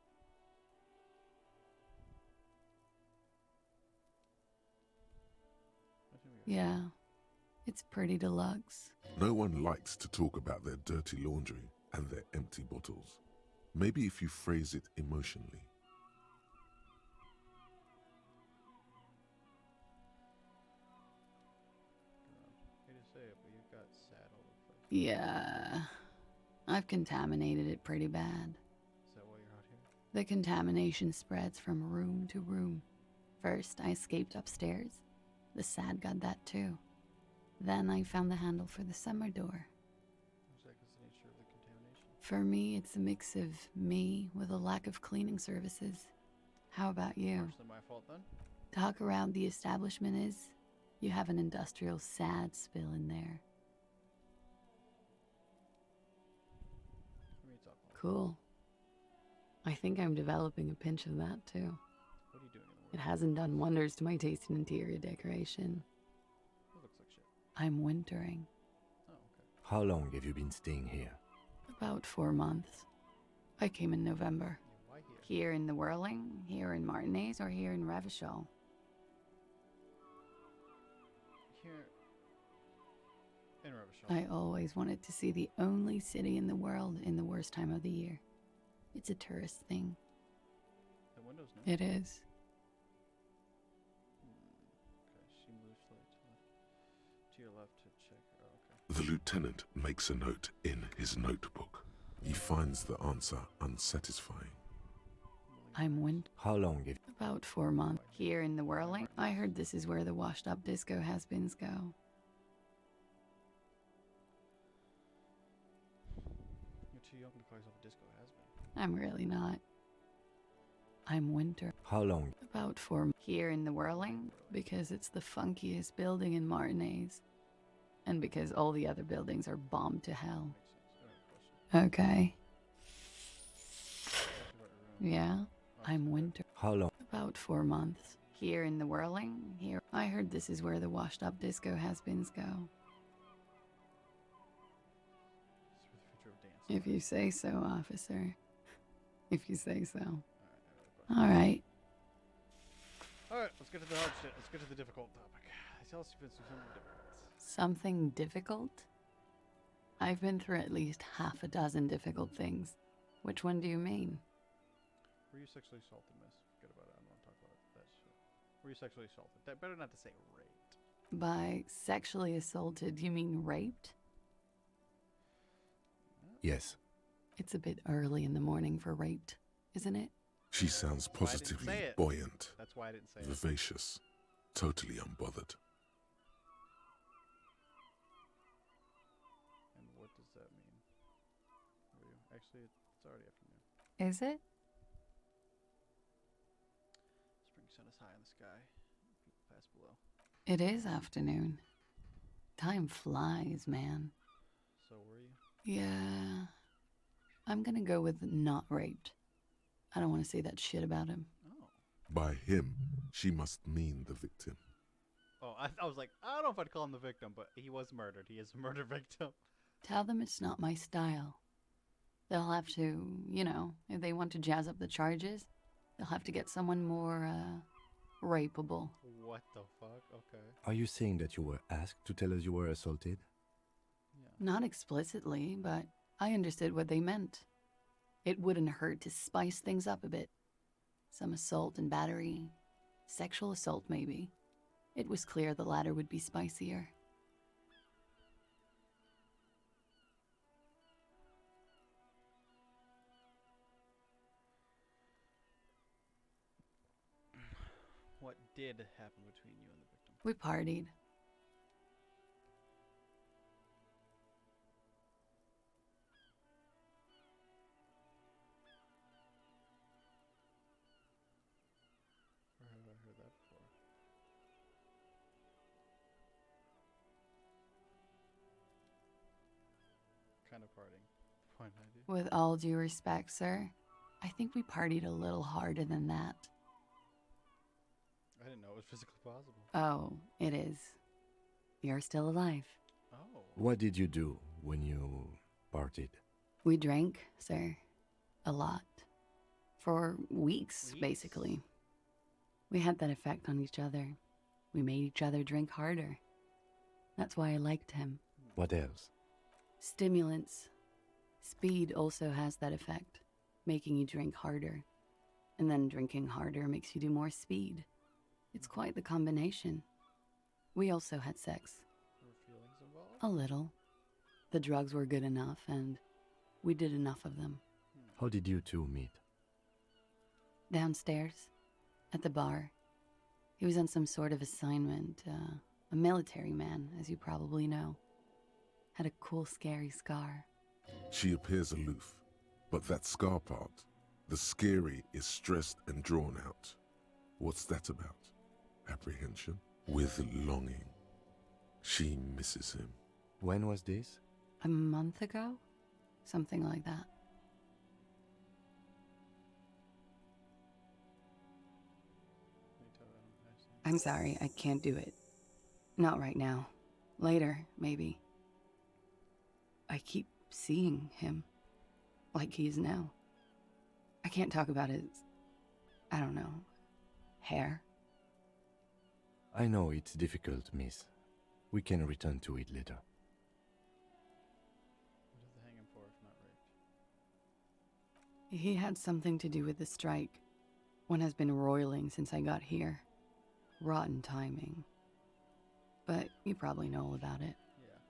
I think we got Yeah, it's pretty deluxe. No one likes to talk about their dirty laundry and their empty bottles. Maybe if you phrase it emotionally. hate to say it, but you've got sad all over the place. Yeah, I've contaminated it pretty bad. Is that why you're out here? The contamination spreads from room to room. First, I escaped upstairs. The sad got that too. Then I found the handle for the summer door. Exactly the nature of the contamination. For me, it's a mix of me with a lack of cleaning services. How about you? Partially my fault then. Talk around the establishment is, you have an industrial sad spill in there. What are you talking about? Cool. I think I'm developing a pinch of that too. What are you doing in the world? It hasn't done wonders to my taste in interior decoration. It looks like shit. I'm wintering. Oh, okay. How long have you been staying here? About 4 months. I came in November. Why here? Here in the Whirling, here in Martinez, or here in Revachol. Here in Revachol. I always wanted to see the only city in the world in the worst time of the year. It's a tourist thing. The window's new. It is. Okay, she moves slightly to your left to check. Oh, okay. The lieutenant makes a note in his notebook. He finds the answer unsatisfying. I'm How long have about 4 months. Here in the Whirling, I heard this is where the washed-up disco has-beens go. You're too young to call yourself a disco has-been. I'm really not. I'm winter. How long? About 4 months. Here in the Whirling, because it's the funkiest building in Martinez. And because all the other buildings are bombed to hell. Okay. Yeah, I'm winter. How long? About 4 months. Here in the Whirling, here. I heard this is where the washed-up disco has-beens go. It's for the future of dance. If you say so, officer. If you say so. All right. Alright, let's get to the hard shit. Let's get to the difficult topic. Tell us you've been through something difficult. Something difficult? I've been through at least half a dozen difficult things. Which one do you mean? Were you sexually assaulted, miss? Forget about it. I don't want to talk about that shit. Were you sexually assaulted? That better not to say raped. By sexually assaulted, you mean raped? Yes. It's a bit early in the morning for raped, isn't it? She sounds Why I didn't positively say it. buoyant, That's why I didn't say it. vivacious, totally unbothered. And what does that mean? Were you? Actually, it's already afternoon. Is it? Spring sun is high in the sky. People pass below. It is afternoon. Time flies, man. So were you? Yeah. I'm gonna go with not raped. I don't want to say that shit about him. Oh. By him, she must mean the victim. Oh, I was like, I don't know if I'd call him the victim, but he was murdered. He is a murder victim. Tell them it's not my style. They'll have to, you know, if they want to jazz up the charges, they'll have to get someone more, rapeable. What the fuck? Okay. Are you saying that you were asked to tell us you were assaulted? Not explicitly, but I understood what they meant. It wouldn't hurt to spice things up a bit. Some assault and battery. Sexual assault, maybe. It was clear the latter would be spicier. what did happen between you and the victim? We partied. Where have I heard that before? Kind of partying. Point I do. With all due respect, sir, I think we partied a little harder than that. I didn't know it was physically possible. Oh, it is. You're still alive. Oh. What did you do when you partied? We drank, sir. A lot. For weeks, basically. We had that effect on each other. We made each other drink harder. That's why I liked him. What else? Stimulants. Speed also has that effect, making you drink harder. And then drinking harder makes you do more speed. It's quite the combination. We also had sex. Were feelings involved? A little. The drugs were good enough, and we did enough of them. How did you two meet? Downstairs, at the bar. He was on some sort of assignment, a military man, as you probably know. Had a cool, scary scar. She appears aloof, but that scar part, the scary, is stressed and drawn out. What's that about? Apprehension with longing. She misses him. When was this? A month ago? Something like that. I'm sorry, I can't do it. Not right now. Later, maybe. I keep seeing him. Like he is now. I can't talk about his... I don't know. Hair? I know it's difficult, miss. We can return to it later. What does the hang him for if not raped? He had something to do with the strike. One has been roiling since I got here. Rotten timing. But you probably know all about it.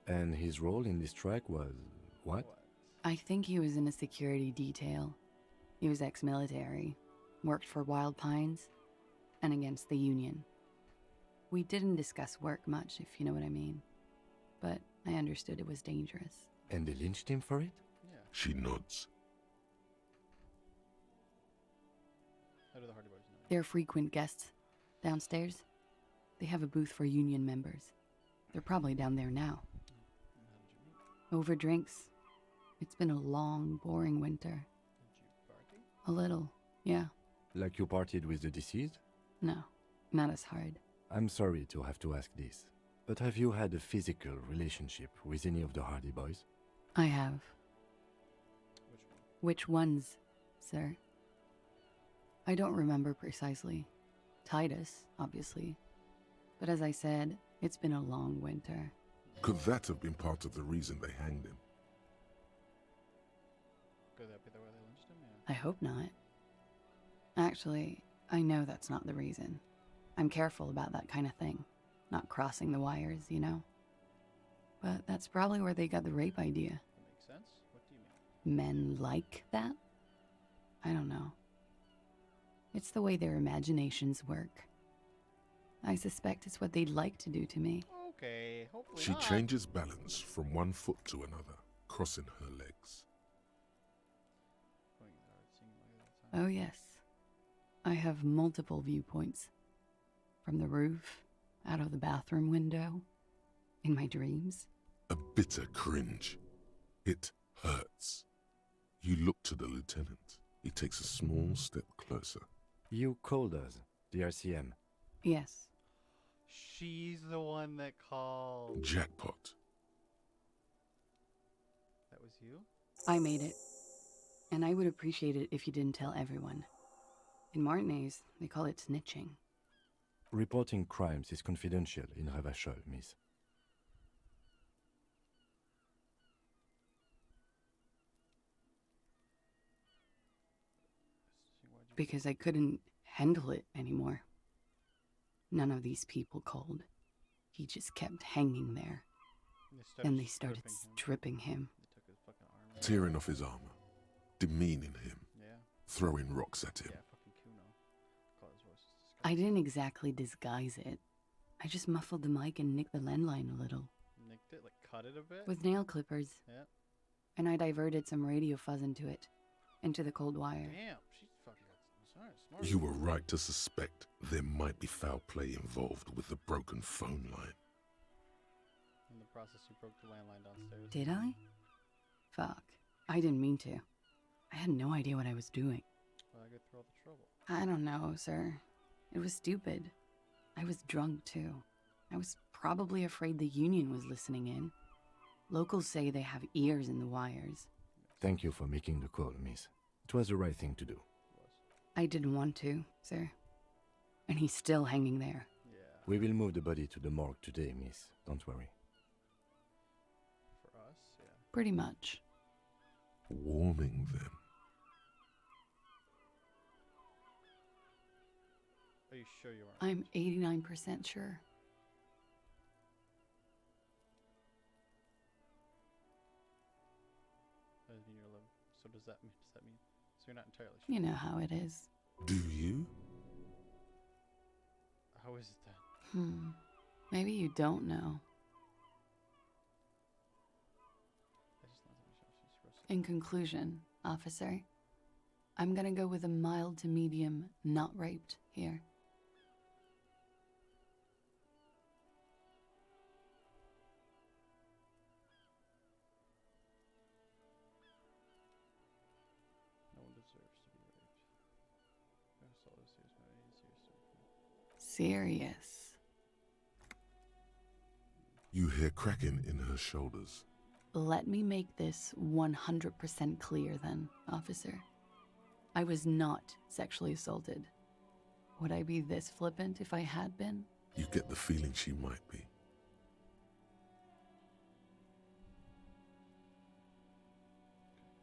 Yeah. And his role in this strike was what? I think he was in a security detail. He was ex-military, worked for Wild Pines, and against the Union. We didn't discuss work much, if you know what I mean. But I understood it was dangerous. And they lynched him for it? Yeah. She nods. How do the Hardy Boys know? They're frequent guests. Downstairs, they have a booth for Union members. They're probably down there now. And how did you meet? Over drinks. It's been a long, boring winter. Did you party? A little, yeah. Like you partied with the deceased? No, not as hard. I'm sorry to have to ask this, but have you had a physical relationship with any of the Hardy Boys? I have. Which one? Which ones, sir? I don't remember precisely. Titus, obviously. But as I said, it's been a long winter. Could that have been part of the reason they hanged him? Could that be the way they lynched him? Yeah. I hope not. Actually, I know that's not the reason. I'm careful about that kind of thing. Not crossing the wires, you know? But that's probably where they got the rape idea. That makes sense. What do you mean? Men like that? I don't know. It's the way their imaginations work. I suspect it's what they'd like to do to me. Okay, hopefully She not. changes balance from one foot to another, crossing her legs. Pointing at her, seeing like that all the time. Oh, yes. I have multiple viewpoints. From the roof, out of the bathroom window, in my dreams. A bitter cringe. It hurts. You look to the lieutenant. He takes a small step closer. You called us, the RCM. Yes. She's the one that called. Jackpot. That was you? I made it. And I would appreciate it if you didn't tell everyone. In Martinez, they call it snitching. Reporting crimes is confidential in Revachol, miss. Because I couldn't handle it anymore. None of these people called. He just kept hanging there. And they started stripping him. They took his fucking armor. Tearing off his armor. Demeaning him. Yeah. Throwing rocks at him. Yeah, fucking Cuno. Call his voice I didn't exactly disguise it. I just muffled the mic and nicked the landline a little. Nicked it? Like cut it a bit? With nail clippers. Yeah. And I diverted some radio fuzz into the cold wire. Damn, she's fucking smart. You were right to suspect there might be foul play involved with the broken phone line. In the process, you broke the landline downstairs. Did I? Fuck. I didn't mean to. I had no idea what I was doing. Well, I go through all the trouble. I don't know, sir. It was stupid. I was drunk, too. I was probably afraid the union was listening in. Locals say they have ears in the wires. Thank you for making the call, miss. It was the right thing to do. I didn't want to, sir. And he's still hanging there. Yeah. We will move the body to the morgue today, miss. Don't worry. For us, yeah. Pretty much. Warning them. Are you sure you aren't? I'm 89% sure. So does that mean? So you're not entirely sure? You know how it is. Do you? How is it then? Maybe you don't know. In conclusion, officer, I'm gonna go with a mild to medium not raped here. No one deserves to be raped. Assault is serious. Serious. You hear cracking in her shoulders. Let me make this 100% clear then, officer. I was not sexually assaulted. Would I be this flippant if I had been? You get the feeling she might be.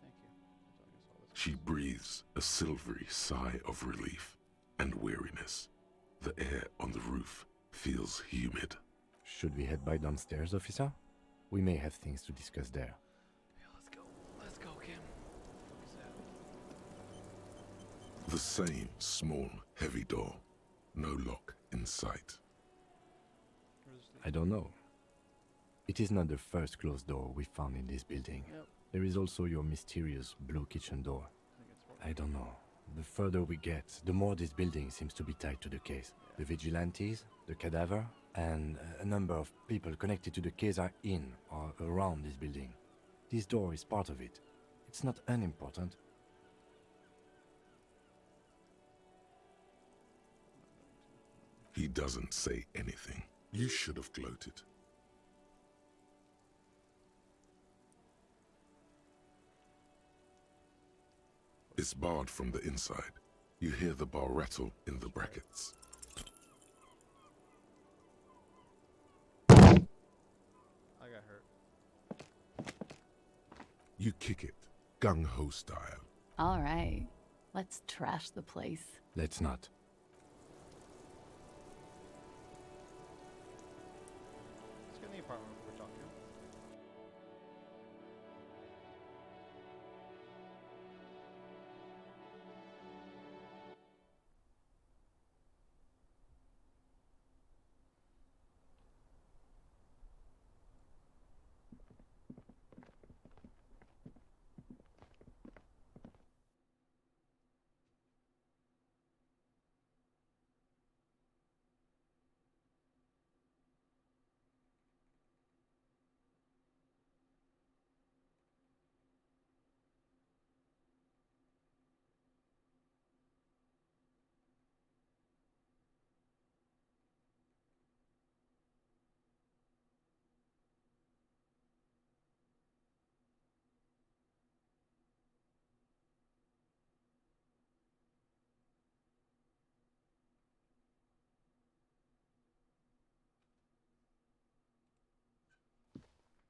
Thank you. She breathes a silvery sigh of relief and weariness. The air on the roof feels humid. Should we head back downstairs, officer? We may have things to discuss there. Yeah, let's go, Kim. The same small, heavy door. No lock in sight. I don't know. It is not the first closed door we found in this building. Yep. There is also your mysterious blue kitchen door. I don't know. The further we get, the more this building seems to be tied to the case. The vigilantes, the cadaver, and a number of people connected to the case are in or around this building. This door is part of it. It's not unimportant. He doesn't say anything. You should have gloated. It's barred from the inside. You hear the bar rattle in the brackets. I got hurt. You kick it, gung-ho style. All right, let's trash the place. Let's not. Let's get in the apartment we're talking about.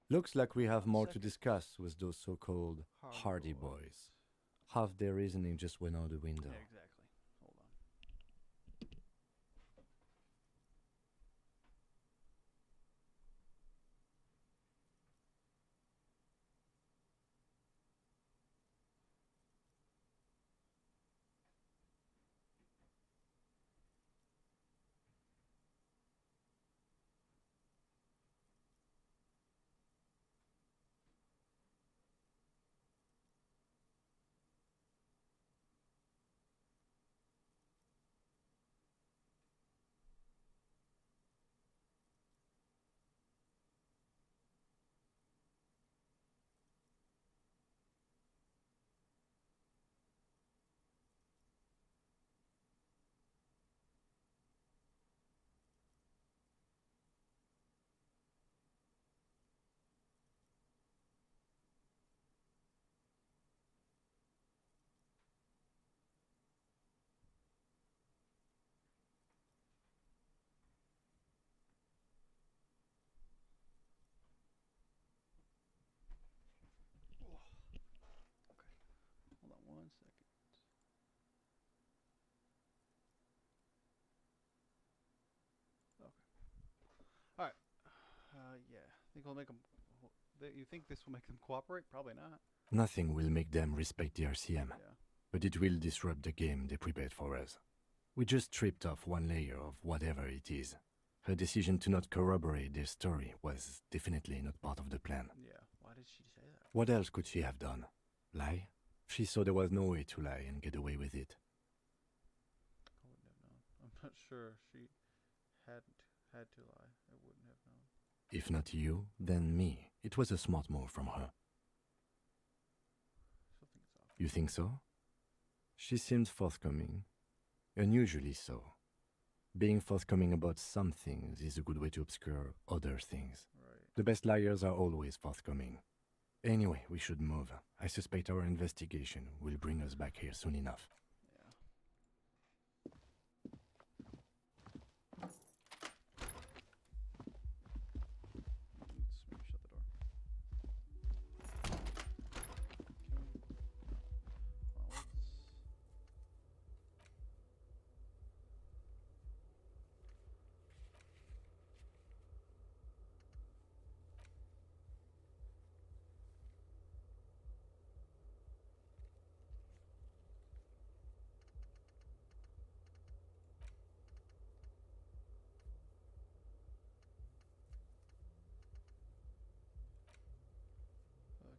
Looks like we have more to discuss with those so-called Hardy boys. Half their reasoning just went out the window. Yeah, exactly. Hold on. Yeah. Think it'll make them... You think this will make them cooperate? Probably not. Nothing will make them respect the RCM, Yeah. but it will disrupt the game they prepared for us. We just stripped off one layer of whatever it is. Her decision to not corroborate their story was definitely not part of the plan. Yeah. Why did she say that? What else could she have done? Lie? She saw there was no way to lie and get away with it. I wouldn't have known. I'm not sure she hadn't had to lie. I wouldn't have known. If not you, then me. It was a smart move from her. Something's off. You think so? She seemed forthcoming. Unusually so. Being forthcoming about some things is a good way to obscure other things. Right. The best liars are always forthcoming. Anyway, we should move. I suspect our investigation will bring us back here soon enough. Let's maybe shut the door.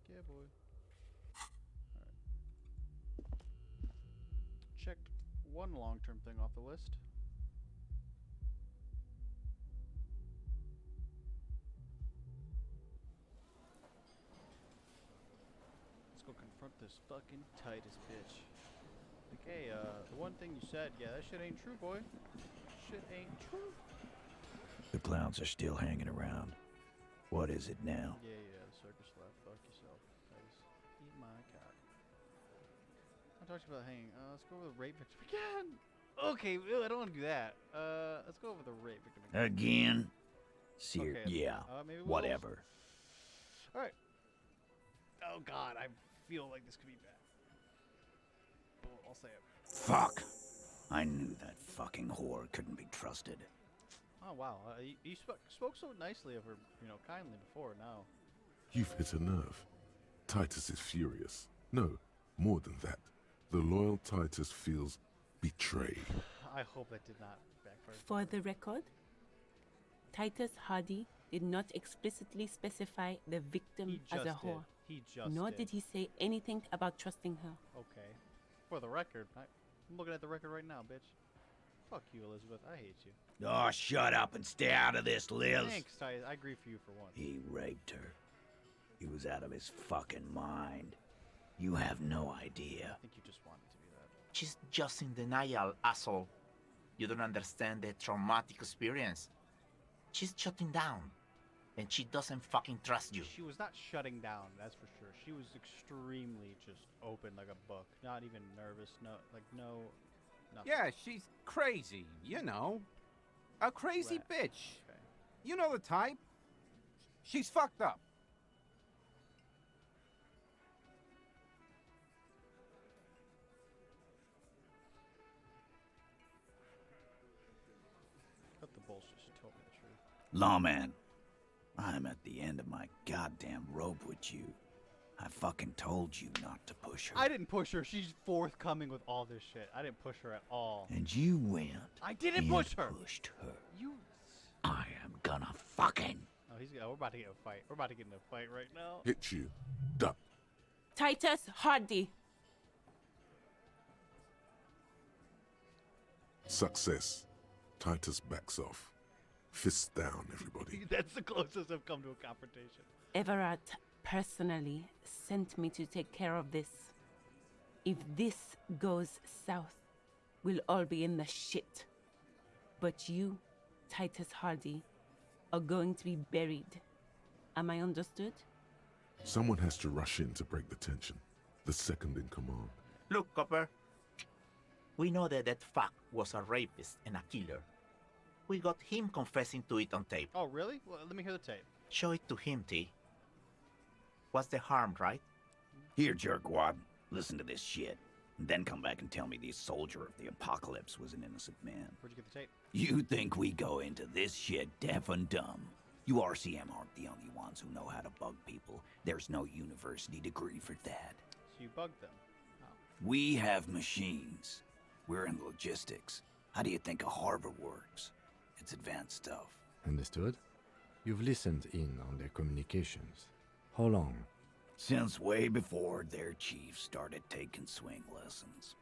Yeah, boy. Alright. Checked one long-term thing off the list. Let's go confront this fucking Titus bitch. Like, hey, the one thing you said, yeah, that shit ain't true, boy. Shit ain't true. The clowns are still hanging around. What is it now? Yeah, the circus left. Fuck yourself. Titus. Eat my cock. I talked about hanging. Let's go over the rape victim again. Okay, I don't want to do that. Let's go over the rape victim again. Again? Okay, Yeah, maybe we'll... whatever. Alright. Oh god, I feel like this could be bad. But I'll say it. Fuck! I knew that fucking whore couldn't be trusted. Oh wow, you spoke so nicely of her, kindly before. Now You've hit a nerve. Titus is furious. No, more than that. The loyal Titus feels betrayed. I hope that did not backfire. For the record, Titus Hardy did not explicitly specify the victim as a whore. He just Nor did. did he say anything about trusting her. Okay. For the record, I'm looking at the record right now, bitch. Fuck you, Elizabeth. I hate you. Oh, shut up and stay out of this, Liz. Thanks, Titus. I agree for you for once. He raped her. He was out of his fucking mind. You have no idea. I think you just wanted to be that. She's just in denial, asshole. You don't understand the traumatic experience. She's shutting down. And she doesn't fucking trust you. She was not shutting down, that's for sure. She was extremely just open like a book. Not even nervous, nothing. Yeah, she's crazy, you know. A crazy bitch. Okay. You know the type. She's fucked up. Cut the bullshit. She told me the truth. Lawman, I'm at the end of my goddamn rope with you. I fucking told you not to push her. I didn't push her. She's forthcoming with all this shit. I didn't push her at all. And you went. I didn't and push her. Pushed her. You. I am gonna fucking. Oh, we're about to get in a fight. We're about to get in a fight right now. Hit you. Duck. Titus Hardy. Success. Titus backs off. Fists down, everybody. That's the closest I've come to a confrontation. Everett personally sent me to take care of this. If this goes south, we'll all be in the shit. But you, Titus Hardy, are going to be buried. Am I understood? Someone has to rush in to break the tension. The second in command. Look, Copper. We know that fuck was a rapist and a killer. We got him confessing to it on tape. Oh, really? Well, let me hear the tape. Show it to him, T. What's the harm, right? Here, jerkwad. Listen to this shit. And then come back and tell me the soldier of the apocalypse was an innocent man. Where'd you get the tape? You think we go into this shit deaf and dumb? You RCM aren't the only ones who know how to bug people. There's no university degree for that. So you bugged them. Oh. We have machines. We're in logistics. How do you think a harbor works? It's advanced stuff. Understood? You've listened in on their communications. How long? Since way before their chief started taking swing lessons.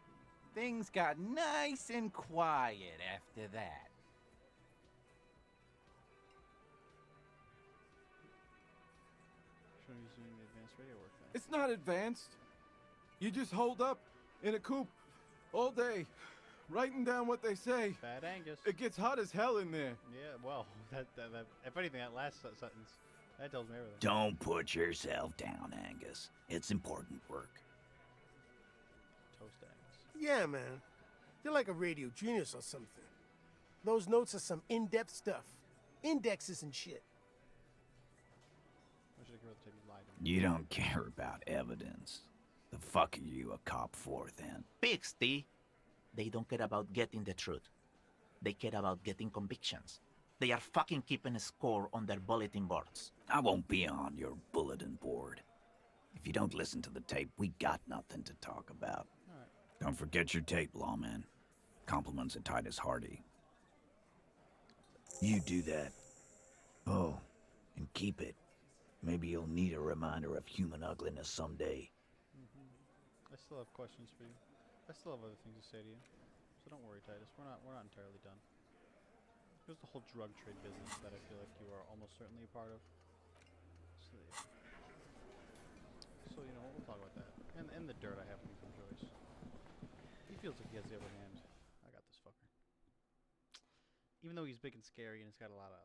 Things got nice and quiet after that. Sure, he's doing the advanced radio work then. It's not advanced. You just hold up in a coop all day, writing down what they say. Bad Angus. It gets hot as hell in there. Yeah, well, that if anything, that last sentence, that tells me everything. Don't put yourself down, Angus. It's important work. Toast Angus. Yeah, man. You're like a radio genius or something. Those notes are some in-depth stuff. Indexes and shit. Why should I give her the tape? You lied to me. You don't care about evidence. The fuck are you a cop for, then? Pigs, T. They don't care about getting the truth. They care about getting convictions. They are fucking keeping a score on their bulletin boards. I won't be on your bulletin board. If you don't listen to the tape, we got nothing to talk about. All right. Don't forget your tape, lawman. Compliments of Titus Hardy. You do that. Oh, and keep it. Maybe you'll need a reminder of human ugliness someday. I still have questions for you. I still have other things to say to you. So don't worry, Titus. We're not entirely done. There's the whole drug trade business that I feel like you are almost certainly a part of. So you know, we'll talk about that. And the dirt I have from Joyce. He feels like he has the upper hand. I got this fucker. Even though he's big and scary and he's got a lot of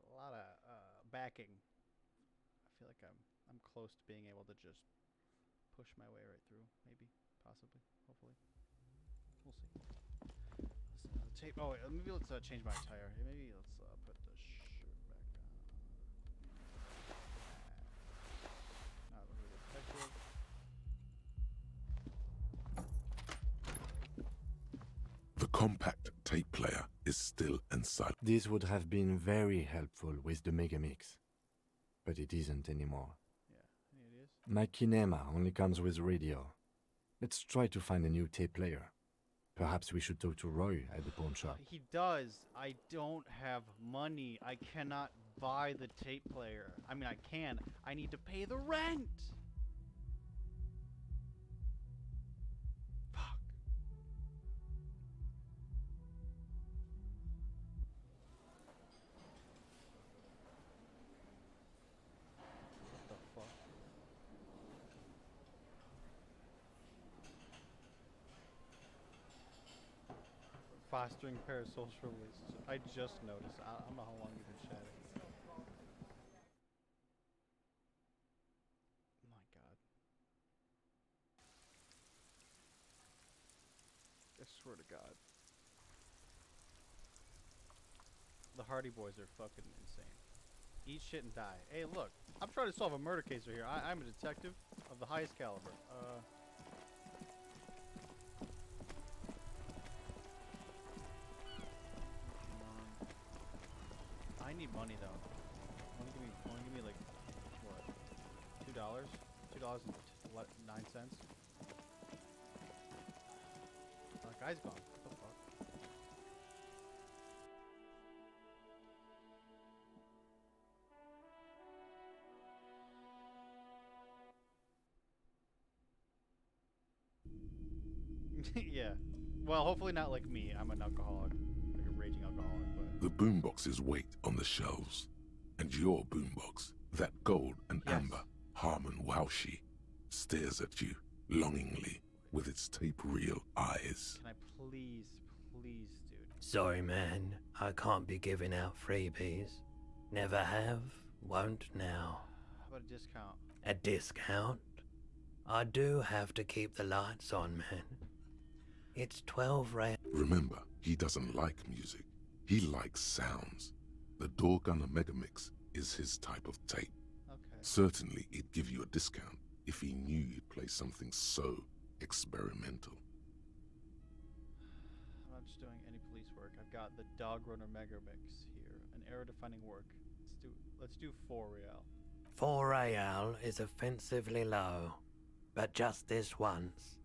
backing, I feel like I'm close to being able to just push my way right through. Maybe, possibly, hopefully. We'll see. Listen to the tape. Oh, wait, maybe let's change my attire. Maybe let's put the shirt back on. Now look at the detective. The compact tape player is still inside. This would have been very helpful with the Megamix, but it isn't anymore. Yeah, it is. My Kinema only comes with radio. Let's try to find a new tape player. Perhaps we should talk to Roy at the pawn shop. He does. I don't have money. I cannot buy the tape player. I mean, I can. I need to pay the rent. Fuck. What the fuck? Fostering parasocial relationships. I just noticed. I don't know how long you've been chatting. My God. I swear to God. The Hardy Boys are fucking insane. Eat shit and die. Hey, look. I'm trying to solve a murder case right here. I'm a detective of the highest caliber. I need money though. Want to give me like what? $2? $2.09. That guy's gone. What the fuck? Yeah. Well, hopefully not like me. I'm an alcoholic, like a raging alcoholic. But The boomboxes wait on the shelves, and your boombox, that gold and amber Harman Waushi, stares at you longingly with its tape reel eyes. can I please, dude? Sorry, man. I can't be giving out freebies. Never have, won't now. How about a discount? A discount? I do have to keep the lights on, man. It's 12 rand. Remember, he doesn't like music. He likes sounds. The Doorgunner Megamix is his type of tape. Okay. Certainly, he'd give you a discount if he knew you'd play something so experimental. I'm not just doing any police work. I've got the Dog Runner Mega Mix here, an era-defining work. Let's do 4 real. 4 real is offensively low, but just this once.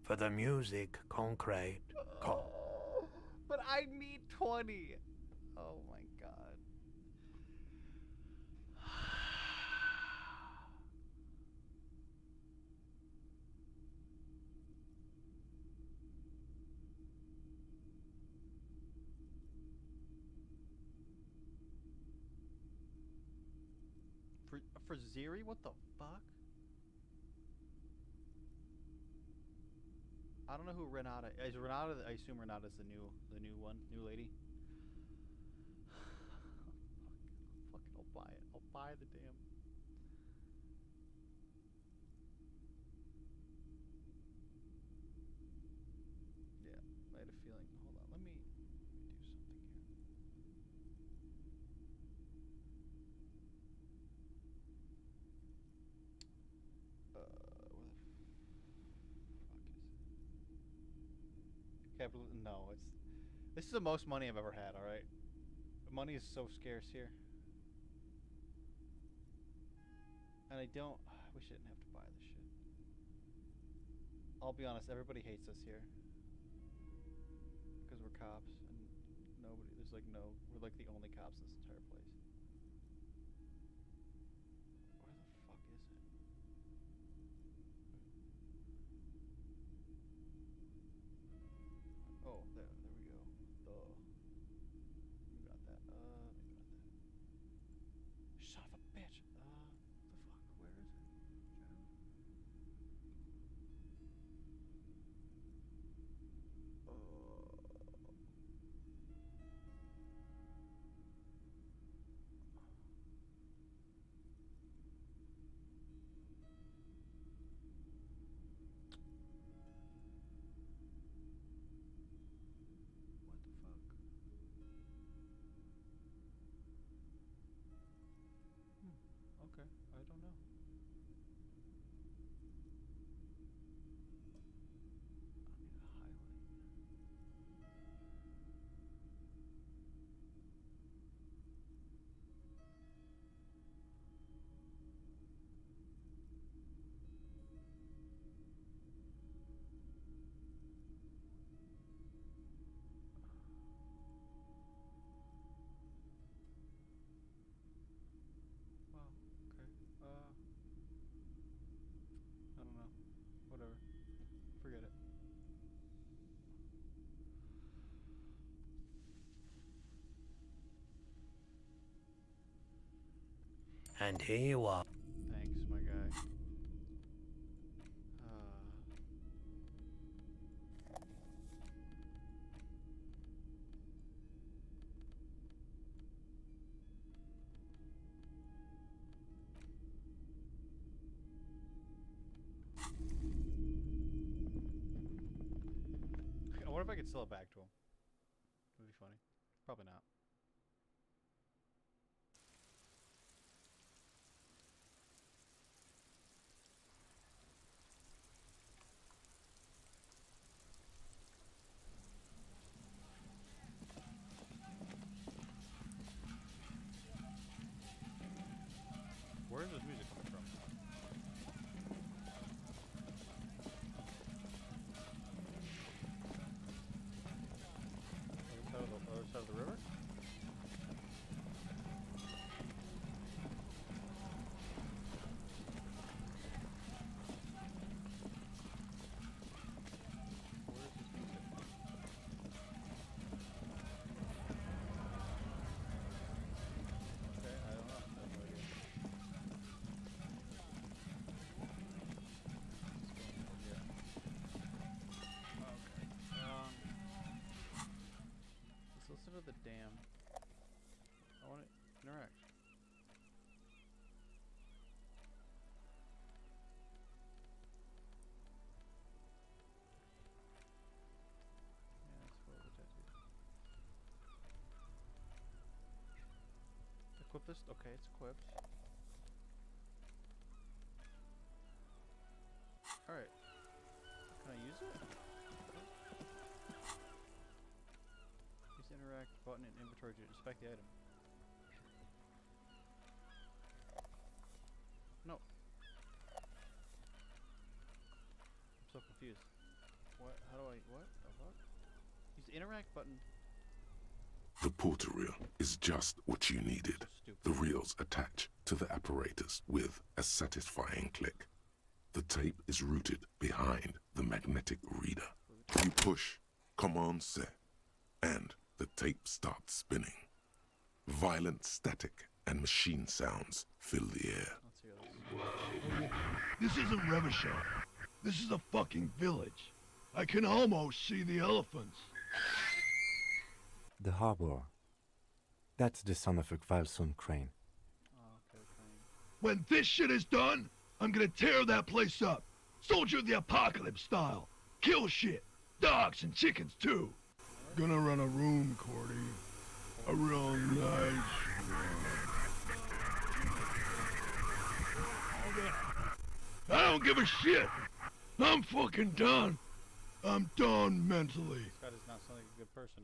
For the music, concrete. But I need 20. Oh my god. For Ziri, what the fuck? I don't know who Renata is. Renata, I assume Renata's the new one, new lady. Fuck it, I'll buy it. I'll buy the damn. Yeah, I had a feeling. Hold on, let me do something here. Where the fuck is it? Capital? No, it's. This is the most money I've ever had. All right, money is so scarce here, and I don't. I wish I didn't have to buy this shit. I'll be honest. Everybody hates us here because we're cops, and nobody. There's like no. We're like the only cops in this entire place. Where the fuck is it? Oh, there we go. You got that. You got that. Son of a bitch. The fuck? Where is it? Okay, I don't know. I need a highlight. Wow, okay. I don't know. Whatever. Forget it. And here you are. Thanks, my guy. I wonder if I could sell it back to him. That'd be funny. Probably not. Where is this music coming from? Other side of the river? Where is this music? Okay, I don't know. I have no idea. Let's listen to the dam. I want to interact. Yeah, it's full of the tattoos. Equip this? Okay, it's equipped. Alright. Can I use it? Use the interact button in inventory to inspect the item. No. I'm so confused. What? How do I? What? The fuck? Use the interact button. The portal reel is just what you needed. The reels attach to the apparatus with a satisfying click. The tape is routed behind the magnetic reader. You push Command C, and the tape starts spinning. Violent static and machine sounds fill the air. This isn't Revachol. This is a fucking village. I can almost see the elephants. The harbor. That's the sound of a Kvalson crane. When this shit is done, I'm gonna tear that place up. Soldier of the Apocalypse style. Kill shit. Dogs and chickens too. Gonna run a room, Cordy. A real nice room. I don't give a shit. I'm fucking done. I'm done mentally. This guy does not sound like a good person.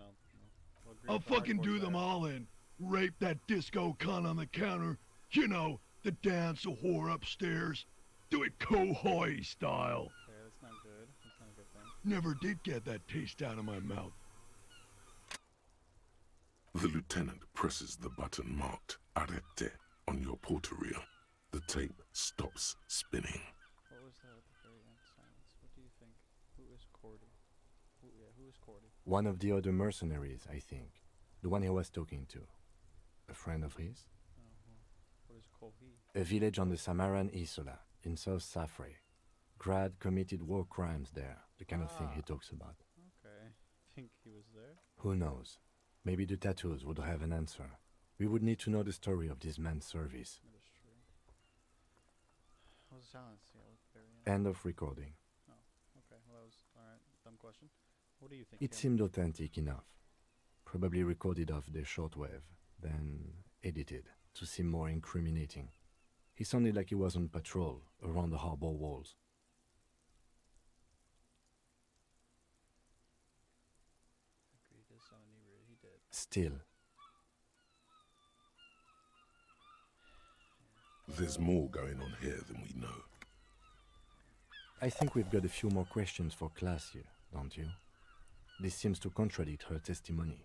I'll fucking do them all in. Rape that disco cunt on the counter. You know, the dance a whore upstairs. Do it Kohoi style. Okay, that's not good. That's not a good thing. Never did get that taste out of my mouth. The lieutenant presses the button marked Arrête on your portal reel. The tape stops spinning. What was that at the very end? Silence. What do you think? Who is Cordy? Who is Cordy? One of the other mercenaries, I think. The one he was talking to. A friend of his? What is Kohi? A village on the Samaran Isola, in South Safre. Grad committed war crimes there, the kind of thing he talks about. Okay. Think he was there? Who knows? Maybe the tattoos would have an answer. We would need to know the story of this man's service. That is true. What was silence? Yeah, at the very end. End of recording. Oh, okay. Well, that was alright. Dumb question. What do you think? It Kim? seemed authentic enough. Probably recorded off the shortwave, then edited to seem more incriminating. He sounded like he was on patrol around the harbor walls. Agreed, he did sound inebriated. He did. Still, There's more going on here than we know. I think we've got a few more questions for Klaasje, don't you? This seems to contradict her testimony,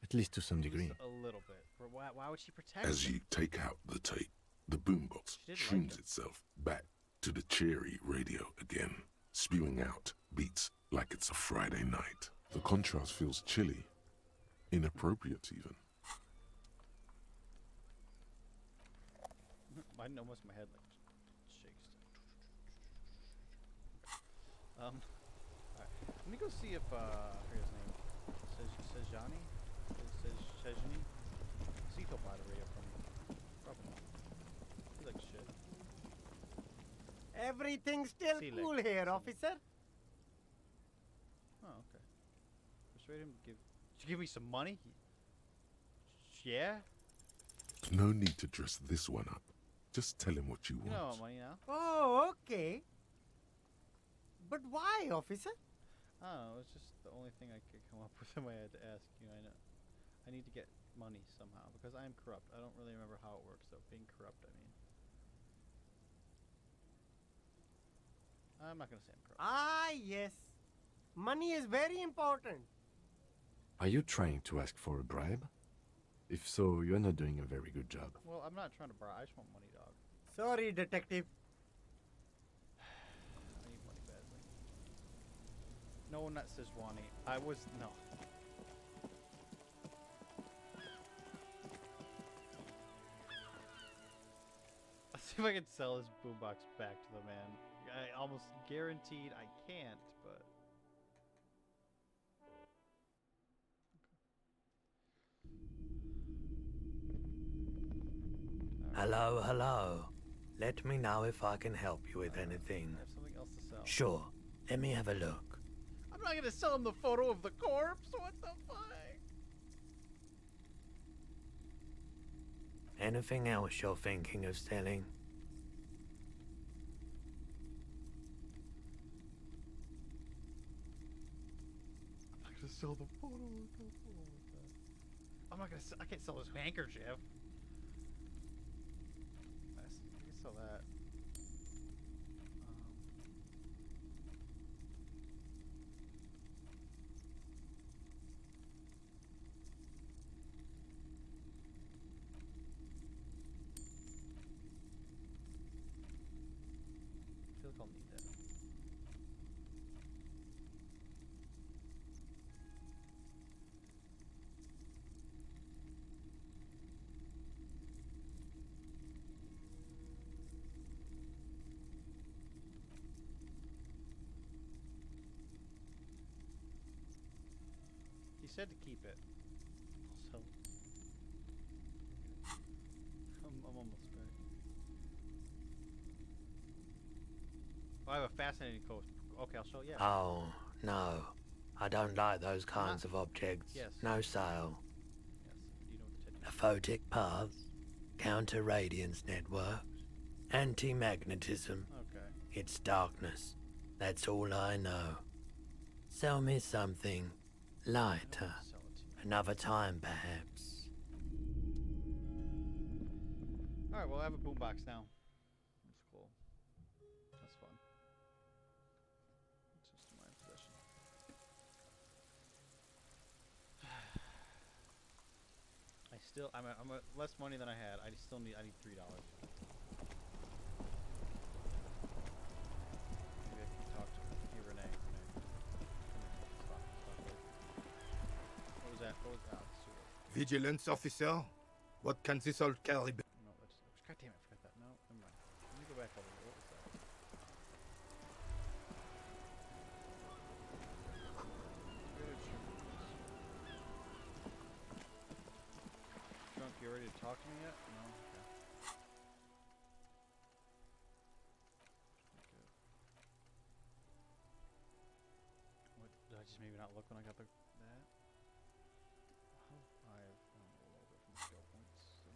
at least to some degree. Just a little bit. Why would she protect As him? you take out the tape, the boombox tunes itself back to the cheery radio again, spewing out beats like it's a Friday night. The contrast feels chilly, inappropriate even. I know most of my head like shakes. Alright. Let me go see if I forget his name. Sejani? Sejani? See if he'll buy the radio from me. Probably not. He likes shit. Everything's still See, cool like, here, officer. Oh, okay. Persuade him to give me some money? Yeah? No need to dress this one up. Just tell him what you You want. know I want money now. Oh, okay. But why, officer? I don't know, it's just the only thing I could come up with in my head to ask you. I know. I need to get money somehow because I am corrupt. I don't really remember how it works though. Being corrupt, I mean. I'm not gonna say I'm corrupt. Ah, yes. Money is very important. Are you trying to ask for a bribe? If so, you're not doing a very good job. Well, I'm not trying to bribe. I just want money, dog. Sorry, detective. I need money badly. No one that says Wani. I was no. Let's see if I can sell this boombox back to the man. I almost guaranteed I can't, but. Hello, hello. Let me know if I can help you with anything. I have something else to sell. Sure. Let me have a look. I'm not gonna sell him the photo of the corpse. What the fuck? Anything else you're thinking of selling? I'm not gonna sell the photo of the I'm not gonna. I can't sell this handkerchief. I can sell that. said to keep it. So I'm almost ready. Oh, I have a fascinating coast. Okay, I'll show you. Yeah. Oh, no. I don't like those kinds of objects. Yes. No sale. Yes. You know what the Aphotic paths, counter-radiance networks, anti-magnetism. Okay. It's darkness. That's all I know. Sell me something lighter. Another time, perhaps. Alright, well, I have a boombox now. That's cool. That's fun. It's just in my possession. I'm at less money than I had. I need $3. Maybe I can talk to her. Hey, Renee. Stop. What was that? Vigilance officer? What can this all carry? No, God damn it, I forgot that. No, never mind. Let me go back over here. What was that? Drunk, you ready to talk to me yet? No? Okay. Okay. What, did I just maybe not look when I got that? Oh, I've gone a little over from skill points. So.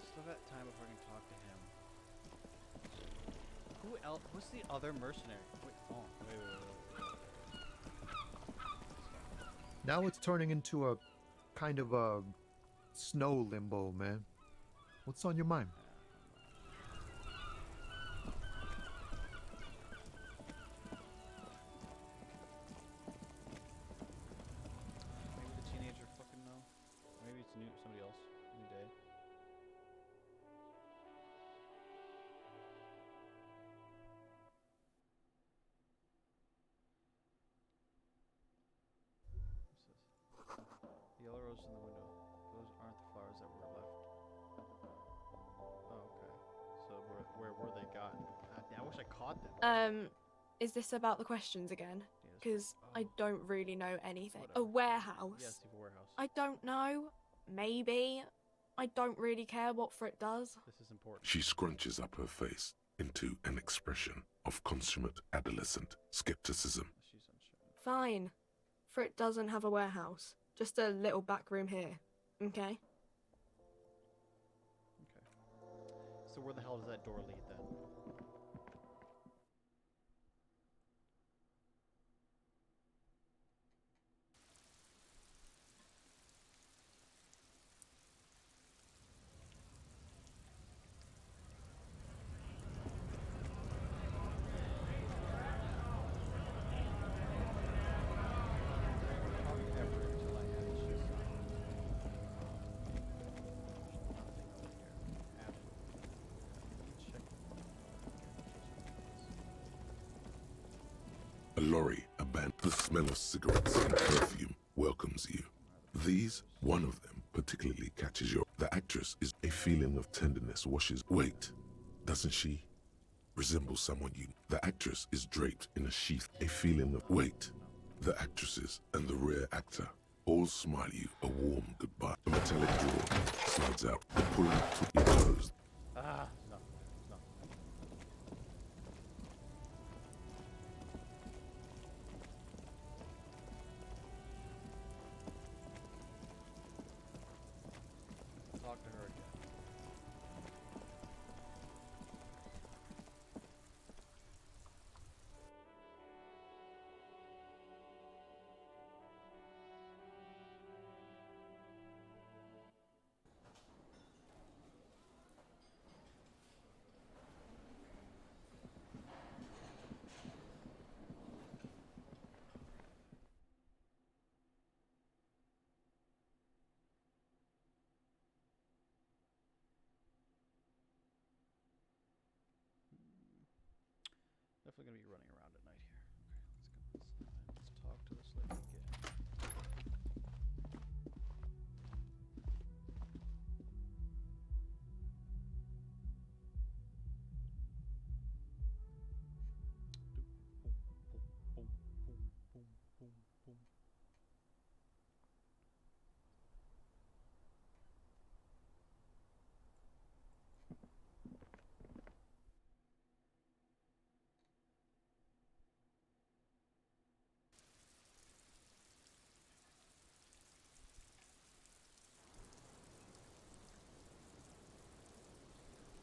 Still got time before I can talk to him. Who else? What's the other mercenary? Wait, wait. Now it's turning into a kind of a snow limbo, man. What's on your mind? Maybe the teenager fucking know. Maybe it's somebody else. New day. The yellow roses in the window. Those aren't the flowers that were left. Oh, okay. So where were they gotten? I wish I caught them. Is this about the questions again? Because I don't really know anything. Whatever. A warehouse? Yes, a warehouse. I don't know. Maybe. I don't really care what Frit does. This is important. She scrunches up her face into an expression of consummate adolescent skepticism. She's unsure. Fine. Frit doesn't have a warehouse. Just a little back room here. Okay? Okay. So where the hell does that door lead then? A lorry abandoned. The smell of cigarettes and perfume welcomes you. These, one of them, particularly catches your... The actress is a feeling of tenderness washes... Wait, doesn't she resemble someone you... The actress is draped in a sheath. A feeling of... Wait, the actresses and the rear actor all smile you a warm goodbye. A metallic drawer slides out. The pull-out to your toes. Ah, no. Talk to her again. definitely gonna be running around at night here. Okay, let's talk to this lady again.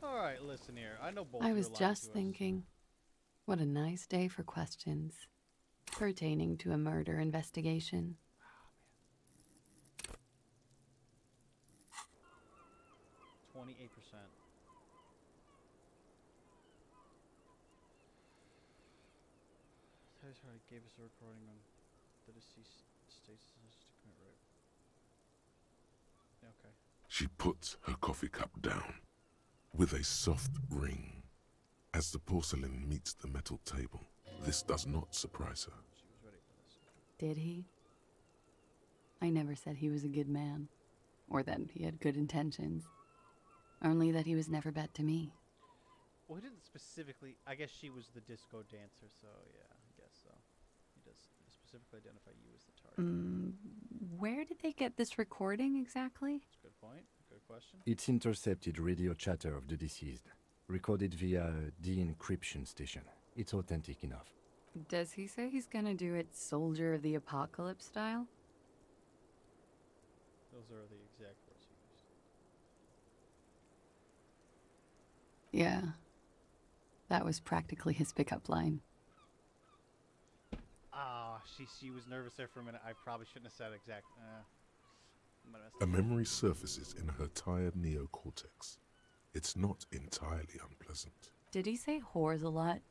Alright, listen here. I know both I of you was are lying just to us. thinking, what a nice day for questions pertaining to a murder investigation. 28%. Tyler's already gave us a recording on the deceased state's decision to commit rape. Yeah, okay. She puts her coffee cup down with a soft ring as the porcelain meets the metal table. This does not surprise her. She was ready for this. Did he? I never said he was a good man, or that he had good intentions. Only that he was never bad to me. Well, he didn't specifically... I guess she was the disco dancer, so yeah, I guess so. He does specifically identify you as the target. Where did they get this recording exactly? That's a good point. Good question. It's intercepted radio chatter of the deceased, recorded via a de-encryption station. It's authentic enough. Does he say he's gonna do it Soldier of the Apocalypse style? Those are the exact words he used. Yeah. That was practically his pickup line. Ah, she was nervous there for a minute. I probably shouldn't have said exact... A memory surfaces in her tired neocortex. It's not entirely unpleasant. Did he say whores a lot?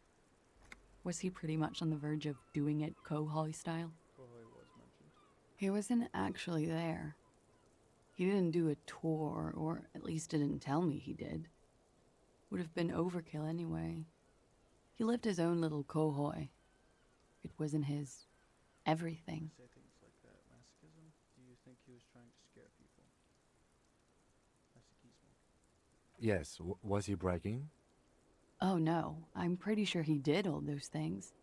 Was he pretty much on the verge of doing it Kohoi style? Kohoi was mentioned. He wasn't actually there. He didn't do a tour, or at least didn't tell me he did. Would have been overkill anyway. He lived his own little Kohoi. It wasn't his everything. Say things like that. Masochism? Do you think he was trying to scare people? Masochismo. Yes, was he bragging? Oh no, I'm pretty sure he did all those things.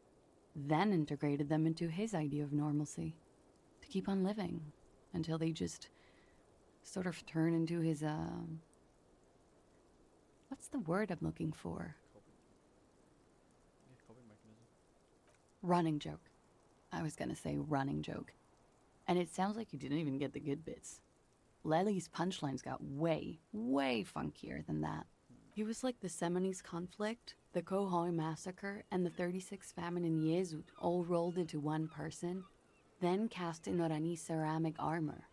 Then integrated them into his idea of normalcy. To keep on living. Until they just sort of turn into his, what's the word I'm looking for? Coping mechanism. Running joke. I was gonna say running joke. And it sounds like you didn't even get the good bits. Lely's punchlines got way, way funkier than that. He was like the Seminoles conflict, the Kohoi massacre, and the 36 famine in Yezud all rolled into one person, then cast in Orani ceramic armor,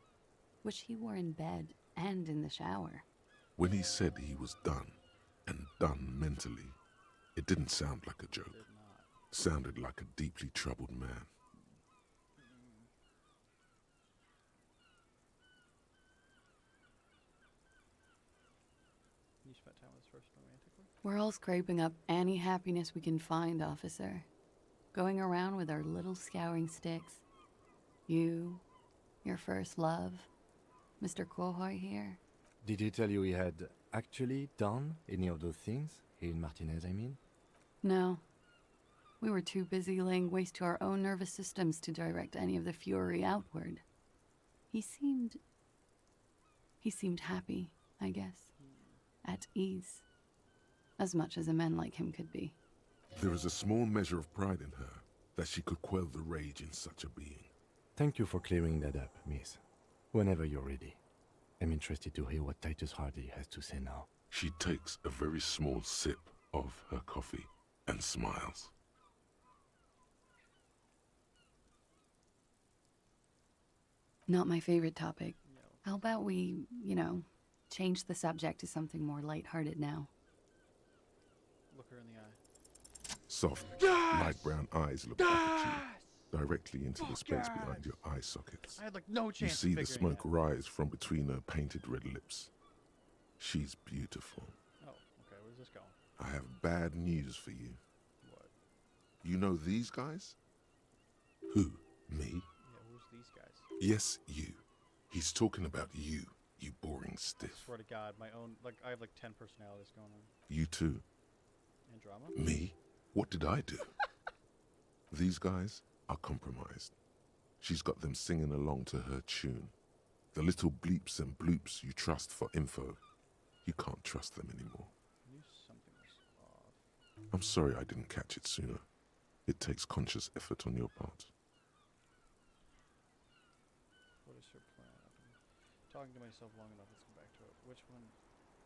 which he wore in bed and in the shower. When he said he was done, and done mentally, it didn't sound like a joke. Sounded like a deeply troubled man. You spent time with this person romantically? We're all scraping up any happiness we can find, officer. Going around with our little scouring sticks. You, your first love, Mr. Kohoi here. Did he tell you he had actually done any of those things? He and Martinez, I mean? No. We were too busy laying waste to our own nervous systems to direct any of the fury outward. He seemed happy, I guess. At ease. As much as a man like him could be. There is a small measure of pride in her that she could quell the rage in such a being. Thank you for clearing that up, miss. Whenever you're ready. I'm interested to hear what Titus Hardy has to say now. She takes a very small sip of her coffee and smiles. Not my favorite topic. No. How about we, change the subject to something more lighthearted now? Look her in the eye. Soft, light brown eyes look back at you, directly into the space behind your eye sockets. I had like no chance. You see the of figuring smoke rise from between her painted red lips. She's beautiful. Oh, okay. Where's this going? I have bad news for you. What? You know these guys? Who? Me? Yeah, who's these guys? Yes, you. He's talking about you, you boring stiff. I swear to God, my own, like, I have like 10 personalities going on. You too. And drama? Me? What did I do? These guys are compromised. She's got them singing along to her tune. The little bleeps and bloops you trust for info, you can't trust them anymore. I knew something was off. I'm sorry I didn't catch it sooner. It takes conscious effort on your part. What is her plan? I've been talking to myself long enough. Let's come back to it. Which one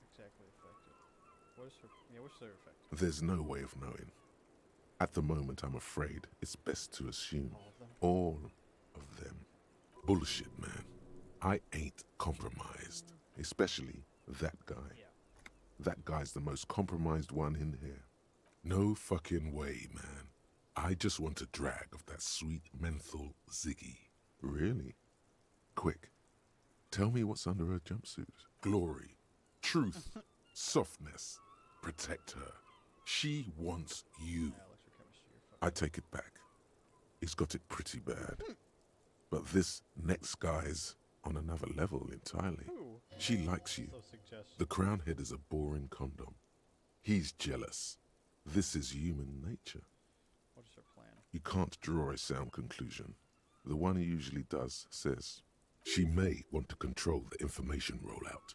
exactly affected? What is her? Yeah, what's their effect? There's no way of knowing. At the moment, I'm afraid it's best to assume all of them. Bullshit, man. I ain't compromised. Especially that guy. Yeah. That guy's the most compromised one in here. No fucking way, man. I just want a drag of that sweet menthol Ziggy. Really? Quick. Tell me what's under her jumpsuit. Glory. Truth. Softness. Protect her. She wants you. I take it back. He's got it pretty bad. But this next guy's on another level entirely. She likes you. The crown head is a boring condom. He's jealous. This is human nature. What is her plan? You can't draw a sound conclusion. The one he usually does says, she may want to control the information rollout,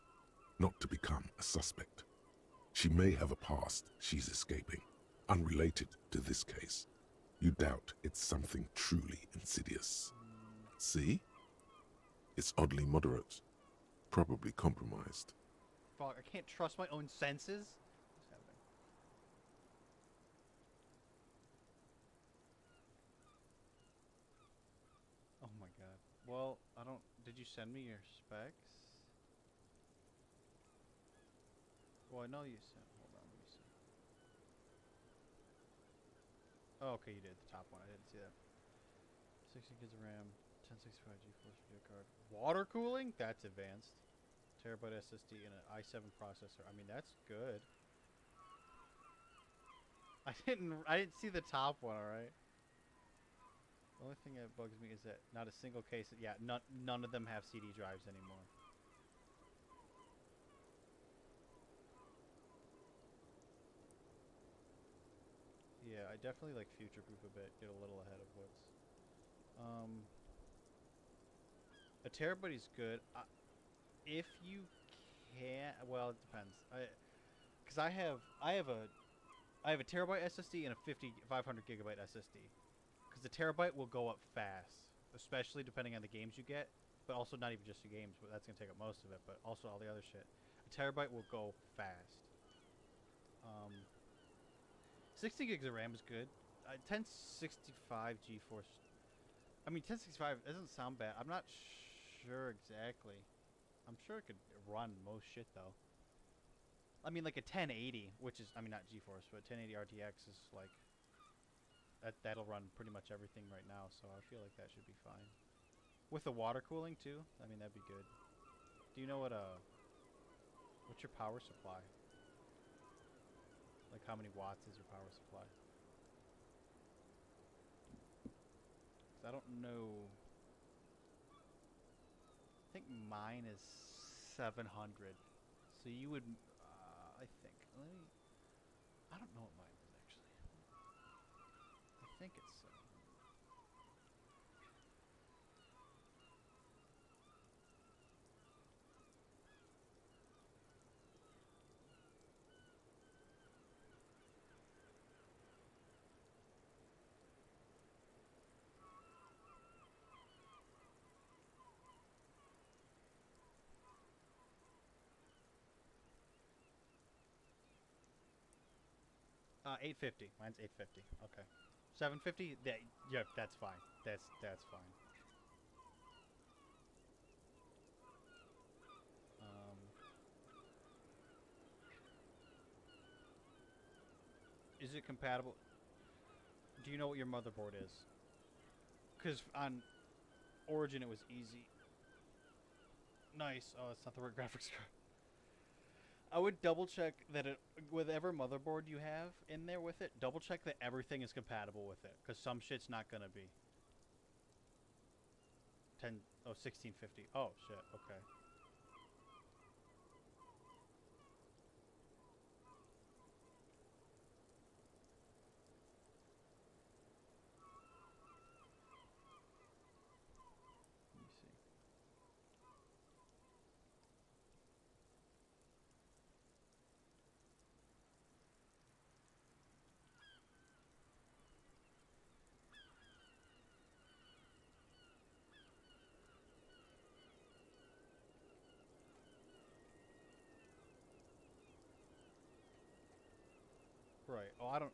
not to become a suspect. She may have a past she's escaping, unrelated to this case. You doubt it's something truly insidious. See? It's oddly moderate, probably compromised. Fuck, I can't trust my own senses? What's happening? Oh my god. Well, I don't... Did you send me your specs? Well, I know you sent... Hold on, let me see. Oh, okay, you did. The top one. I didn't see that. 60 gigs of RAM, 1065 GeForce video card. Water cooling? That's advanced. Terabyte SSD and an i7 processor. I mean, that's good. I didn't see the top one, alright? The only thing that bugs me is that not a single case... Yeah, none of them have CD drives anymore. Yeah, I definitely like future-proof a bit. Get a little ahead of what's... A terabyte is good. If you can... Well, it depends. Because I have a terabyte SSD and a 500 gigabyte SSD. Because the terabyte will go up fast, especially depending on the games you get, but also not even just the games, but that's gonna take up most of it, but also all the other shit. A terabyte will go fast. 60 gigs of RAM is good. 1065 GeForce. I mean, 1065 doesn't sound bad. I'm not sure exactly. I'm sure it could run most shit though. I mean, like a 1080, which is, I mean, not GeForce, but 1080 RTX is like that'll run pretty much everything right now. So I feel like that should be fine. With the water cooling too. I mean, that'd be good. Do you know what's your power supply? Like how many watts is your power supply? 'Cause I don't know. I think mine is 700. So you would, I think. I don't know what mine is actually. I think it's 700. $850. Mine's $850. Okay. $750? Yeah, that's fine. That's fine. Is it compatible? Do you know what your motherboard is? Because on Origin it was easy. Nice. Oh, it's not the right graphics card. I would double check that it, whatever motherboard you have in there with it, double check that everything is compatible with it, because some shit's not gonna be. 1650. Oh shit. Okay. Let me see. Right. Oh, I don't.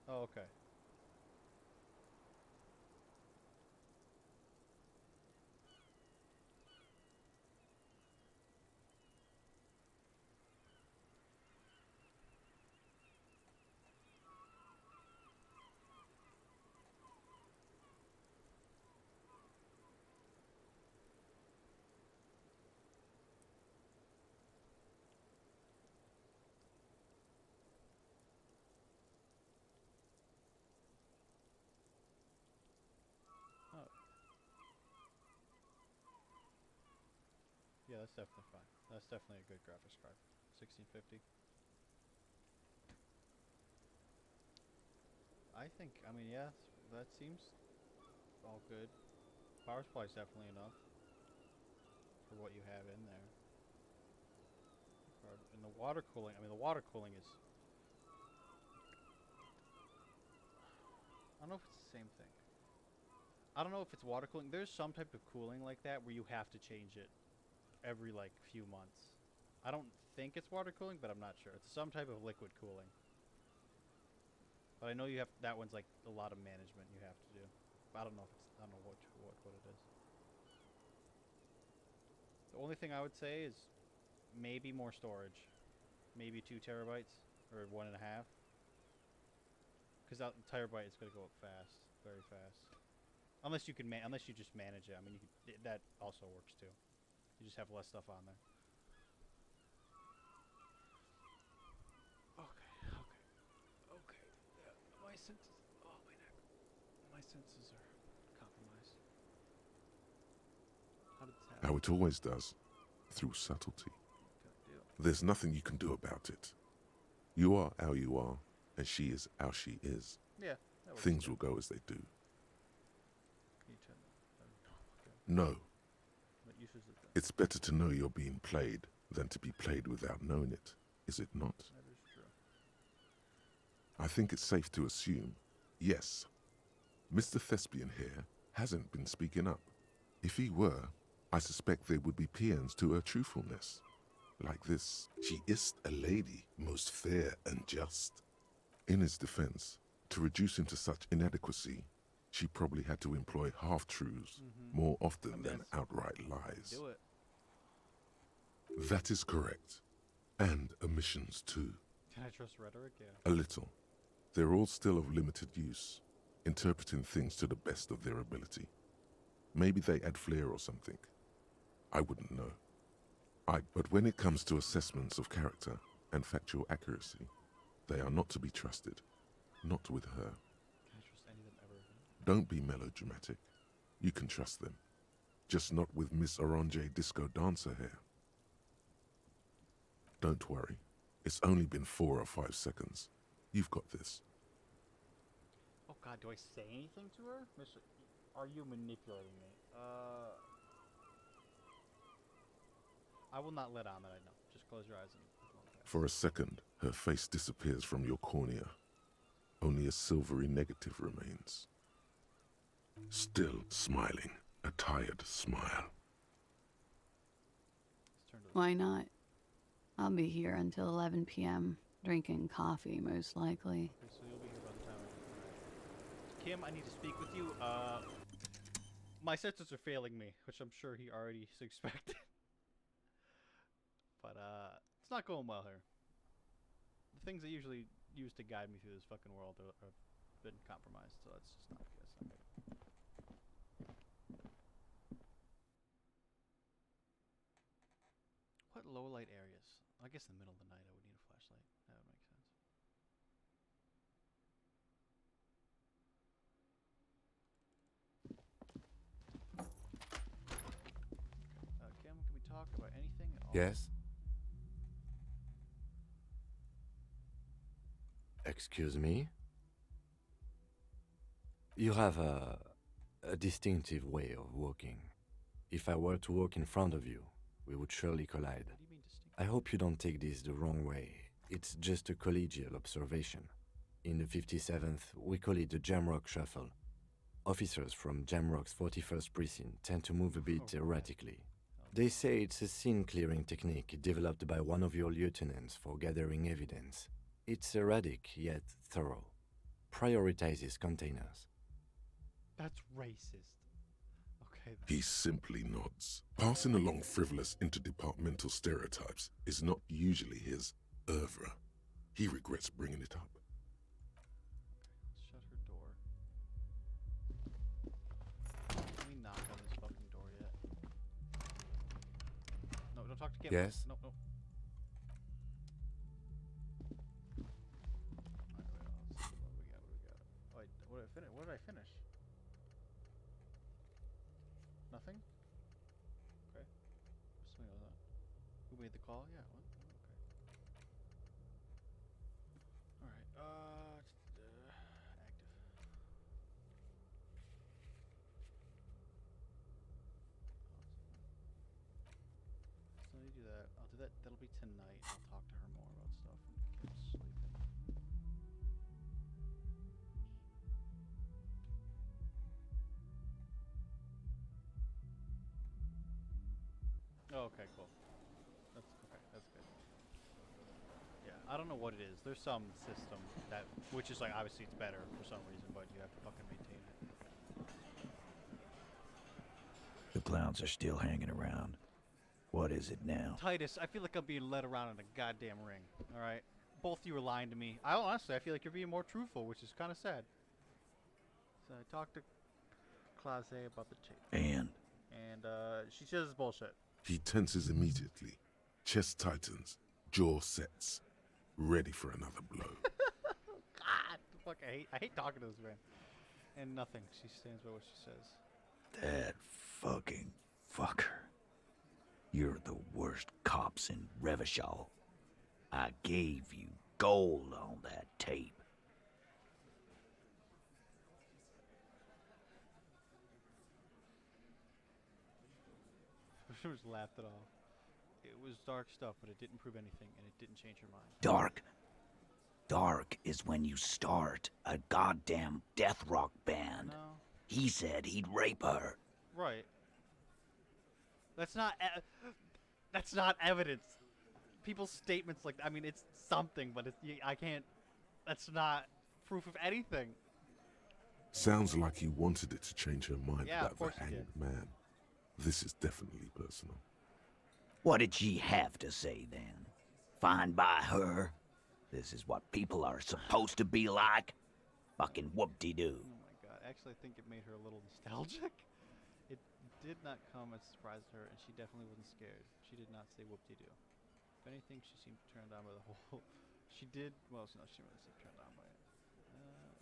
Oh, okay. Oh. Yeah, that's definitely fine. That's definitely a good graphics card. 1650. I mean, yeah, that seems all good. Power supply is definitely enough for what you have in there. And the water cooling, I mean, the water cooling is... I don't know if it's the same thing. I don't know if it's water cooling. There's some type of cooling like that where you have to change it every, like, few months. I don't think it's water cooling, but I'm not sure. It's some type of liquid cooling. But I know you have... That one's, like, a lot of management you have to do. But I don't know if it's... I don't know what it is. The only thing I would say is maybe more storage. Maybe 2 terabytes or 1.5. Because that terabyte is going to go up fast, very fast. Unless you can, unless you just manage it. I mean, you could, that also works too. You just have less stuff on there. Okay. Yeah, my senses. Oh, my neck. My senses are compromised. How did this happen? How it always does, through subtlety. There's nothing you can do about it. You are how you are, and she is how she is. Yeah, that works. Things will go as they do. No. It's better to know you're being played than to be played without knowing it, is it not? That is true. I think it's safe to assume, yes, Mr. Thespian here hasn't been speaking up. If he were, I suspect there would be paeans to her truthfulness. Like this, she is a lady, most fair and just. In his defense, to reduce him to such inadequacy, she probably had to employ half-truths more often than outright lies. Do it. That is correct. And omissions too. Can I trust rhetoric? Yeah. A little. They're all still of limited use, interpreting things to the best of their ability. Maybe they add flair or something. I wouldn't know. But when it comes to assessments of character and factual accuracy, they are not to be trusted. Not with her. Can I trust any of them ever again? Don't be melodramatic. You can trust them. Just not with Miss Orange Disco Dancer here. Don't worry. It's only been 4 or 5 seconds. You've got this. Oh god, do I say anything to her? Mister, are you manipulating me? I will not let on that I know. Just close your eyes and... For a second, her face disappears from your cornea. Only a silvery negative remains. Still smiling, a tired smile. Why not? I'll be here until 11 p.m., drinking coffee, most likely. Okay, so you'll be here by the time Kim, I need to speak with you. My senses are failing me, which I'm sure he already suspected. But, it's not going well here. The things that usually use to guide me through this fucking world have been compromised, so that's just not good. What low light areas? I guess in the middle of the night I would need a flashlight. That would make sense. Kim, can we talk about anything at all? Yes? Excuse me? You have a distinctive way of walking. If I were to walk in front of you, we would surely collide. What do you mean distinctive? I hope you don't take this the wrong way. It's just a collegial observation. In the 57th, we call it the Jamrock Shuffle. Officers from Jamrock's 41st Precinct tend to move a bit erratically. They say it's a scene-clearing technique developed by one of your lieutenants for gathering evidence. It's erratic, yet thorough. Prioritizes containers. That's racist. Okay. He simply nods. Passing along frivolous interdepartmental stereotypes is not usually his oeuvre. He regrets bringing it up. Let's shut her door. Can we knock on this fucking door yet? No, don't talk to Kim. Yes? No, no. Alright, wait, what do we got? What do we got? Wait, what did I finish? Nothing? Okay. Something like that. Who made the call? Yeah, what? Okay. Alright, active. So you do that. I'll do that. That'll be tonight. I'll talk to her more about stuff when Kim's sleeping. Oh, okay, cool. That's okay. That's good. Yeah, I don't know what it is. There's some system that, which is like obviously it's better for some reason, but you have to fucking maintain it. The clowns are still hanging around. What is it now? Titus, I feel like I'm being led around in a goddamn ring. All right, both of you are lying to me. Honestly, I feel like you're being more truthful, which is kind of sad. So I talked to Klaasje about the tape, And she says it's bullshit. He tenses immediately. Chest tightens. Jaw sets. Ready for another blow. God, fuck, I hate talking to this man. And nothing. She stands by what she says. that fucking fucker. You're the worst cops in Revachol. I gave you gold on that tape. She just laughed it off. It was dark stuff, but it didn't prove anything, and it didn't change her mind. Dark? Dark is when you start a goddamn death rock band. No. He said he'd rape her. Right. That's not evidence. People's statements like, I mean, it's something, but it's, I can't, that's not proof of anything. Sounds like he wanted it to change her mind Yeah, of about course the he hanged did. man. This is definitely personal. What did she have to say then? Fine by her? This is what people are supposed to be like? Fucking whoop-de-doo. Oh my god, actually I think it made her a little nostalgic. It did not come as a surprise to her, and she definitely wasn't scared. She did not say whoop-de-doo. If anything, she seemed turned on by the whole... She did... Well, no, she didn't really seem turned on by it.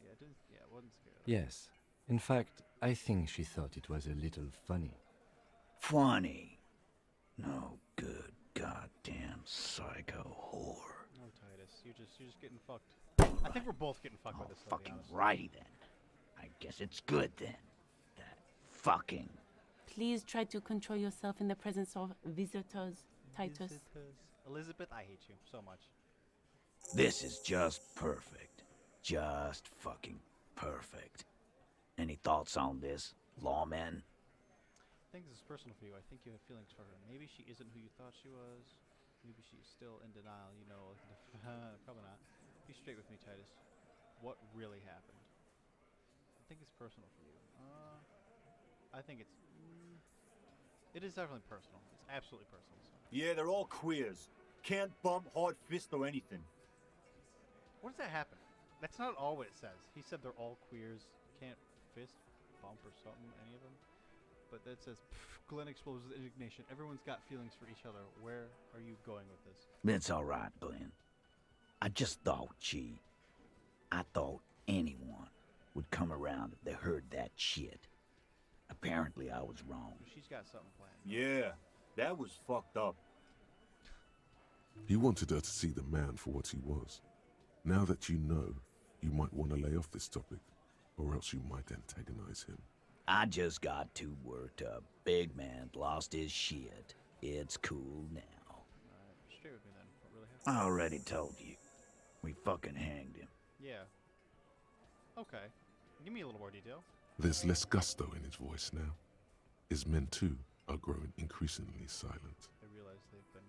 Yeah, it didn't... Yeah, wasn't scared. Yes. In fact, I think she thought it was a little funny. Funny? No good goddamn psycho whore. No, Titus, you're just getting fucked. I think we're both getting fucked by this lady, Fucking honestly. righty then. I guess it's good then. That fucking... Please try to control yourself in the presence of visitors, Titus. Visitors. Elizabeth, I hate you so much. This is just perfect. Just fucking perfect. Any thoughts on this, lawman? I think this is personal for you. I think you have feelings for her. Maybe she isn't who you thought she was. Maybe she's still in denial, you know. Probably not. Be straight with me, Titus. What really happened? I think it's personal for you. I think it's... it is definitely personal. It's absolutely personal. So. Yeah, they're all queers. Can't bump, hard fist, or anything. What does that happen? That's not all what it says. He said they're all queers. Can't fist, bump, or something, any of them. but it says, Glenn exposes indignation. Everyone's got feelings for each other. Where are you going with this? That's all right, Glenn. I just thought, I thought anyone would come around if they heard that shit. Apparently I was wrong. She's got something planned. Yeah, that was fucked up. He wanted her to see the man for what he was. Now that you know, you might want to lay off this topic, or else you might antagonize him. I just got too worked up. Big man lost his shit. It's cool now. Straight with me then. What really happened? I already told you. We fucking hanged him. Yeah. Okay. Give me a little more detail. There's less gusto in his voice now. His men too are growing increasingly silent. I realize they've been...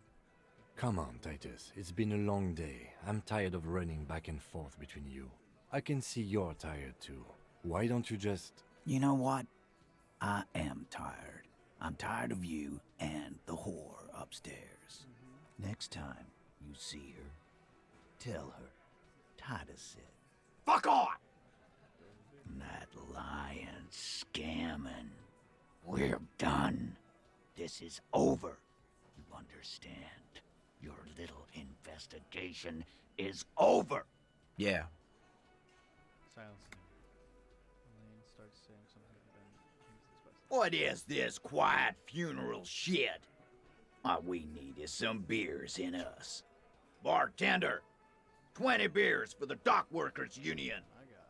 Come on, Titus. It's been a long day. I'm tired of running back and forth between you. I can see you're tired too. Why don't you just... You know what? I am tired. I'm tired of you and the whore upstairs. Next time you see her, tell her Titus said, "Fuck off!" That lying, scamming. We're done. This is over. You understand? Your little investigation is over. Yeah. Silence. Elaine starts saying something to Ben. What is this quiet funeral shit? All we need is some beers in us. Bartender, 20 beers for the Dock Workers Union.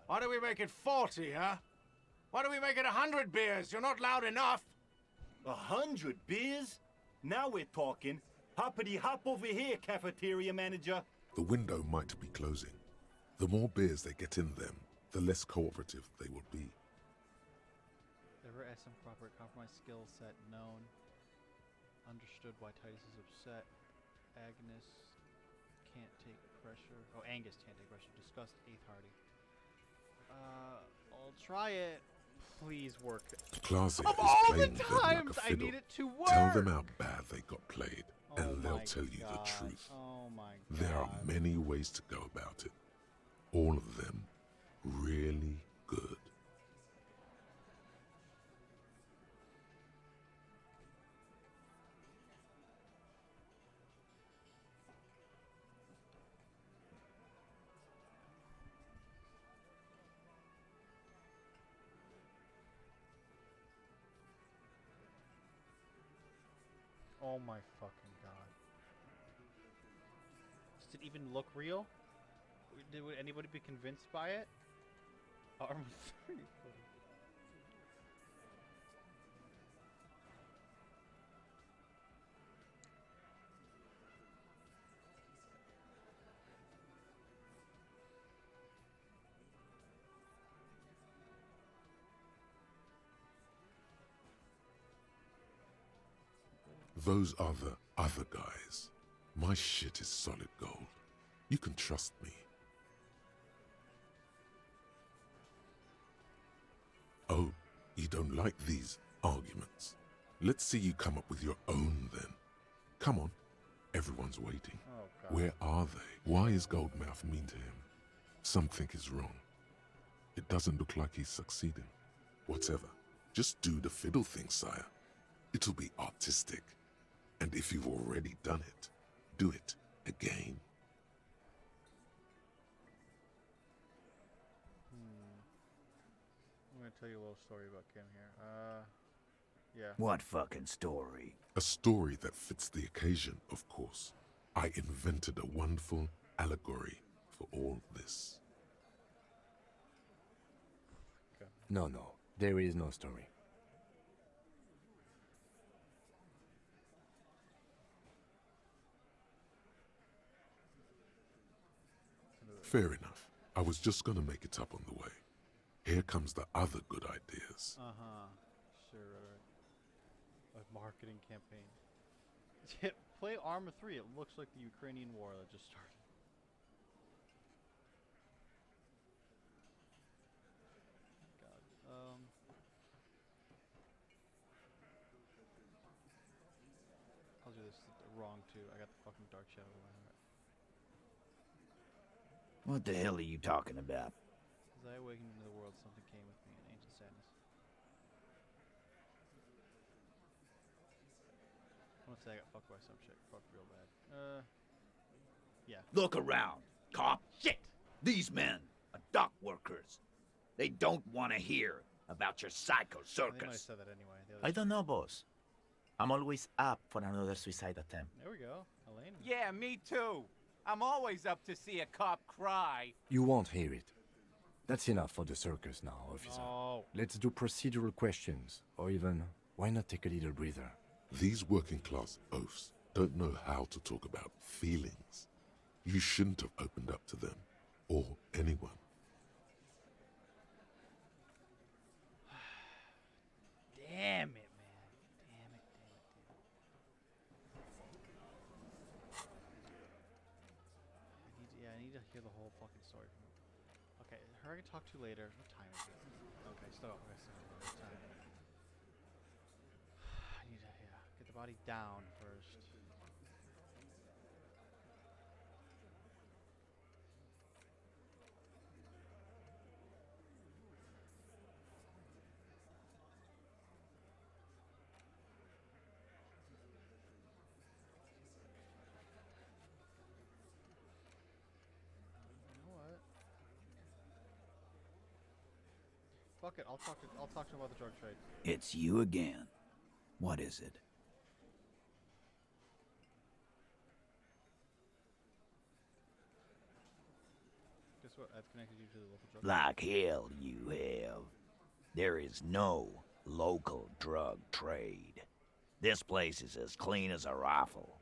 Why do we make it 40, huh? Why do we make it 100 beers? You're not loud enough. 100 beers? Now we're talking. Hoppity hop over here, cafeteria manager. The window might be closing. The more beers they get in them, the less cooperative they will be. Ever had some proper compromise skill set known? Understood why Titus is upset. Agnes can't take pressure. Oh, Angus can't take pressure. Discussed 8th Hardy. I'll try it. Please work. Klaasje Of is all the playing them like times a I fiddle. need it to work. Tell them how bad they got played, Oh and they'll my tell you the God. truth. Oh my There are God. many ways to go about it. All of them really good. Oh my fucking God. Does it even look real? Would anybody be convinced by it? Arm 3. Those are the other guys. My shit is solid gold. You can trust me. Oh, you don't like these arguments? Let's see you come up with your own then. Come on, everyone's waiting. Oh, God. Where are they? Why is Goldmouth mean to him? Something is wrong. It doesn't look like he's succeeding. Whatever. Just do the fiddle thing, sire. It'll be artistic. And if you've already done it, do it again. I'm gonna tell you a little story about Kim here. Yeah. What fucking story? A story that fits the occasion, of course. I invented a wonderful allegory for all this. No, there is no story. Fair enough. I was just gonna make it up on the way. Here comes the other good ideas. Sure, right. A marketing campaign. Yeah, play Arma 3. It looks like the Ukrainian war that just started. God. I'll do this wrong too. I got the fucking Dark Shadow one. What the hell are you talking about? As I awakened into the world, something came with me, an ancient sadness. want to say I got fucked by some chick. Fucked real bad. Yeah. Look around, cop. Shit! These men are dock workers. They don't want to hear about your psycho They might have circus. said that anyway. I don't know, boss. I'm always up for another suicide attempt. There we go. Elaine. Yeah, me too. I'm always up to see a cop cry. You won't hear it. That's enough for the circus now, officer. No. Let's do procedural questions, or even, why not take a little breather? These working class oafs don't know how to talk about feelings. You shouldn't have opened up to them, or anyone. Damn it, man. Damn it. I need to hear the whole fucking story from him. Okay, her I can talk to later. What time is it? Okay, still. Okay, still. What time? I need to, get the body down first. Fuck it, I'll talk to him about the drug trade. It's you again. What is it? Guess what? I've connected you to the local drug Like hell you have. There is no local drug trade. This place is as clean as a rifle.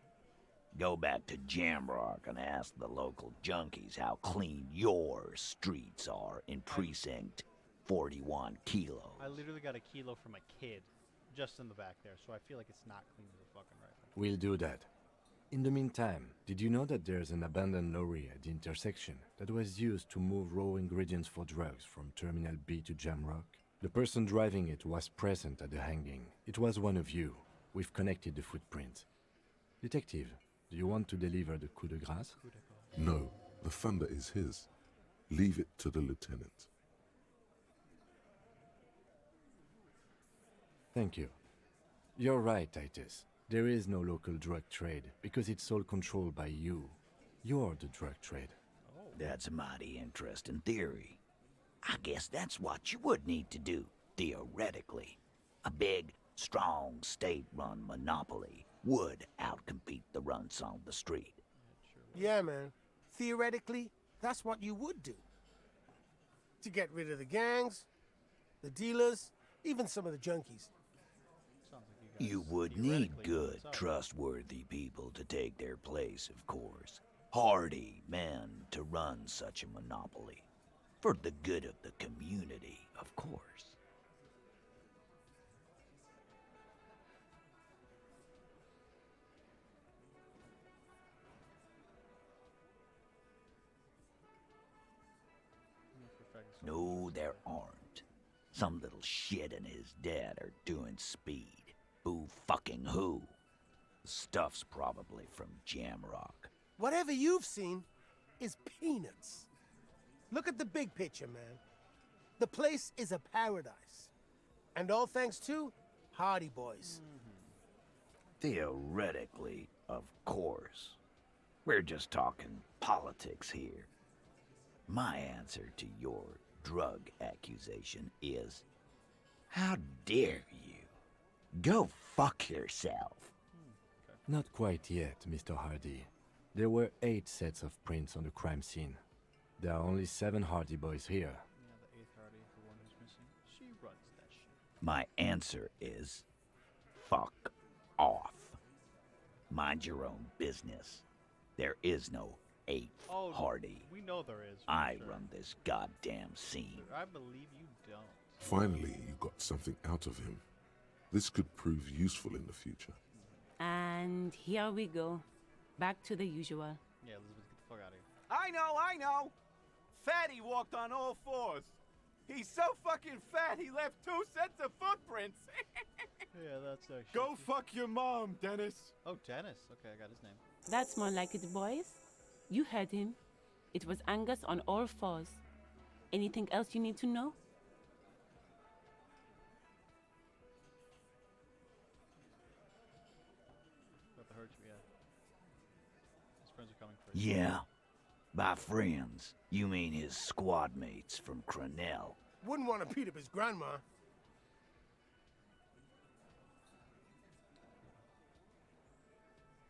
Go back to Jamrock and ask the local junkies how clean your streets are in precinct 41 Kilo. I literally got a kilo from a kid just in the back there, so I feel like it's not clean as a fucking rifle. We'll do that. In the meantime, did you know that there's an abandoned lorry at the intersection that was used to move raw ingredients for drugs from Terminal B to Jamrock? The person driving it was present at the hanging. It was one of you. We've connected the footprint. Detective, do you want to deliver the coup de grâce? No, the thunder is his. Leave it to the lieutenant. Thank you. You're right, Titus. There is no local drug trade because it's all controlled by you. You're the drug trade. That's a mighty interesting theory. I guess that's what you would need to do, theoretically. A big, strong, state-run monopoly would outcompete the runts on the street. Yeah, man. Theoretically, that's what you would do. To get rid of the gangs, the dealers, even some of the junkies. You would need good, trustworthy people to take their place, of course. Hardy men to run such a monopoly. For the good of the community, of course. No, there aren't. Some little shit and his dad are doing speed. Who fucking who? The stuff's probably from Jamrock. Whatever you've seen is peanuts. Look at the big picture, man. The place is a paradise. And all thanks to Hardy Boys. Theoretically, of course. We're just talking politics here. My answer to your drug accusation is, how dare you? Go fuck yourself. Not quite yet, Mr. Hardy. There were 8 sets of prints on the crime scene. There are only 7 Hardy Boys here. Yeah, the 8th Hardy, the one who's missing. She runs that shit. My answer is, fuck off. Mind your own business. There is no 8th Hardy. We know there is. I run this goddamn scene. I believe you don't. Finally, you got something out of him. This could prove useful in the future. And here we go. Back to the usual. Yeah, Elizabeth, get the fuck out of here. I know. Fatty walked on all 4s. He's so fucking fat he left 2 sets of footprints. Yeah, that's actually... Go fuck your mom, Dennis. Oh, Dennis. Okay, I got his name. That's more like it, boys. You heard him. It was Angus on all 4s. Anything else you need to know? friends are coming for you. Yeah. By friends, you mean his squad mates from Cronell. Wouldn't want to beat up his grandma.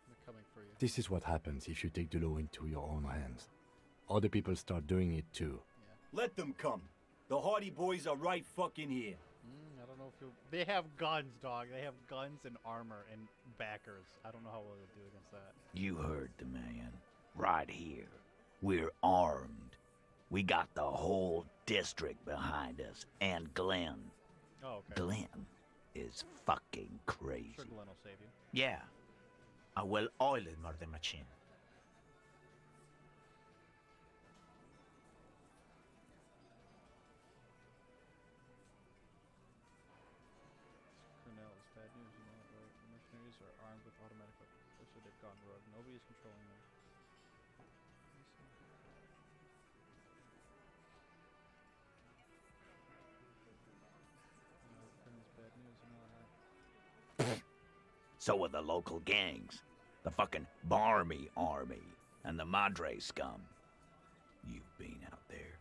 They're coming for you. This is what happens if you take the law into your own hands. Other people start doing it too. Let them come. The Hardy Boys are right fucking here. I don't know if you. They have guns, dog. They have guns and armor and backers. I don't know how well they'll do against that. You heard the man. Right here. We're armed. We got the whole district behind us. And Glenn. Oh, okay. Glenn is fucking crazy. Sure, Glenn will save you. Yeah. A well-oiled murder machine. Cronell is bad news, you know. The mercenaries are armed with automatic weapons. So they've gone rogue. Nobody is controlling them. Bad news, you know that. So are the local gangs. The fucking Barmy Army and the Madre scum. You've been out there.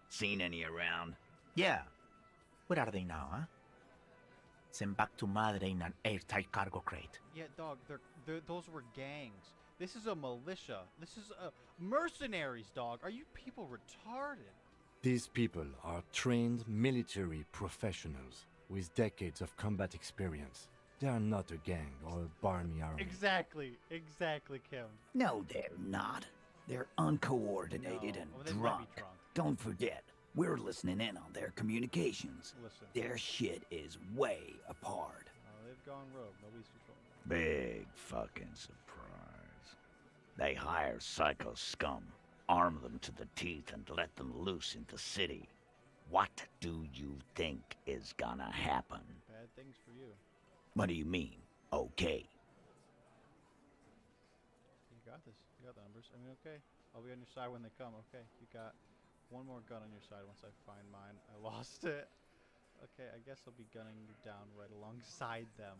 Seen any around? Yeah. Where are they now, huh? Sent back to Madre in an airtight cargo crate. Yeah, dog. Those were gangs. This is a militia. This is mercenaries, dog. Are you people retarded? These people are trained military professionals with decades of combat experience. They are not a gang or a barmy army. Exactly, Kim. No, they're not. They're uncoordinated and they might be drunk. drunk. Don't forget, we're listening in on their communications. Listen. Their shit is way apart. They've gone rogue. Nobody's controlling them. Big fucking surprise. They hire psycho scum, arm them to the teeth, and let them loose in the city. What do you think is gonna happen? Bad things for you. What do you mean, okay? You got this. You got the numbers. I mean, okay. I'll be on your side when they come. Okay. You got one more gun on your side once I find mine. I lost it. Okay, I guess I'll be gunning you down right alongside them.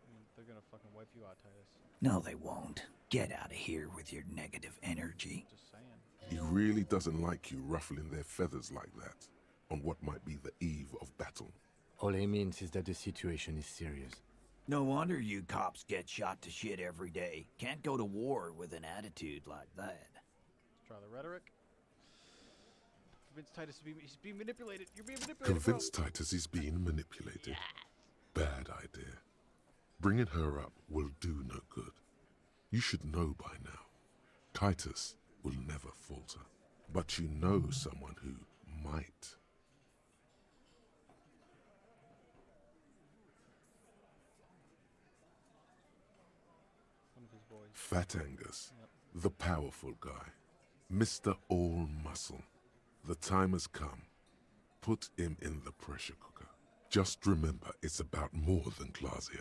I mean, they're gonna fucking wipe you out, Titus. No, they won't. Get out of here with your negative energy. Just saying. He really doesn't like you ruffling their feathers like that on what might be the eve of battle. All he means is that the situation is serious. No wonder you cops get shot to shit every day. Can't go to war with an attitude like that. Let's try the rhetoric. Convince Titus he's being manipulated. You're being manipulated. Convince Titus he's being manipulated. Bad idea. Bringing her up will do no good. You should know by now. Titus will never falter. But you know someone who might. One of his boys. Fat Angus, the powerful guy. Mr. All Muscle. The time has come. Put him in the pressure cooker. Just remember, it's about more than Klaasje.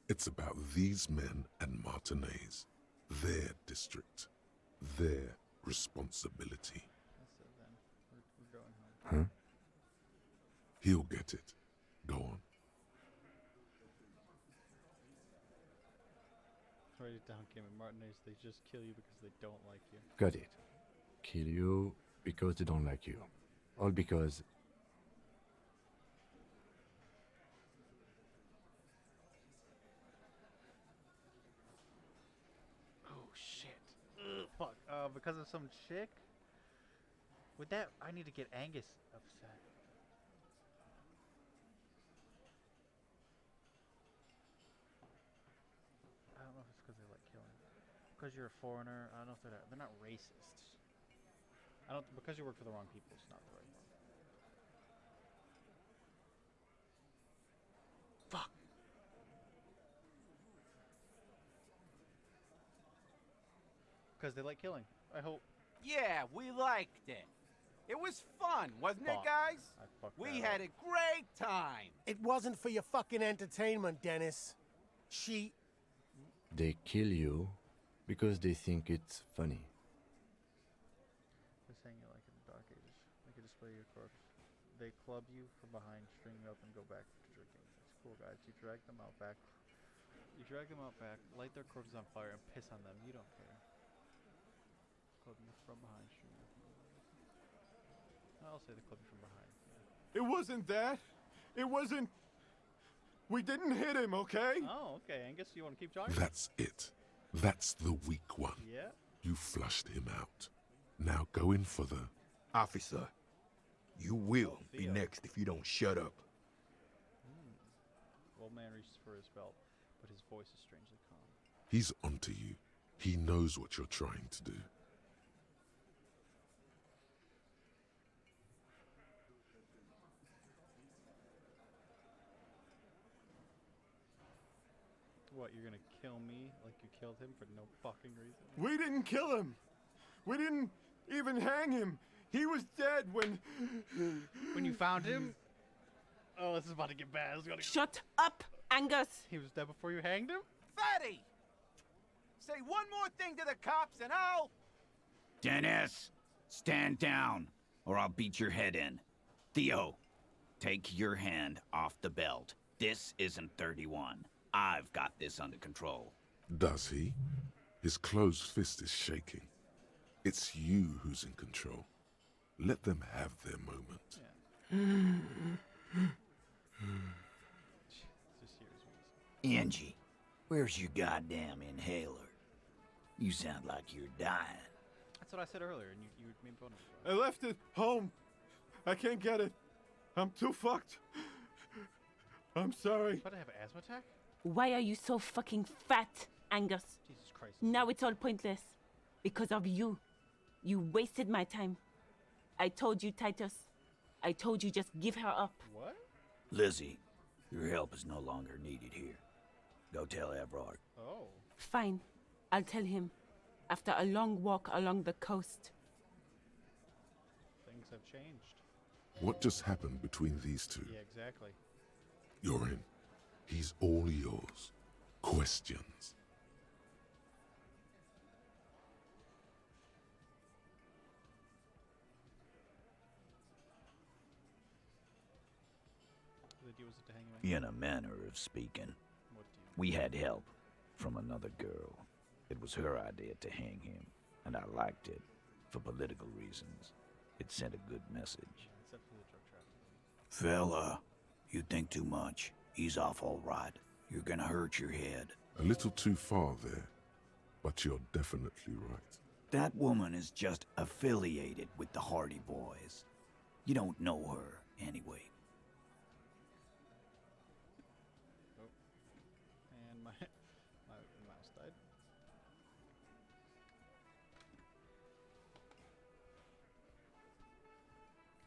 It's about these men and Martinez. Their district. Their responsibility. That's it then. We're going home. Huh? He'll get it. Go on. Write it down, Kim and Martinez. They just kill you because they don't like you. Got it. Kill you because they don't like you. All because... Oh shit. Ugh, fuck. Because of some chick? With that, I need to get Angus upset. I don't know if it's because they like killing. Because you're a foreigner. I don't know if they're not racists. I don't because you work for the wrong people. It's not the right one. Fuck. Because they like killing. I hope. Yeah, we liked it. It was fun, wasn't it, Fuck. guys? I fucked We that had a great time. It wasn't for your fucking entertainment, Dennis. She... They kill you because they think it's funny. They're saying you like it in the Dark Ages. They can display your corpse. They club you from behind, string you up, and go back to drinking. It's cool, guys. You drag them out back You drag them out back, light their corpses on fire, and piss on them. You don't care. Club you from behind, shoot. I'll say the club you from behind. Yeah. It wasn't that. It wasn't. We didn't hit him, okay? Oh, okay. Angus, you want to keep talking? That's it. That's the weak one. Yeah. You flushed him out. Now go in for the... Officer, you will be next if you don't shut up. Old man reaches for his belt, but his voice is strangely calm. He's onto you. He knows what you're trying to do. What, you're gonna kill me like you killed him for no fucking reason? We didn't kill him. We didn't even hang him. He was dead when... When you found him? Oh, this is about to get bad. Shut up, Angus! He was dead before you hanged him? Fatty! Say one more thing to the cops and I'll... Dennis, stand down, or I'll beat your head in. Theo, take your hand off the belt. This isn't 31. I've got this under control. Does he? His closed fist is shaking. It's you who's in control. Let them have their moment. Angie, where's your goddamn inhaler? You sound like you're dying. That's what I said earlier, and you made fun of I it. left it home. I can't get it. I'm too fucked. I'm sorry. About to have an asthma attack? Why are you so fucking fat, Angus? Jesus Christ. Now it's all pointless. Because of you. You wasted my time. I told you, Titus. I told you just give her up. What? Lizzie, your help is no longer needed here. Go tell Everard. Oh. Fine. I'll tell him. After a long walk along the coast. Things have changed. What just happened between these two? Yeah, exactly. You're in. He's all yours. Questions. In a manner of speaking, we had help from another girl. It was her idea to hang him, and I liked it for political reasons. It sent a good message. Fella, you think too much. He's off all right. You're gonna hurt your head. A little too far there, but you're definitely right. That woman is just affiliated with the Hardy Boys. You don't know her, anyway. Oh. And my mouse died.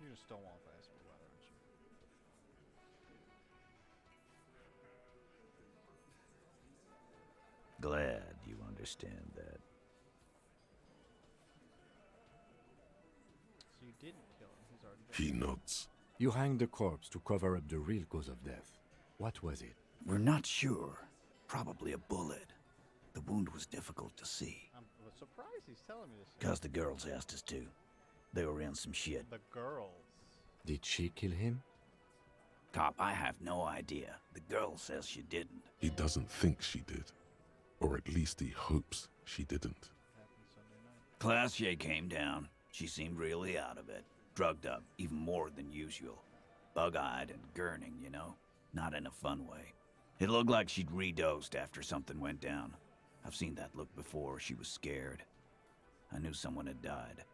You're just Stonewall fast for a while, aren't you? Glad you understand that. So you didn't kill him. He's already dead. He nods. You hanged the corpse to cover up the real cause of death. What was it? We're not sure. Probably a bullet. The wound was difficult to see. I'm surprised he's telling me this. Because the girls asked us to. They were in some shit. The girls. Did she kill him? Cop, I have no idea. The girl says she didn't. He doesn't think she did. Or at least he hopes she didn't. Klaasje came down. She seemed really out of it. Drugged up, even more than usual. Bug-eyed and gurning, you know? Not in a fun way. It looked like she'd redosed after something went down. I've seen that look before. She was scared. I knew someone had died.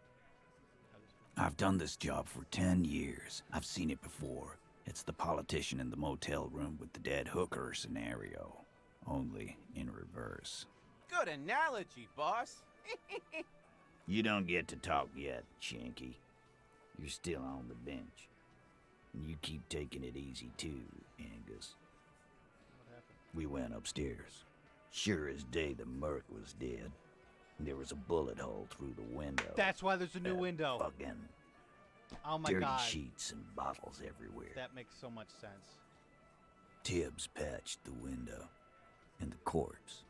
I've done this job for 10 years. I've seen it before. It's the politician in the motel room with the dead hooker scenario. Only in reverse. Good analogy, boss. You don't get to talk yet, Shanky. You're still on the bench. And you keep taking it easy too, Angus. What happened? We went upstairs. Sure as day the merc was dead. There was a bullet hole through the window. That's why there's a new window. Fucking Oh my dirty god. sheets and bottles everywhere. That makes so much sense. Tibbs patched the window. And the corpse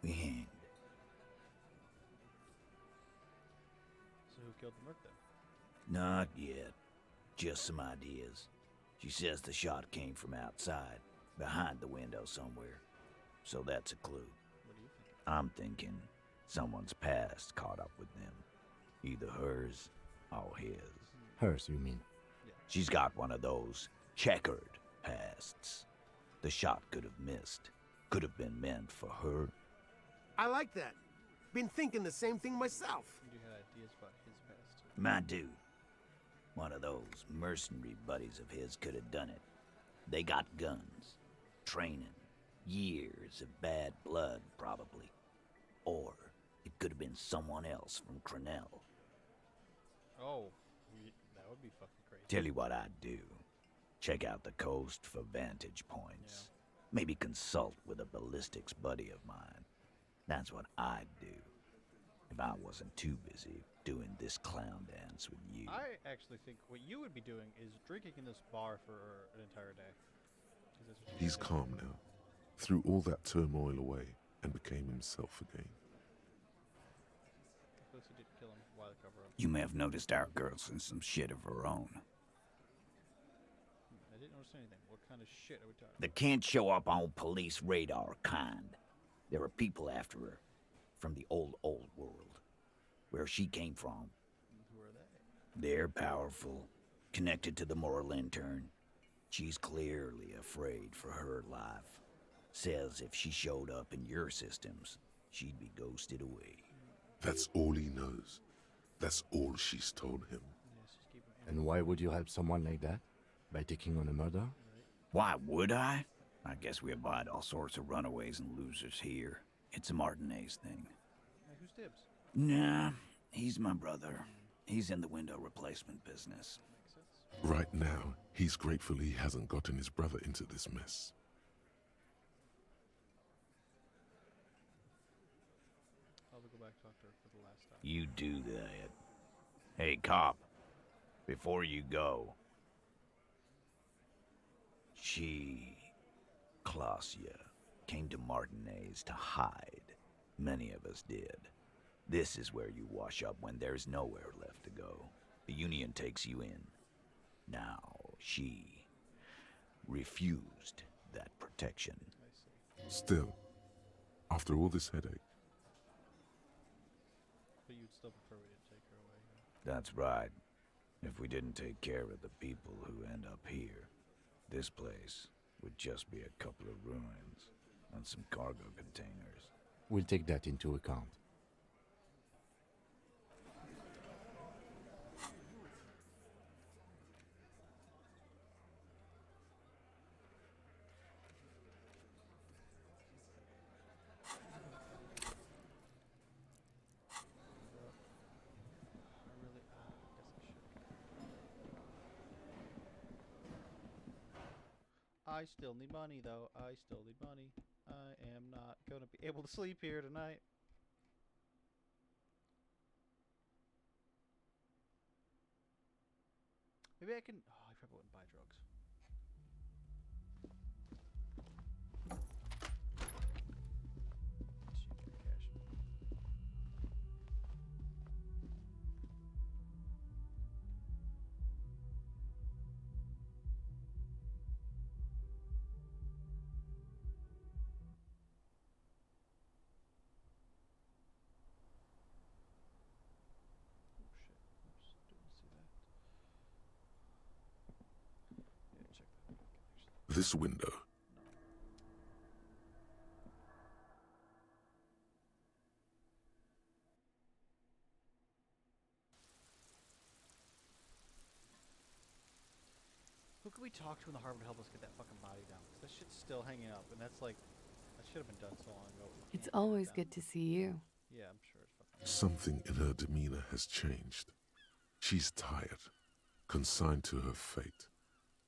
we hanged. So who killed the merc then? Not yet. Just some ideas. She says the shot came from outside, behind the window somewhere. so that's a clue. What do you think? I'm thinking someone's past caught up with them. Either hers or his. Hers, you mean? She's got one of those checkered pasts. The shot could have missed. Could have been meant for her. I like that. Been thinking the same thing myself. You had ideas about his past too. My dude. One of those mercenary buddies of his could have done it. They got guns, training, years of bad blood, probably. Or it could have been someone else from Cronell. Oh, that would be fucking crazy. Tell you what I'd do. Check out the coast for vantage points. Maybe consult with a ballistics buddy of mine. That's what I'd do. If I wasn't too busy doing this clown dance with you. I actually think what you would be doing is drinking in this bar for an entire day. 'Cause that's what you He's do. calm now, threw all that turmoil away, and became himself again. Lucy did kill him. Why the cover up? You may have noticed our girl's in some shit of her own. I didn't notice anything. What kind of shit are we talking The can't show up on police radar kind. There are people after her from the old world, where she came from. about? Who are they? They're powerful, connected to the moral intern. She's clearly afraid for her life. Says if she showed up in your systems, she'd be ghosted away. That's all he knows. That's all she's told him. And why would you help someone like that? By taking on a murder? Why would I? I guess we abide all sorts of runaways and losers here. It's a Martinez thing. Hey, who's dibs? Nah, he's my brother. He's in the window replacement business. Right now, he's grateful he hasn't gotten his brother into this mess. I'll go back to talk to her for the last time. You do that. Hey, cop. Before you go. Klaasje, came to Martinez to hide. Many of us did. This is where you wash up when there's nowhere left to go. The Union takes you in. Now, she refused that protection. Still, after all this headache, But you'd still prefer we didn't take her away. That's right. If we didn't take care of the people who end up here, this place would just be a couple of ruins and some cargo containers. We'll take that into account. I still need money, though. I still need money. I am not going to be able to sleep here tonight. Maybe I can... Oh, I probably wouldn't buy drugs. Let's use your cash. this window. Who could we talk to in the harbor to help us get that fucking body down? 'Cause that shit's still hanging up, and that's like, that should have been done so long ago. We It's can't always get it good to see you. done. Yeah, I'm sure it's fucking. Something in her demeanor has changed. She's tired, consigned to her fate,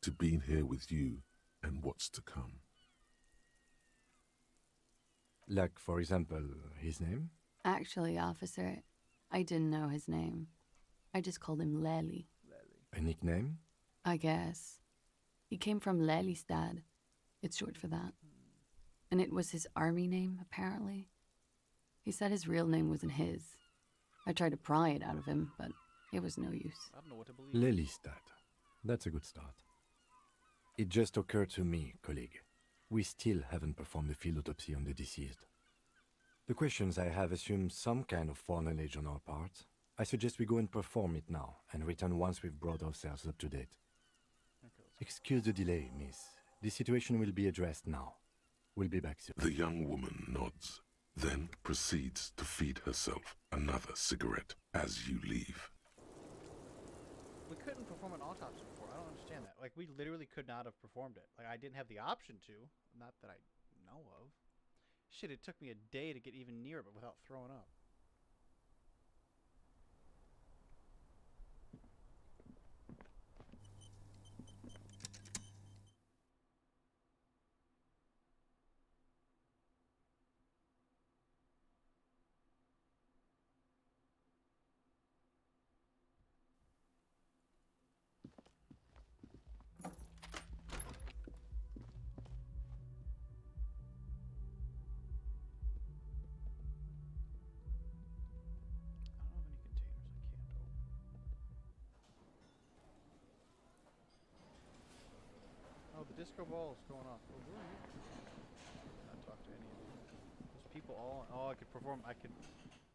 to being here with you and what's to come. Like, for example, his name? Actually, officer, I didn't know his name. I just called him Lely. A nickname? I guess. He came from Lelystad. It's short for that. And it was his army name, apparently. He said his real name wasn't his. I tried to pry it out of him, but it was no use. I don't know what to believe. Lelystad. That's a good start. It just occurred to me, colleague. we still haven't performed a field autopsy on the deceased. The questions I have assume some kind of foreknowledge on our part. I suggest we go and perform it now, and return once we've brought ourselves up to date. Excuse the delay, miss. The situation will be addressed now. We'll be back soon. The young woman nods, then proceeds to feed herself another cigarette as you leave. We couldn't perform an autopsy before. I don't understand that. Like, we literally could not have performed it. Like, I didn't have the option to. Not that I know of. Shit, it took me a day to get even near it, but without throwing up. Oh, the disco ball is going off. Oh, who are you? Not talk to any of you. There's people all. Oh, I could perform. I could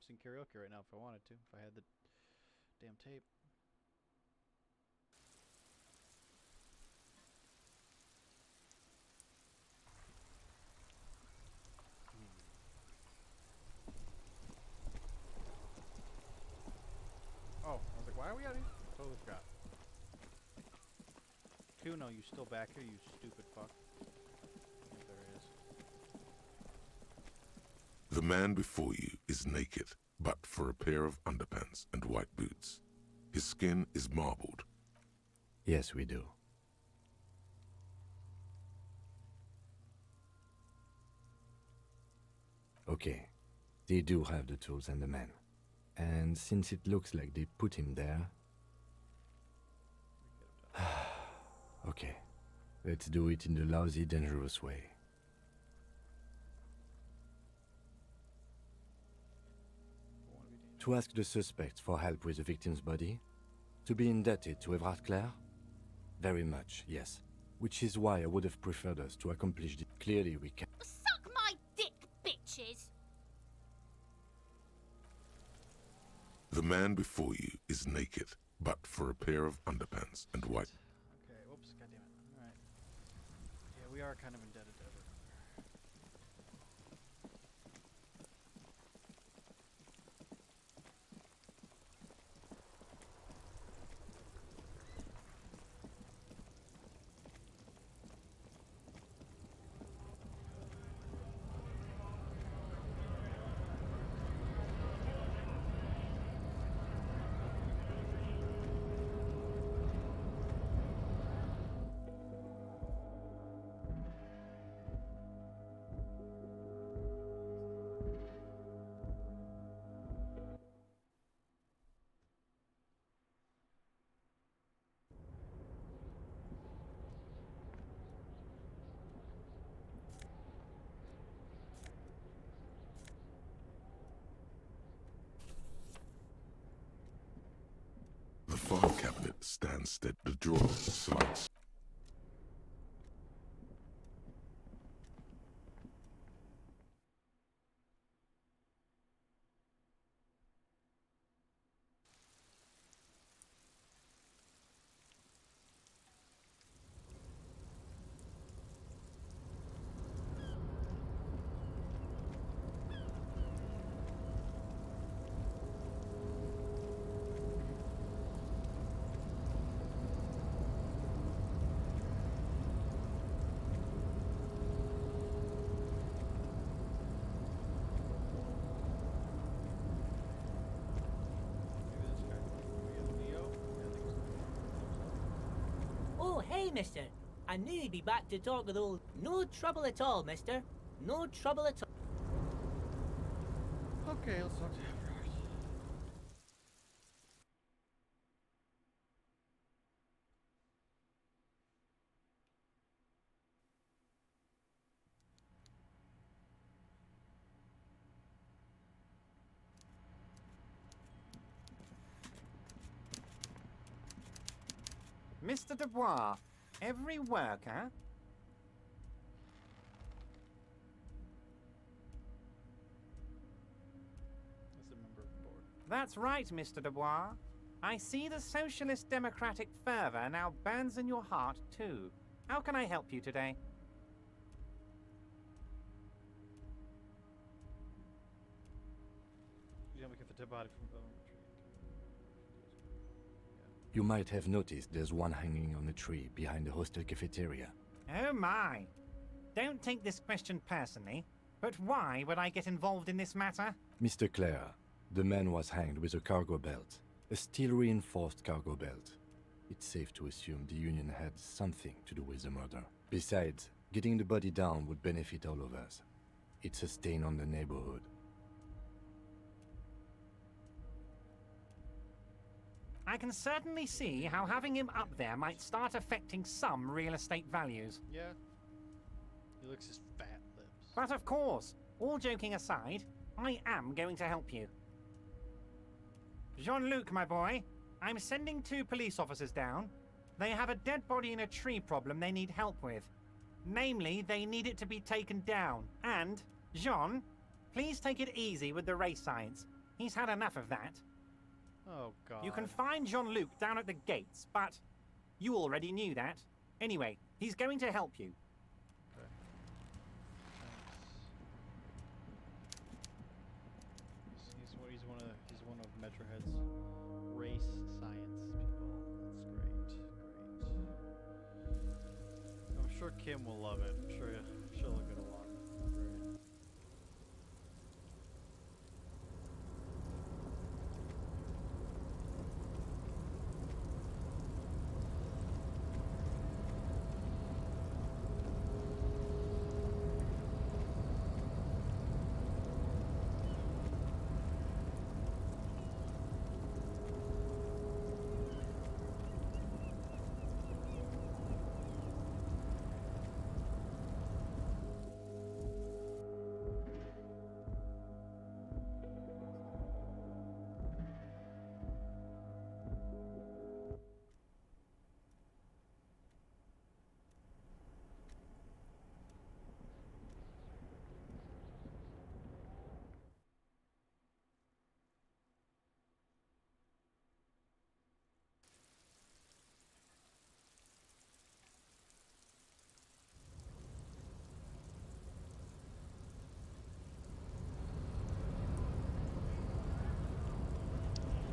sing karaoke right now if I wanted to. If I had the damn tape. Oh, I was like, why are we out here? Totally forgot. Cuno, you still back here, you stupid fuck. There he is. The man before you is naked, but for a pair of underpants and white boots. His skin is marbled. Yes, we do. Okay, they do have the tools and the man. And since it looks like they put him there... Okay, let's do it in the lousy, dangerous way. To ask the suspects for help with the victim's body? To be indebted to Everard Clare? Very much, yes. Which is why I would have preferred us to accomplish it. Clearly we can. Suck my dick, bitches! The man before you is naked, but for a pair of underpants and white. Okay, whoops, goddammit. Alright. Yeah, we are kind of indebted to everyone. The file cabinet stands steady. The drawer slides. Oh, hey, mister. I knew you'd be back to talk with old... No trouble at all, mister. No trouble at all. Okay, let's talk to Everard. Mr. Dubois, every worker That's right, Mr. Dubois. I see the socialist democratic fervor now burns in your heart, too. How can I help you today? You might have noticed there's one hanging on a tree behind the hostel cafeteria. Oh my! Don't take this question personally, but why would I get involved in this matter? Mr. Clare, the man was hanged with a cargo belt, a steel-reinforced cargo belt. It's safe to assume the Union had something to do with the murder. Besides, getting the body down would benefit all of us. It's a stain on the neighborhood. I can certainly see how having him up there might start affecting some real estate values. Yeah. He licks his fat lips. But of course, all joking aside, I am going to help you. Jean-Luc, my boy, I'm sending 2 police officers down. They have a dead body in a tree problem they need help with. Namely, they need it to be taken down. And, Jean, please take it easy with the race science. He's had enough of that. Oh, God. You can find Jean-Luc down at the gates, but you already knew that. Anyway, he's going to help you. Okay. He's one of Metrohead's race science people. That's great. I'm sure Kim will love it. I'm sure she'll get along.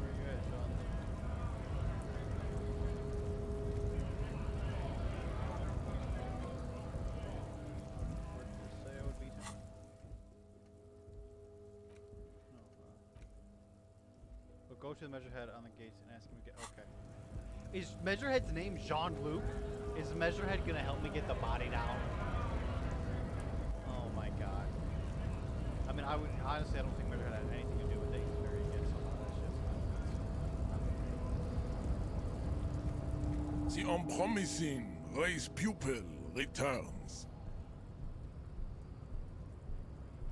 Great. Go to the Measurehead on the gates and ask him to get. Okay. Is Measurehead's name Jean-Luc? Is Measurehead gonna help me get the body down? Oh my god. I mean, I don't think Measurehead had anything to do with it. He's very against a lot of that shit. The unpromising race pupil returns.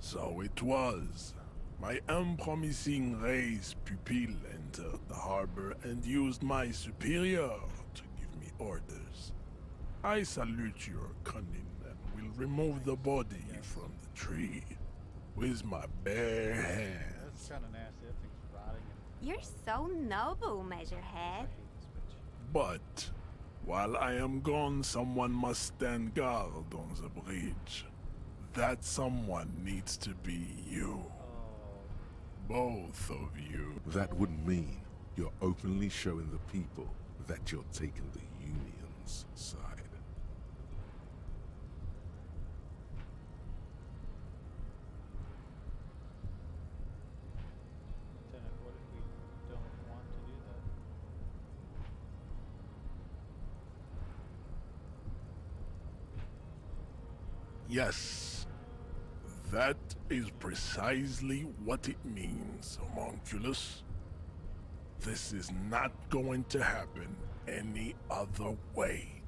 So it was. My unpromising race pupil entered the harbor and used my superior to give me orders. I salute your cunning and will remove the body from the tree with my bare hands. That's kind of nasty. That thing's rotting. You're so noble, Measurehead. But while I am gone, someone must stand guard on the bridge. That someone needs to be you. Both of you. That would mean you're openly showing the people that you're taking the Union's side. Lieutenant, what if we don't want to do that? Yes. That is precisely what it means, homunculus. This is not going to happen any other way.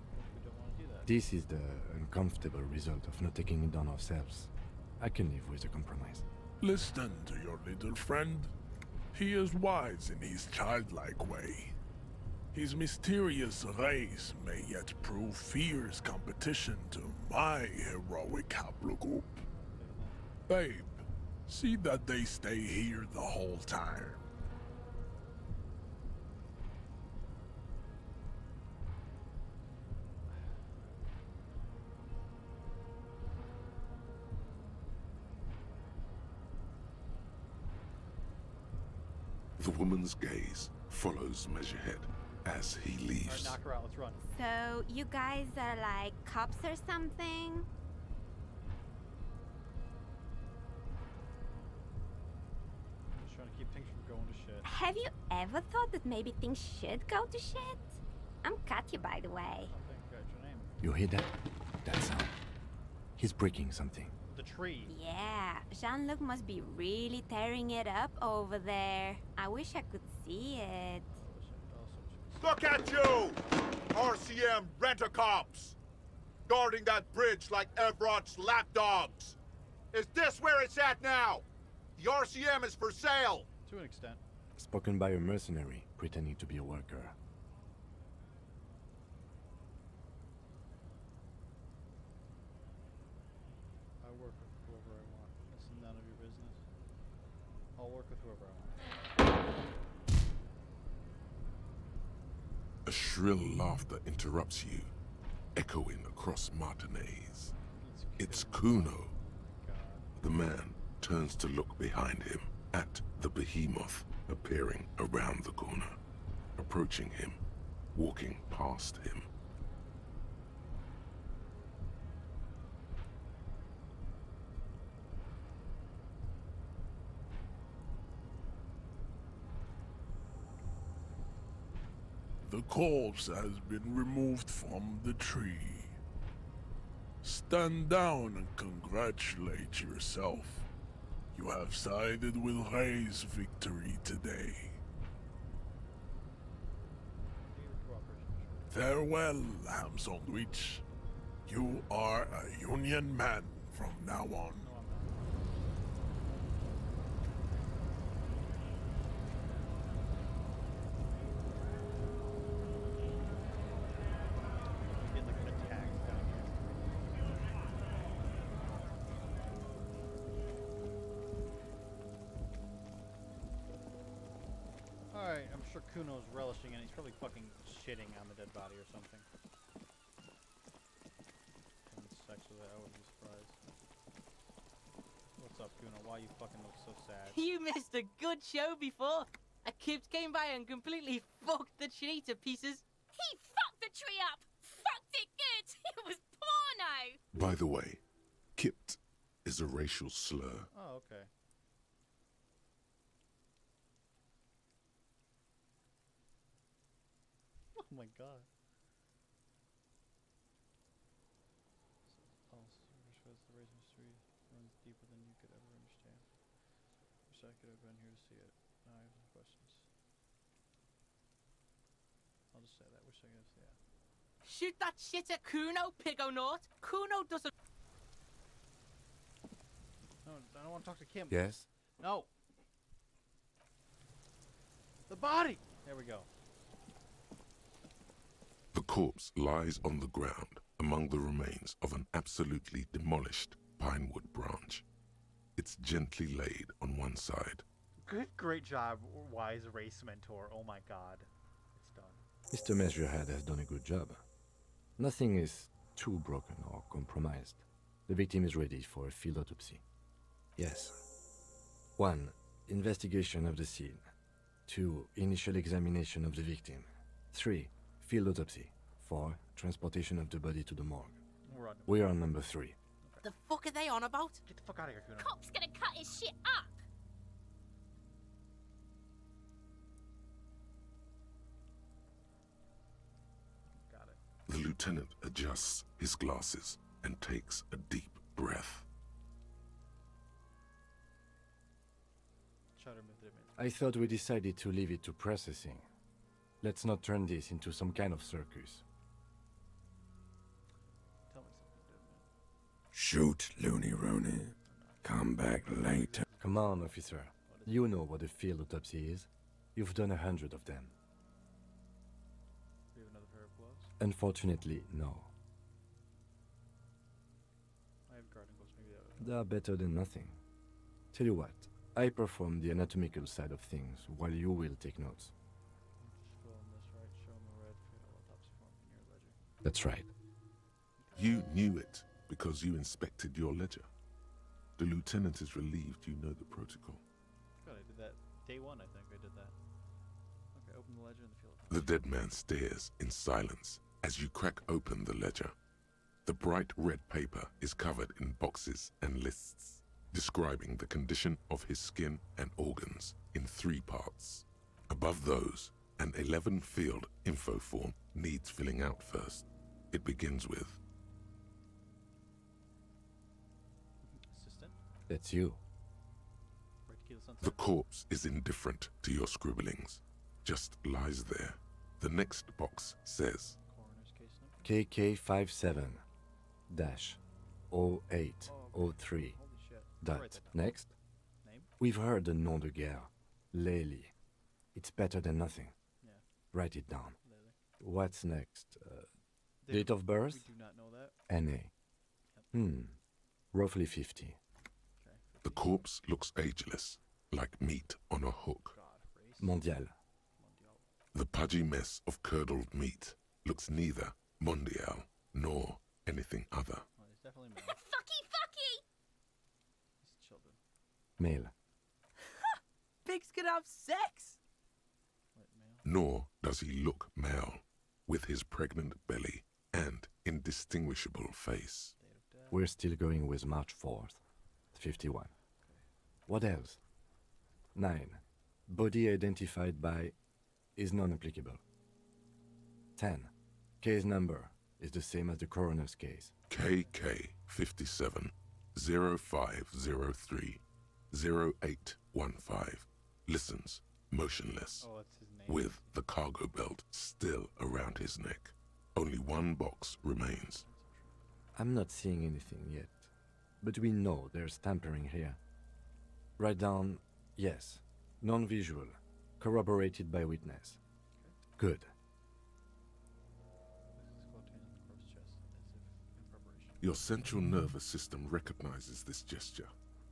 This is the uncomfortable result of not taking it on ourselves. I can live with the compromise. Listen to your little friend. He is wise in his childlike way. His mysterious race may yet prove fierce competition to my heroic haplogroup. Babe, see that they stay here the whole time. The woman's gaze follows Measurehead as he Alright, leaves. knock her out. Let's run. So, you guys are like cops or something? Just trying to keep things from going to shit. Have you ever thought that maybe things should go to shit? I'm Katya, by the way. I think I got your name. You hear that? That sound. He's breaking something. The tree. Yeah, Jean-Luc must be really tearing it up over there. I wish I could see it. Look at you! RCM rent-a-cops! Guarding that bridge like Everott's lapdogs! Is this where it's at now? The RCM is for sale! To an extent. Spoken by a mercenary pretending to be a worker. I work with whoever I want. It's none of your business. I'll work with whoever I want. A shrill laughter interrupts you, echoing across Martinez. It's Cuno. The man turns to look behind him at the behemoth appearing around the corner, approaching him, walking past him. The corpse has been removed from the tree. Stand down and congratulate yourself. You have sided with Ray's victory today. Farewell, ham sandwich. You are a Union man from now on. Get like an attack down here. Alright, I'm sure Kuno's relishing it. He's probably fucking shitting on the dead body or something. Having sex with it, I wouldn't be surprised. What's up, Kuno? Why you fucking look so sad? You missed a good show before. A kid came by and completely fucked the tree to pieces. He fucked the tree up! Fucked it good! It was porno! By the way, Kipt is a racial slur. Oh, okay. Oh my god. Shows the raging street runs deeper than you could ever understand. Wish I could have been here to see it. Now I have some questions. I'll just say that. Wish I could have seen it. Shoot that shit at Cuno, Pigonaught. Cuno doesn't. No, I don't want to talk to Kim. Yes? No. The body! There we go. The corpse lies on the ground among the remains of an absolutely demolished pinewood branch. It's gently laid on one side. Great job, wise race mentor. Oh my god. It's done. Mr. Measurehead has done a good job. Nothing is too broken or compromised. The victim is ready for a field autopsy. Yes. 1. Investigation of the scene. 2. Initial examination of the victim. 3. Field autopsy. 4. Transportation of the body to the morgue. We are on number 3. The fuck are they on about? Get the fuck out of here, Cuno. Cop's gonna cut his shit up! Got it. The lieutenant adjusts his glasses and takes a deep breath. I thought we decided to leave it to processing. Let's not turn this into some kind of circus. Tell me something good, man. Shoot, Looney Rooney. Come back later. Come on, officer. You know what a field autopsy is. You've done 100 of them. Do you have another pair of gloves? Unfortunately, no. I have garden gloves. Maybe that would They are better than nothing. Tell you what, I perform the anatomical side of things while you will take notes. Scroll on this right. Show him the red field autopsy form in your ledger. That's right. You knew it because you inspected your ledger. The lieutenant is relieved you know the protocol. God, I did that Day one, I think I did that. Okay, open the ledger in the field. The dead man stares in silence as you crack open the ledger. The bright red paper is covered in boxes and lists, describing the condition of his skin and organs in 3 parts. Above those, an 11-field info form needs filling out first. It begins with... Assistant? That's you. The corpse is indifferent to your scribblings, just lies there. The next box says... KK57-0803. Dot. Next. We've heard the nom de guerre. Lely. It's better than nothing. Yeah. Write it down. What's next? Date of birth? We do not know that. NA. Roughly 50. The corpse looks ageless, like meat on a hook. Mondial. The pudgy mess of curdled meat looks neither mondial nor anything other. Oh, he's definitely male. Fucky, fucky! He's children. Male. Pigs can have sex! Nor does he look male, with his pregnant belly and indistinguishable face. We're still going with March 4th. 51. What else? 9. Body identified by is non-applicable. 10. Case number is the same as the coroner's case. KK 57 0503 0815 listens motionless, with the cargo belt still around his neck. Only one box remains. I'm not seeing anything yet, but we know there's tampering here. Write down, yes, non-visual, corroborated by witness. Good. Your central nervous system recognizes this gesture.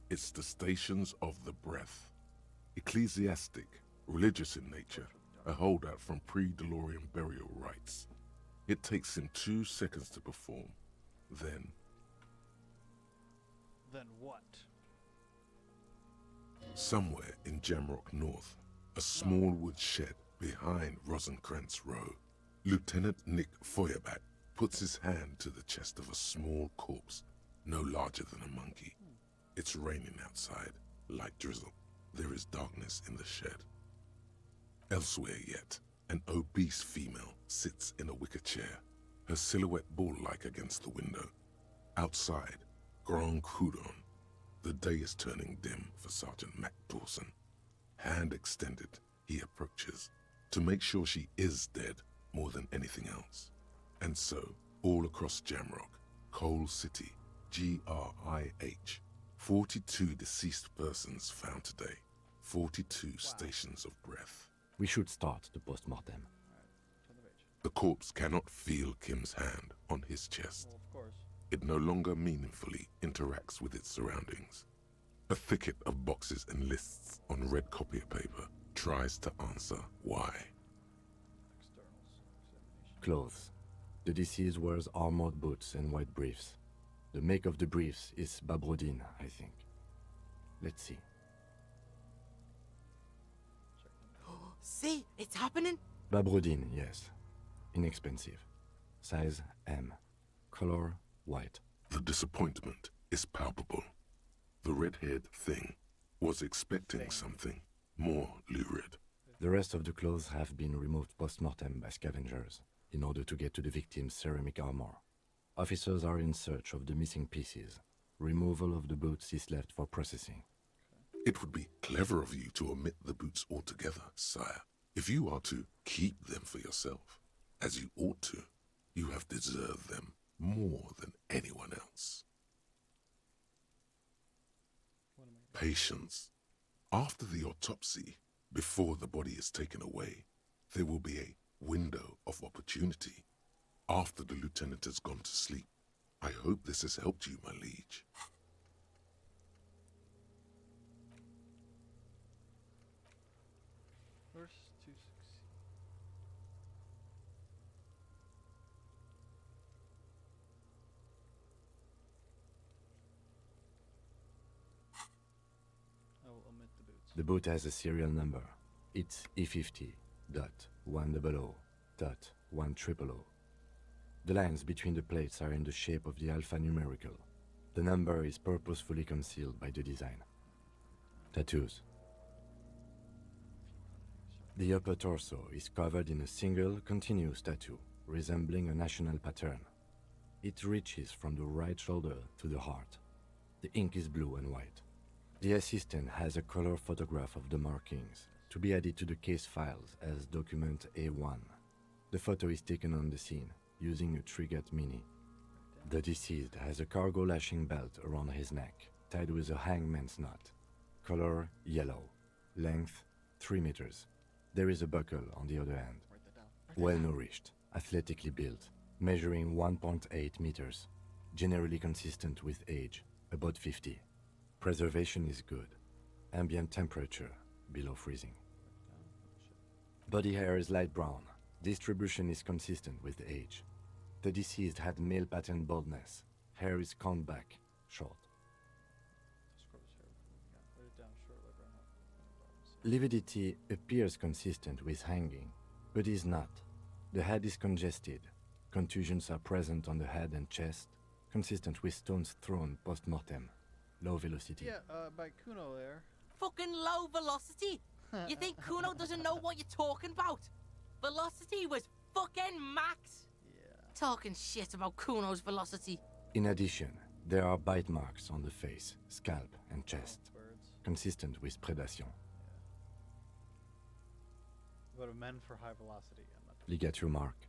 It's the stations of the breath. Ecclesiastic, religious in nature, a holdout from pre-DeLorean burial rites. It takes him 2 seconds to perform. Then what? Somewhere in Jamrock North, a small wood shed behind Rosencrantz Row, Lieutenant Nick Feuerbach puts his hand to the chest of a small corpse, no larger than a monkey. It's raining outside, light drizzle. There is darkness in the shed. Elsewhere yet, an obese female sits in a wicker chair, her silhouette bull-like against the window. Outside, Grand Coudon. The day is turning dim for Sergeant Mac Dawson. Hand extended, he approaches, to make sure she is dead more than anything else. And so, all across Jamrock, Coal City, GRIH, 42 deceased persons found today, 42 stations of breath. We should start the post-mortem. The corpse cannot feel Kim's hand on his chest. Well, of course. It no longer meaningfully interacts with its surroundings. A thicket of boxes and lists on red copier paper tries to answer why. Clothes. The deceased wears armored boots and white briefs. The make of the briefs is Babrodine, I think. Let's see. See, it's happening. Babrodine, yes. Inexpensive. Size M. Color white. The disappointment is palpable. The red-haired thing was expecting something more lurid. The rest of the clothes have been removed post-mortem by scavengers in order to get to the victim's ceramic armor. Officers are in search of the missing pieces. Removal of the boots is left for processing. It would be clever of you to omit the boots altogether, sire. If you are to keep them for yourself, as you ought to, you have deserved them more than anyone else. Patience. After the autopsy, before the body is taken away, there will be a window of opportunity. After the lieutenant has gone to sleep. I hope this has helped you, my liege. First to succeed. I will omit the boots. The boat has a serial number. It's E50.100.100. The lines between the plates are in the shape of the alphanumerical. The number is purposefully concealed by the design. Tattoos. The upper torso is covered in a single, continuous tattoo, resembling a national pattern. It reaches from the right shoulder to the heart. The ink is blue and white. The assistant has a color photograph of the markings, to be added to the case files as document A1. The photo is taken on the scene, using a Trigat Mini. The deceased has a cargo lashing belt around his neck, tied with a hangman's knot. Color yellow. Length 3 meters. There is a buckle on the other end. Well-nourished, athletically built, measuring 1.8 meters. Generally consistent with age, about 50. Preservation is good. Ambient temperature, below freezing. Body hair is light brown. Distribution is consistent with age. The deceased had male pattern baldness. Hair is combed back, short. Lividity appears consistent with hanging, but is not. The head is congested. Contusions are present on the head and chest, consistent with stones thrown post-mortem. Low velocity. Yeah, by Cuno there. Fucking low velocity? You think Cuno doesn't know what you're talking about? Velocity was fucking max. Yeah. Talking shit about Cuno's velocity. In addition, there are bite marks on the face, scalp, and chest, consistent with predation. What are men for high velocity? I'm not Ligature mark.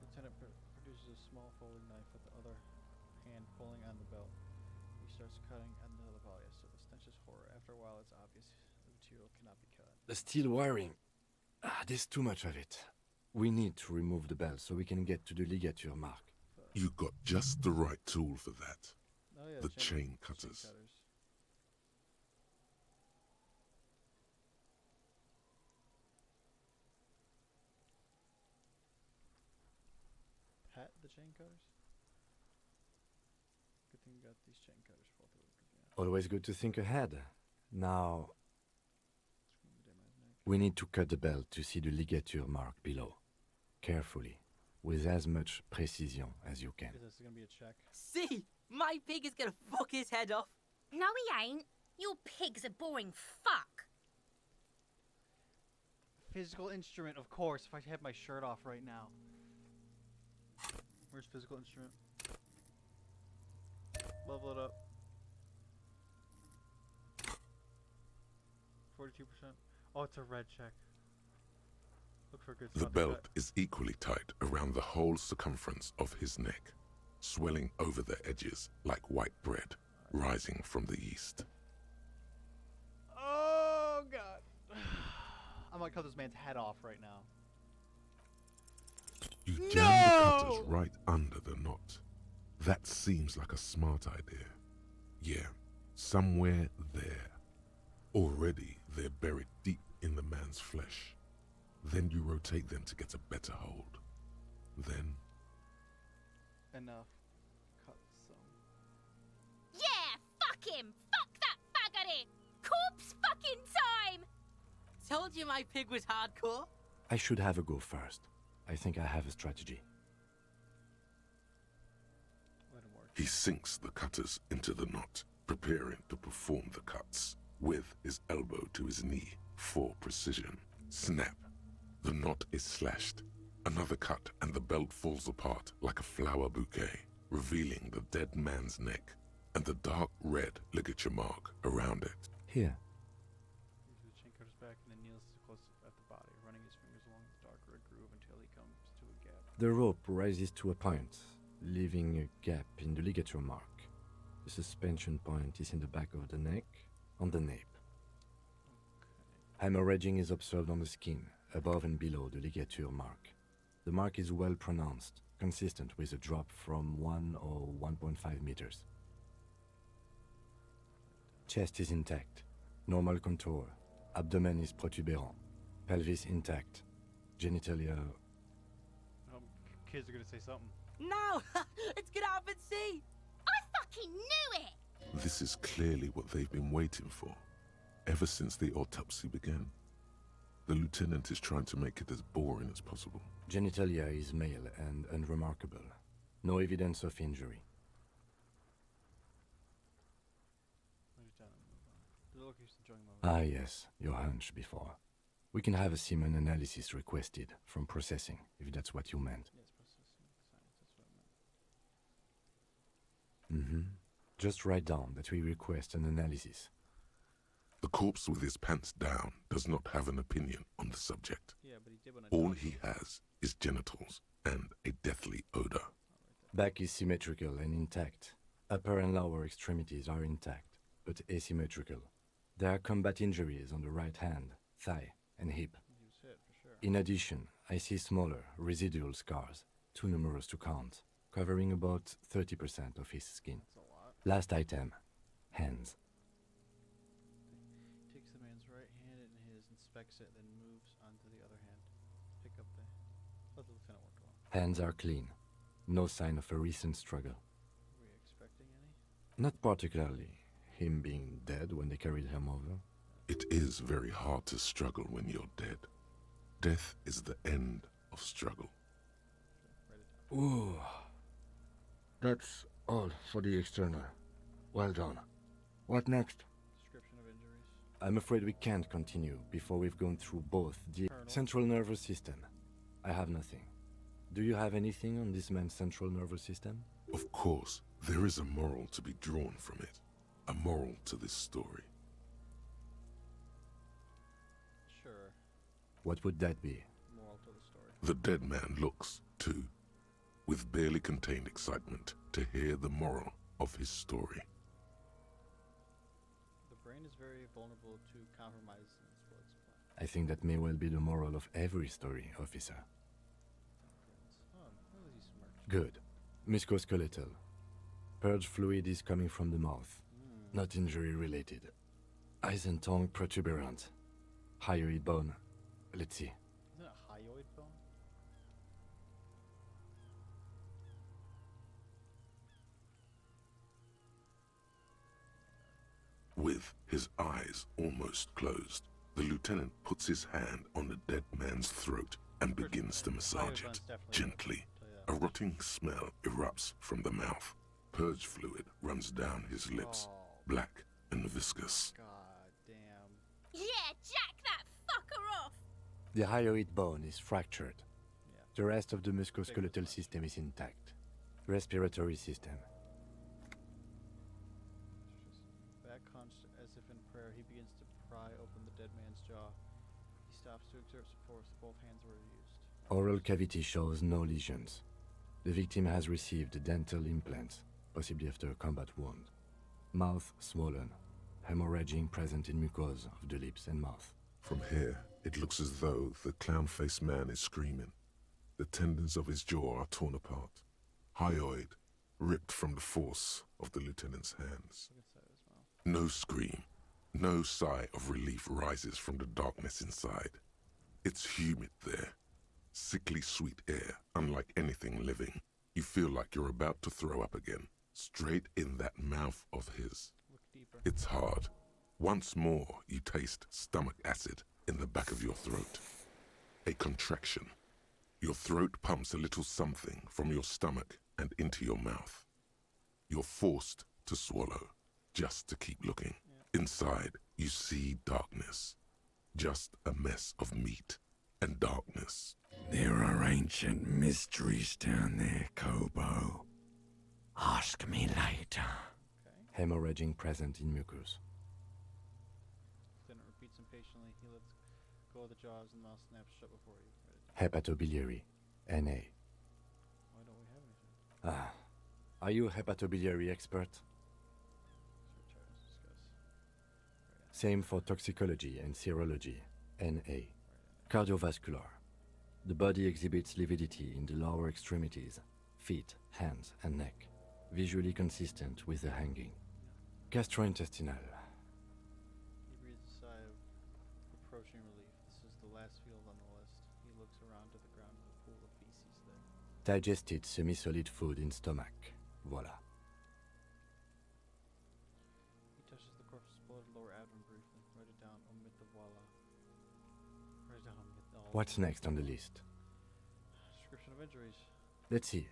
Lieutenant produces a small folding knife with the other hand pulling on the belt. He starts cutting into the polyester. The stench is horror. After a while, it's obvious the material cannot be cut. The steel wiring. There's too much of it. We need to remove the belt so we can get to the ligature mark. You got just the right tool for that. Oh, yeah, The chain cutters. Pat the chain cutters? Good thing you got these chain cutters pulled through. Always good to think ahead. Now, we need to cut the belt to see the ligature mark below. Carefully, with as much precision as you can. This is gonna be a check. See? My pig is gonna fuck his head off. No, he ain't. Your pig's a boring fuck. Physical instrument, of course, if I had my shirt off right now. Where's physical instrument? Level it up. 42%. Oh, it's a red check. Look for a good The spot to belt cut. is equally tight around the whole circumference of his neck, swelling over the edges like white bread rising from the yeast. Oh, God. I'm gonna cut this man's head off right now. You jam the cutters right under the knot. That seems like a smart idea. Yeah, somewhere there. Already they're buried deep in the man's flesh. Then you rotate them to get a better hold. Then... Enough. Cut some. Yeah, fuck him. Fuck that faggot. Corpse fucking time. Told you my pig was hardcore. I should have a go first. I think I have a strategy. he sinks the cutters into the knot, preparing to perform the cuts, with his elbow to his knee for precision. Snap. The knot is slashed. Another cut and the belt falls apart like a flower bouquet, revealing the dead man's neck and the dark red ligature mark around it. Here. The chain cutters back and then kneels close at the body, running his fingers along the dark red groove until he comes to a gap. The rope rises to a point, leaving a gap in the ligature mark. The suspension point is in the back of the neck, on the nape. Hemorrhaging is observed on the skin, above and below the ligature mark. The mark is well pronounced, consistent with a drop from 1 or 1.5 meters. Chest is intact, normal contour. Abdomen is protuberant, pelvis intact, genitalia... Kids are gonna say something. No! Let's get out and see! I fucking knew it! This is clearly what they've been waiting for, ever since the autopsy began. The lieutenant is trying to make it as boring as possible. Genitalia is male and unremarkable. No evidence of injury. Ah yes, your hunch before. We can have a semen analysis requested from processing, if that's what you meant. Just write down that we request an analysis. The corpse with his pants down does not have an opinion on the subject. All he has is genitals and a deathly odor. Back is symmetrical and intact. Upper and lower extremities are intact, but asymmetrical. There are combat injuries on the right hand, thigh, and hip. In addition, I see smaller, residual scars, too numerous to count, covering about 30% of his skin. Last item, hands. Takes the man's right hand in his, inspects it, then moves onto the other hand. Pick up the... Let the lieutenant work along. Hands are clean. No sign of a recent struggle. Were we expecting any? Not particularly. Him being dead when they carried him over. It is very hard to struggle when you're dead. Death is the end of struggle. Ooh. That's all for the external. Well done. What next? Description of injuries. I'm afraid we can't continue before we've gone through both the central nervous system. I have nothing. Do you have anything on this man's central nervous system? Of course, there is a moral to be drawn from it. A moral to this story. Sure. What would that be? Moral to the story. The dead man looks, too, with barely contained excitement to hear the moral of his story. The brain is very vulnerable to compromise in its blood supply. I think that may well be the moral of every story, officer. Good. Musculoskeletal. Purge fluid is coming from the mouth. Not injury related. Eyes and tongue protuberant. Hyoid bone. Let's see. Isn't it a hyoid bone? With his eyes almost closed, the lieutenant puts his hand on the dead man's throat and begins to massage it gently. A rotting smell erupts from the mouth. Purge fluid runs down his lips, black and viscous. God damn. Yeah, jack that fucker off! The hyoid bone is fractured. The rest of the musculoskeletal system is intact. Respiratory system. Back hunched as if in prayer, he begins to pry open the dead man's jaw. He stops to exert support. Both hands were used. Oral cavity shows no lesions. The victim has received dental implants, possibly after a combat wound. Mouth swollen, hemorrhaging present in mucosa of the lips and mouth. From here, it looks as though the clown-faced man is screaming. The tendons of his jaw are torn apart. Hyoid ripped from the force of the lieutenant's hands. No scream, no sigh of relief rises from the darkness inside. It's humid there. Sickly sweet air, unlike anything living. You feel like you're about to throw up again, straight in that mouth of his. It's hard. Once more, you taste stomach acid in the back of your throat. A contraction. Your throat pumps a little something from your stomach and into your mouth. You're forced to swallow, just to keep looking. Inside, you see darkness. Just a mess of meat and darkness. There are ancient mysteries down there, Kobo. Ask me later. Hemorrhaging present in mucus. Lieutenant repeats impatiently. He lets go of the jaws and the mouth snaps shut before you. Hepatobiliary. NA. Why don't we have anything? Are you a hepatobiliary expert? Same for toxicology and serology. NA. Cardiovascular. The body exhibits lividity in the lower extremities, feet, hands, and neck, visually consistent with the hanging. Gastrointestinal. He breathes a sigh of approaching relief. This is the last field on the list. He looks around to the ground with a pool of feces there. Digested semi-solid food in stomach. Voila. them briefly. Write it down. Omit the voila. Write it down. Omit all. What's next on the list? Description of injuries. Let's see.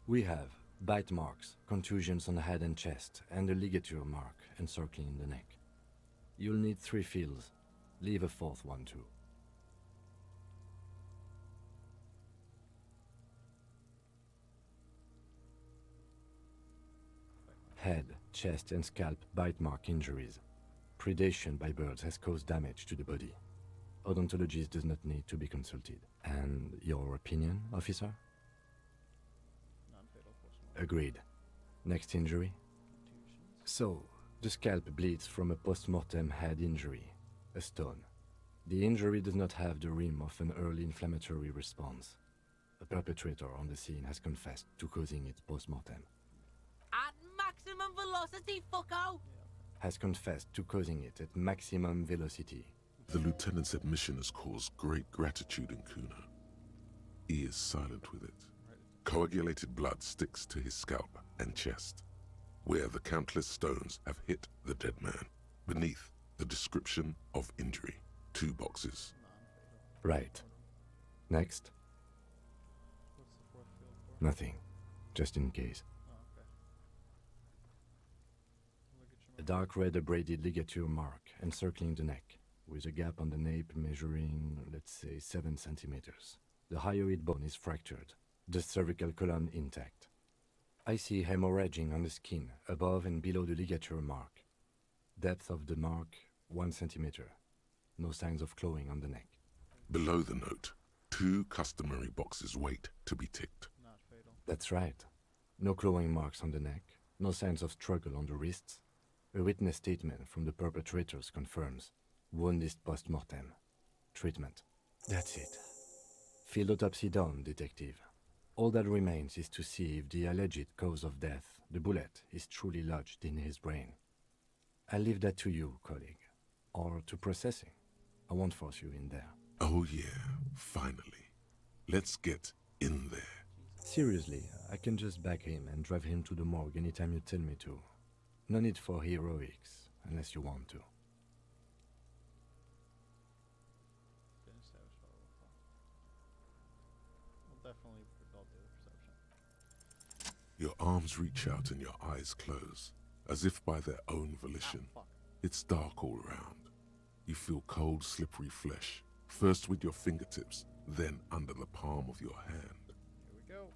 We have bite marks, contusions on the head and chest, and a ligature mark encircling the neck. You'll need 3 fields. Leave a 4th one too. Head, chest, and scalp bite mark injuries. Predation by birds has caused damage to the body. Odontologist does not need to be consulted. And your opinion, officer? Non-fatal post-mortem. Agreed. Next injury? So, the scalp bleeds from a post-mortem head injury, a stone. The injury does not have the rim of an early inflammatory response. The perpetrator on the scene has confessed to causing it post-mortem. At maximum velocity, fucko! Has confessed to causing it at maximum velocity. The lieutenant's admission has caused great gratitude in Cuno. He is silent with it. Coagulated blood sticks to his scalp and chest, where the countless stones have hit the dead man. Beneath, the description of injury. 2 boxes. Right. Next? What's the 4th field for? Nothing. Just in case. Oh, okay. A dark red abraded ligature mark encircling the neck, with a gap on the nape measuring, let's say, 7 centimeters. The hyoid bone is fractured, the cervical column intact. I see hemorrhaging on the skin, above and below the ligature mark. Depth of the mark, 1 centimeter. No signs of clawing on the neck. Below the note, 2 customary boxes wait to be ticked. Not fatal. That's right. No clawing marks on the neck, no signs of struggle on the wrists. A witness statement from the perpetrators confirms. Wound is post-mortem. Treatment. That's it. Field autopsy done, detective. All that remains is to see if the alleged cause of death, the bullet, is truly lodged in his brain. I'll leave that to you, colleague. Or to processing. I won't force you in there. Oh yeah, finally. Let's get in there. Seriously, I can just back him and drive him to the morgue anytime you tell me to. No need for heroics, unless you want to. Didn't establish probable cause. We'll definitely resolve the other perception. Your arms reach out and your eyes close, as if by their own volition. It's dark all around. You feel cold, slippery flesh, first with your fingertips, then under the palm of your hand. Here we go.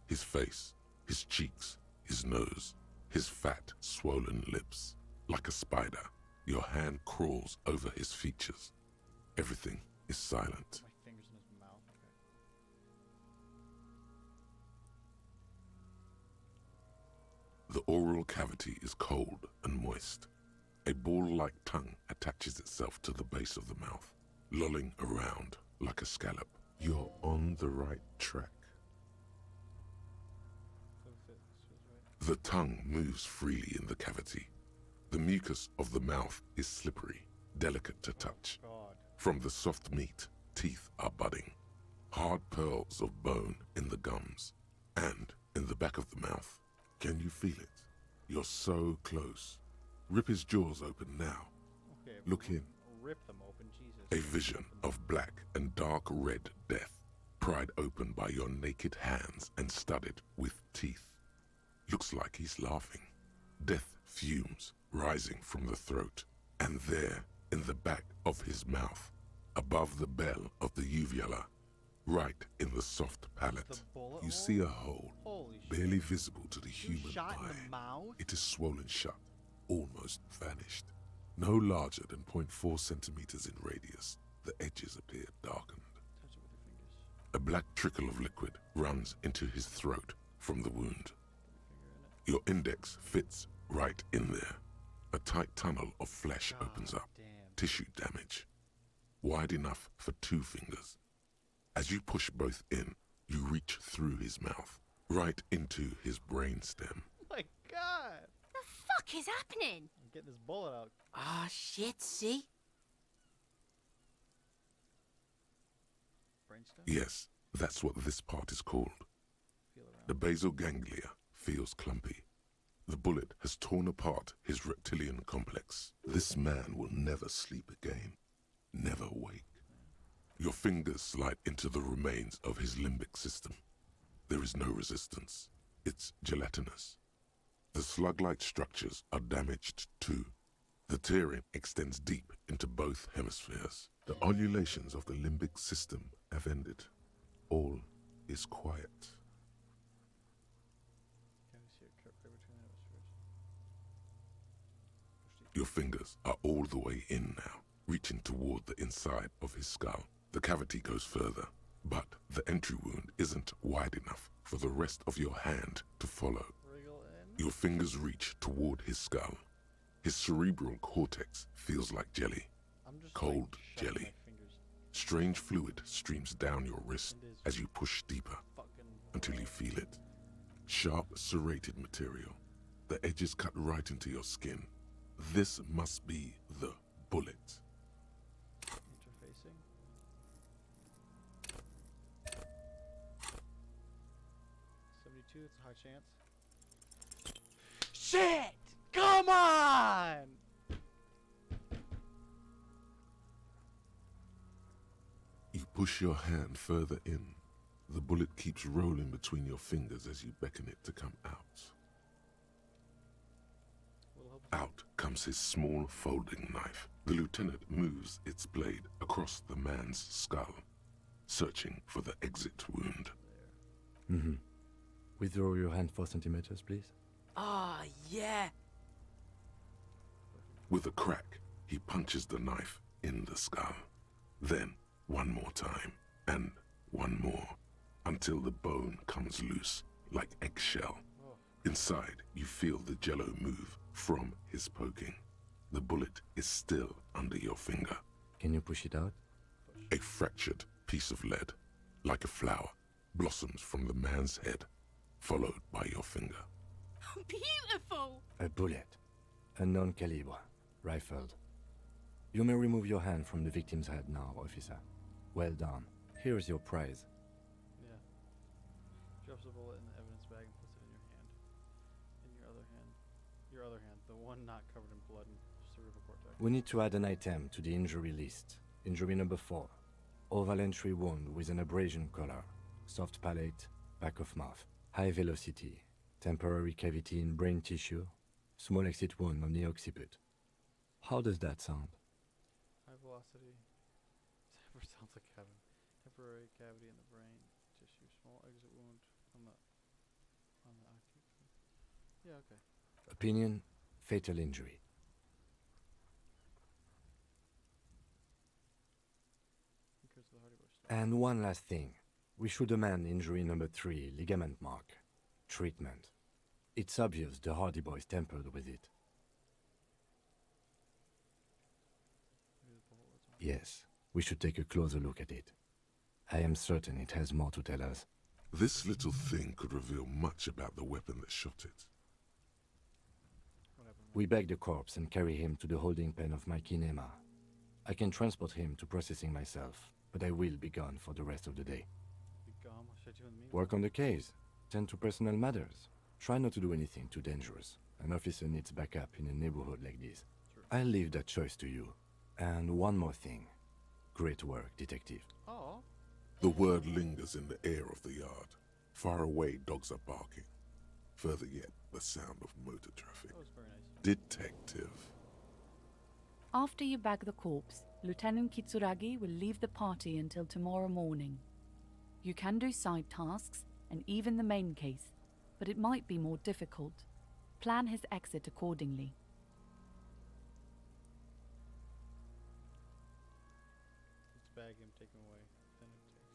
His face, his cheeks, his nose, his fat, swollen lips. Like a spider, your hand crawls over his features. Everything is silent. My fingers in his mouth. The oral cavity is cold and moist. A ball-like tongue attaches itself to the base of the mouth, lolling around like a scallop. You're on the right track. The tongue moves freely in the cavity. The mucus of the mouth is slippery, delicate to touch. From the soft meat, teeth are budding. Hard pearls of bone in the gums and in the back of the mouth. Can you feel it? You're so close. Rip his jaws open now. Okay, Look in. Rip them open, Jesus. A vision of black and dark red death, pried open by your naked hands and studded with teeth. Looks like he's laughing. Death fumes rising from the throat, and there, in the back of his mouth, above the bell of the uvula, right in the soft palate, you see a hole, barely visible to the human shot in eye. the mouth? It is swollen shut, almost vanished. No larger than 0.4 centimeters in radius, the edges appear darkened. Touch it with your fingers. A black trickle of liquid runs into his throat from the wound. Your index fits right in there. A tight tunnel of flesh opens up. Tissue damage. Wide enough for 2 fingers. As you push both in, you reach through his mouth, right into his brainstem. My God! The fuck is happening? I'm getting this bullet out. Ah, shit, see? Brainstem? Yes, that's what this part is called. The basal ganglia feels clumpy. The bullet has torn apart his reptilian complex. This man will never sleep again, never wake. Your fingers slide into the remains of his limbic system. There is no resistance. It's gelatinous. The slug-like structures are damaged too. The tearing extends deep into both hemispheres. The ululations of the limbic system have ended. All is quiet. Your fingers are all the way in now, reaching toward the inside of his skull. The cavity goes further, but the entry wound isn't wide enough for the rest of your hand to follow. Your fingers reach toward his skull. His cerebral cortex feels like jelly, cold jelly. Strange fluid streams down your wrist as you push deeper until you feel it. Sharp, serrated material. The edges cut right into your skin. This must be the bullet. Interfacing. $72, it's a high chance. Shit! Come on! You push your hand further in. The bullet keeps rolling between your fingers as you beckon it to come out. Out comes his small folding knife. The lieutenant moves its blade across the man's skull, searching for the exit wound. Mm-hmm. Withdraw your hand 4 centimeters, please. Ah, yeah. With a crack, he punches the knife in the skull. Then, one more time, and one more, until the bone comes loose, like eggshell. Inside, you feel the jello move from his poking. The bullet is still under your finger. Can you push it out? A fractured piece of lead, like a flower, blossoms from the man's head, followed by your finger. Beautiful! A bullet. Unknown calibre. Rifled. You may remove your hand from the victim's head now, officer. Well done. Here's your prize. Yeah. Drops the bullet in the evidence bag and puts it in your hand. In your other hand. Your other hand. The one not covered in blood and cerebral cortex. We need to add an item to the injury list. Injury number 4. Oval entry wound with an abrasion collar. Soft palate, back of mouth. High velocity. Temporary cavity in brain tissue. Small exit wound on the occiput. How does that sound? High velocity. Sounds like heaven. Temporary cavity in the brain tissue. Small exit wound on the occiput. Yeah, okay. Opinion, fatal injury. And one last thing. We should amend injury number 3, ligament mark. Treatment. It's obvious the Hardy Boys tampered with it. Yes, we should take a closer look at it. I am certain it has more to tell us. This little thing could reveal much about the weapon that shot it. We bag the corpse and carry him to the holding pen of my kinema. I can transport him to processing myself, but I will be gone for the rest of the day. Work on the case. Tend to personal matters. Try not to do anything too dangerous. An officer needs backup in a neighborhood like this. I'll leave that choice to you. And one more thing. Great work, detective. Oh. The word lingers in the air of the yard. Far away, dogs are barking. Further yet, the sound of motor traffic. That was very nice. Detective. After you bag the corpse, Lieutenant Kitsuragi will leave the party until tomorrow morning. You can do side tasks, and even the main case, but it might be more difficult. Plan his exit accordingly. Let's bag him, take him away. Then it takes.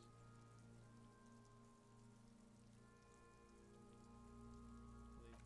Leave.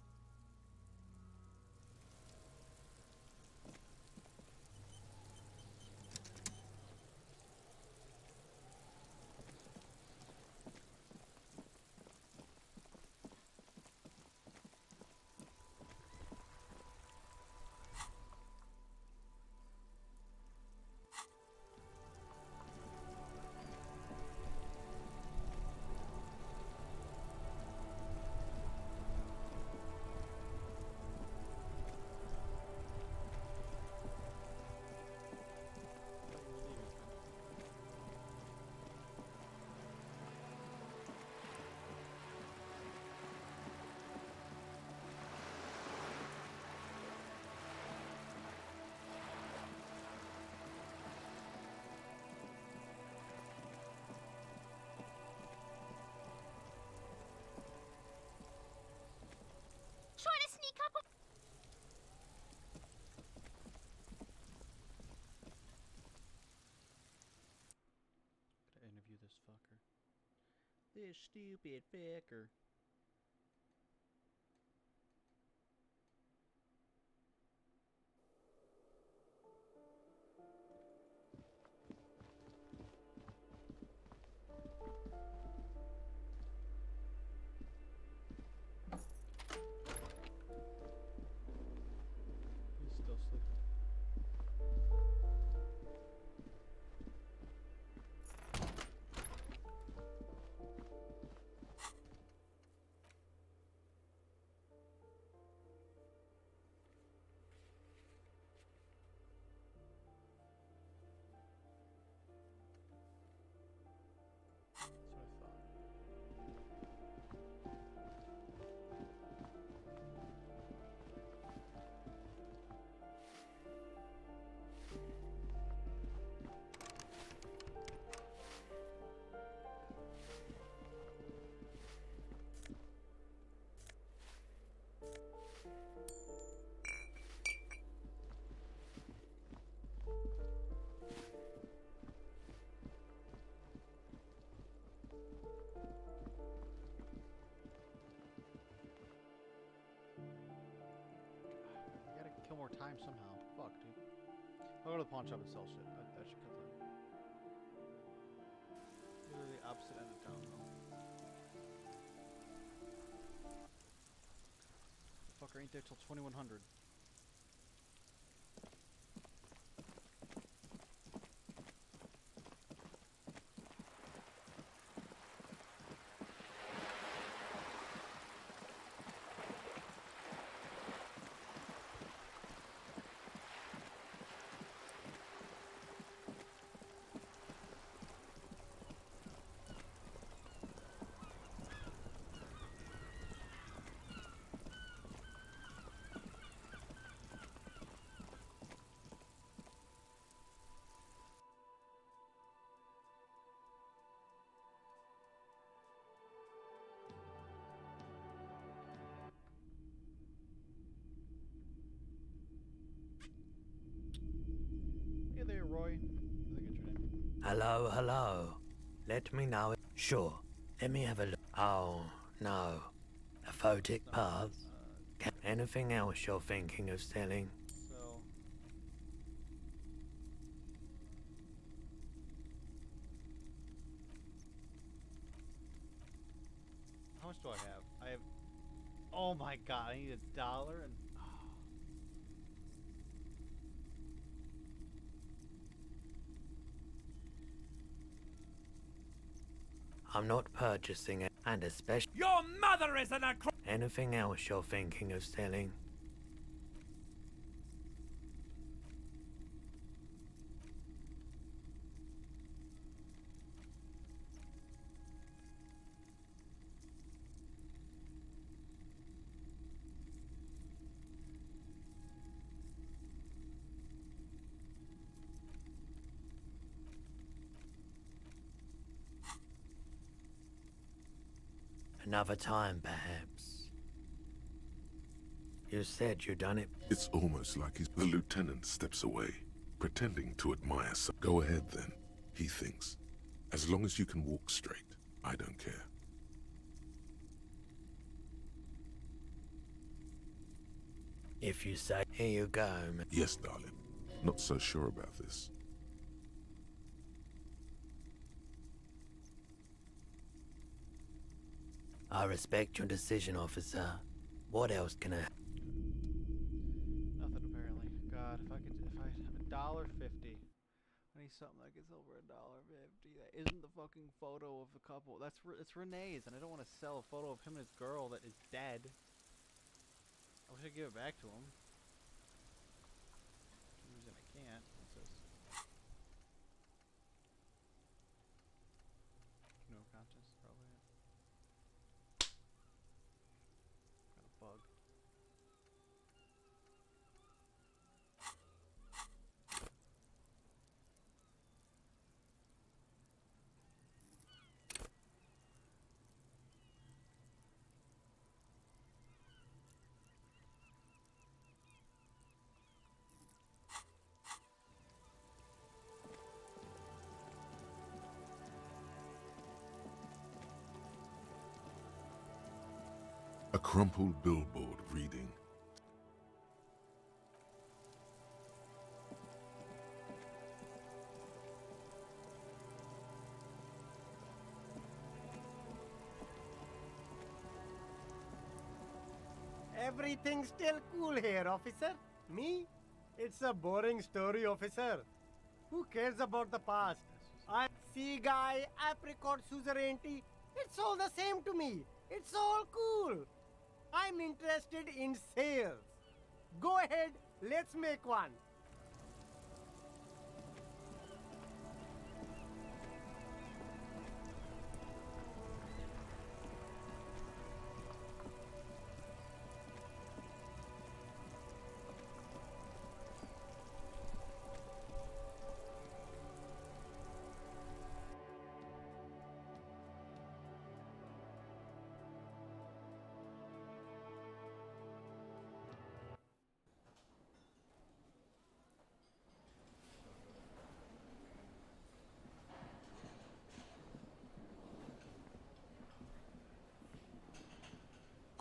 You stupid fucker. He's still sleeping. That's what I thought. I gotta kill more time somehow. Fuck, dude. I'll go to the pawn shop and sell shit. That should cut time. Literally the opposite end of town, though. Fucker ain't there till 2100. Hey there, Roy. I think it's your name. Hello, hello. Let me know. Sure. Let me have a look. Oh, no. A photic path? Anything else you're thinking of selling? So. How much do I have? I have. Oh my god, I need $1 and. I'm not purchasing it, and especially. Your mother is an Anything else you're thinking of selling? Another time, perhaps. You said you done it. It's almost like the lieutenant steps away, pretending to admire some. Go ahead then, he thinks. As long as you can walk straight, I don't care. If you say, here you go, man. Yes, darling. Not so sure about this. I respect your decision, officer. What else can I... Nothing apparently. God, if I $1.50. I need something that gets over $1.50. That isn't the fucking photo of the couple. It's Renee's, and I don't want to sell a photo of him and his girl that is dead. I wish I could give it back to him. For some reason I can't. What's this? Cuno contest, probably. Got a bug. crumpled billboard reading, Everything's still cool here, officer. Me? It's a boring story, officer. Who cares about the past? I see guy, apricot suzerainty. It's all the same to me. It's all cool. I'm interested in sales. Go ahead, let's make one.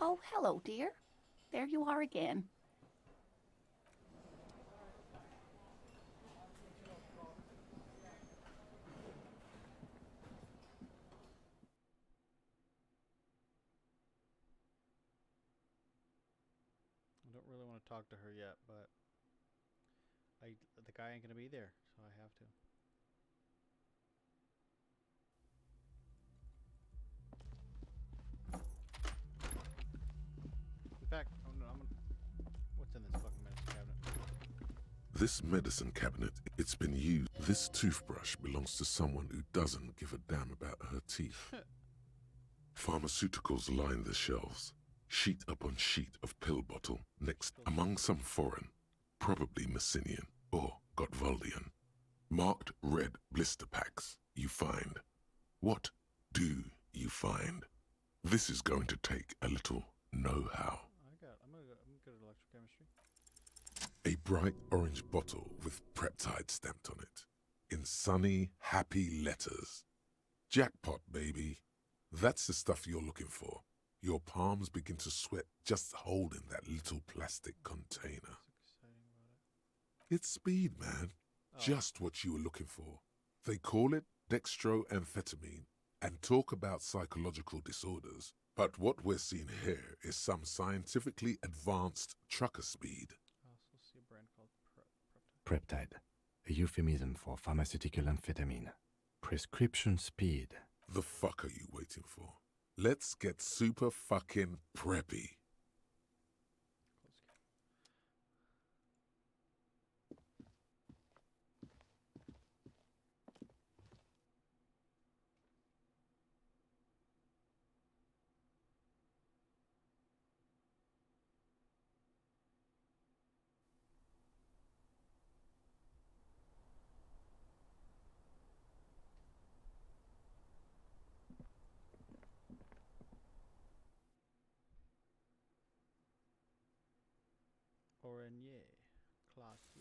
Oh, hello, dear. There you are again. I don't really want to talk to her yet, but the guy ain't gonna be there, so I have to. In fact, I'm gonna. What's in this fucking medicine cabinet? This medicine cabinet, it's been used. This toothbrush belongs to someone who doesn't give a damn about her teeth. Pharmaceuticals line the shelves, sheet upon sheet of pill bottle, next among some foreign, probably Messinian or Gottwaldian, marked red blister packs you find. What do you find? This is going to take a little know-how. I'm good at electrochemistry. A bright orange bottle with peptide stamped on it, in sunny, happy letters. Jackpot, baby. That's the stuff you're looking for. Your palms begin to sweat just holding that little plastic container. It's speed, man. Just what you were looking for. They call it dextroamphetamine and talk about psychological disorders. But what we're seeing here is some scientifically advanced trucker speed. I also see a brand called Preptide, a euphemism for pharmaceutical amphetamine. Prescription speed. The fuck are you waiting for? Let's get super fucking preppy. Orenier, Klaasje.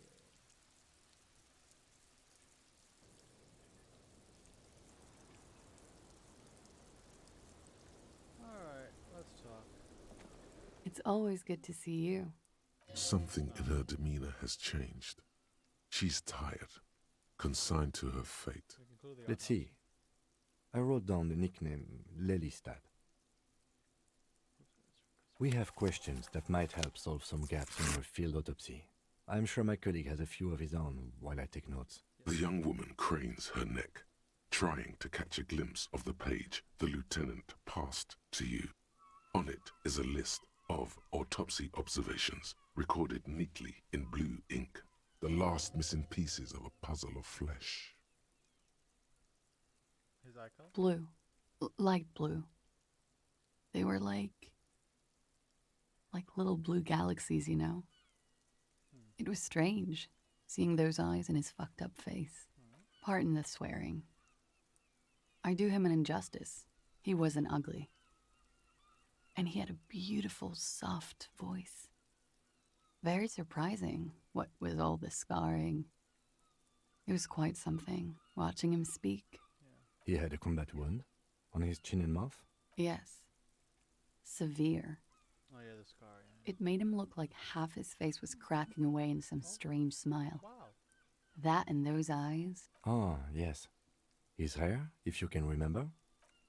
Alright, let's talk. It's always good to see you. Something in her demeanor has changed. She's tired, consigned to her fate. Let's see. I wrote down the nickname Lelystad. We have questions that might help solve some gaps in your field autopsy. I'm sure my colleague has a few of his own while I take notes. The young woman cranes her neck, trying to catch a glimpse of the page the lieutenant passed to you. On it is a list of autopsy observations, recorded neatly in blue ink, the last missing pieces of a puzzle of flesh. His eye color? Blue. Light blue. They were like little blue galaxies, you know? It was strange, seeing those eyes in his fucked up face. Pardon the swearing. I do him an injustice. He wasn't ugly. And he had a beautiful, soft voice. Very surprising, what with all the scarring. It was quite something, watching him speak. He had a combat wound on his chin and mouth? Yes. Severe. yeah, the scar, yeah. It made him look like half his face was cracking away in some strange smile. Wow. That and those eyes. Ah, yes. His hair, if you can remember?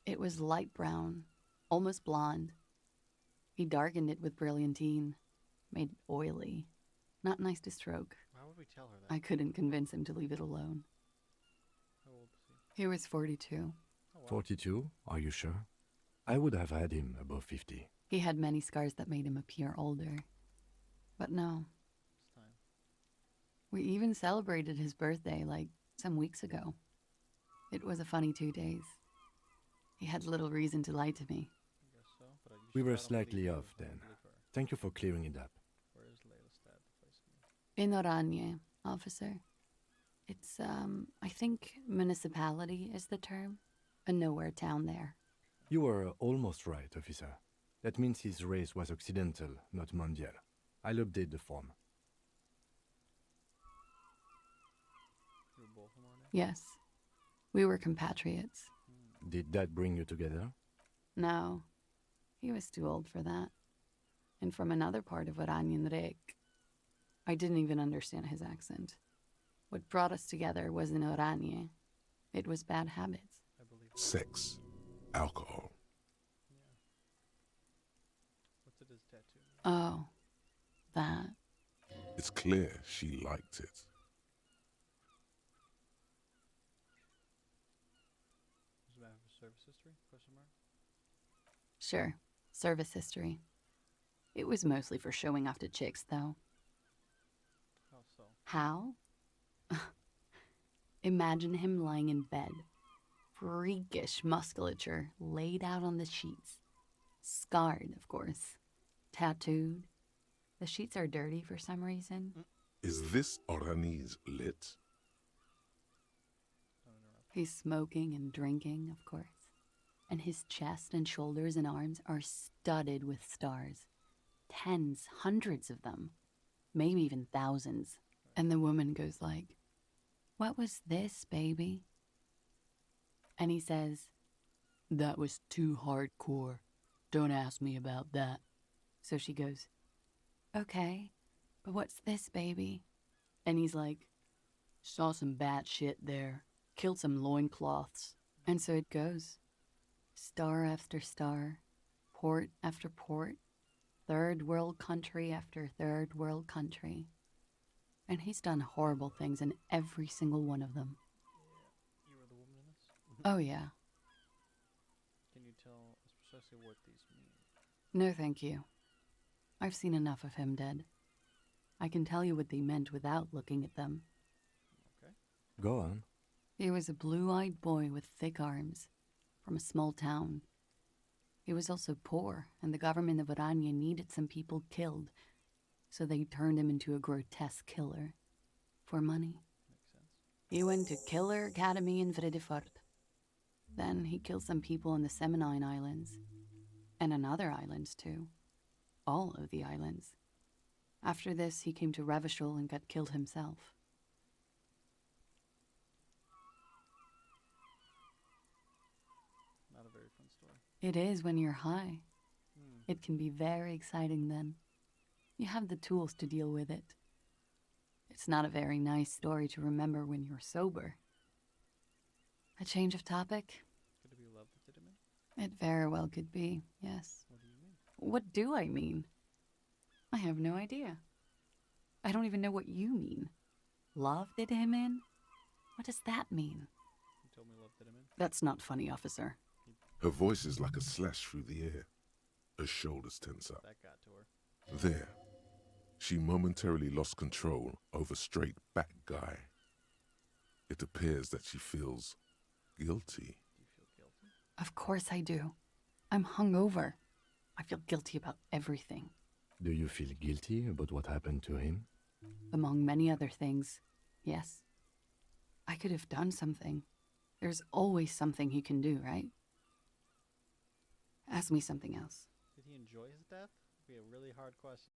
It was light brown, almost blonde. He darkened it with brilliantine, made it oily. Not nice to stroke. Why would we tell her that? I couldn't convince him to leave it alone. How old is he? He was 42. Oh, wow. 42? Are you sure? I would have had him above 50. He had many scars that made him appear older. But no. It's time. We even celebrated his birthday, like, some weeks ago. It was a funny 2 days. He had little reason to lie to me. I guess so, but We I were don't slightly believe you. off I don't then. believe her. Thank you for clearing it up. Where is Layla's dad, the place again? In Oranje, officer. It's, I think municipality is the term. A nowhere town there. You were almost right, officer. That means his race was occidental, not mondial. I'll update the form. You were both from Oranje? Yes. We were compatriots. Did that bring you together? No. He was too old for that. And from another part of Oranjenrijk. I didn't even understand his accent. What brought us together was in Oranje. It was bad habits. I believe. Sex, alcohol. Yeah. What's it his tattoo? Oh, that. It's clear she liked it. Does it matter for service history? Question mark? Sure, service history. It was mostly for showing off to chicks, though. How so? How? Imagine him lying in bed. Freakish musculature laid out on the sheets. Scarred, of course. Tattooed. The sheets are dirty for some reason. Is this Oranese lit? He's smoking and drinking, of course. And his chest and shoulders and arms are studded with stars. Tens, hundreds of them. Maybe even thousands. And the woman goes like, "What was this, baby?" And he says, "That was too hardcore. Don't ask me about that." So she goes, "Okay, but what's this, baby?" And he's like, "Saw some bat shit there. Killed some loincloths." And so it goes. Star after star, port after port, third world country after third world country. And he's done horrible things in every single one of them. Yeah. You were the woman in this? Oh, yeah. Can you tell us precisely what these mean? No, thank you. I've seen enough of him dead. I can tell you what they meant without looking at them. Okay. Go on. He was a blue-eyed boy with thick arms, from a small town. He was also poor, and the government of Oranje needed some people killed, so they turned him into a grotesque killer. For money. Makes sense. He went to Killer Academy in Vredefort. Then he killed some people in the Semenine Islands. And on other islands, too. All of the islands. After this, he came to Revachol and got killed himself. Not a very fun story. It is when you're high. Hmm. It can be very exciting then. You have the tools to deal with it. It's not a very nice story to remember when you're sober. A change of topic? Could it be love that did it mean? It very well could be, yes. What do you mean? What do I mean? I have no idea. I don't even know what you mean. Love did him in? What does that mean? You told me love did him in? That's not funny, officer. Her voice is like a slash through the air. Her shoulders tense up. That got to her. There, she momentarily lost control over straight back guy. It appears that she feels guilty. Do you feel guilty? Of course I do. I'm hungover. I feel guilty about everything. Do you feel guilty about what happened to him? Among many other things, yes. I could have done something. There's always something he can do, right? Ask me something else. Did he enjoy his death? Would be a really hard question.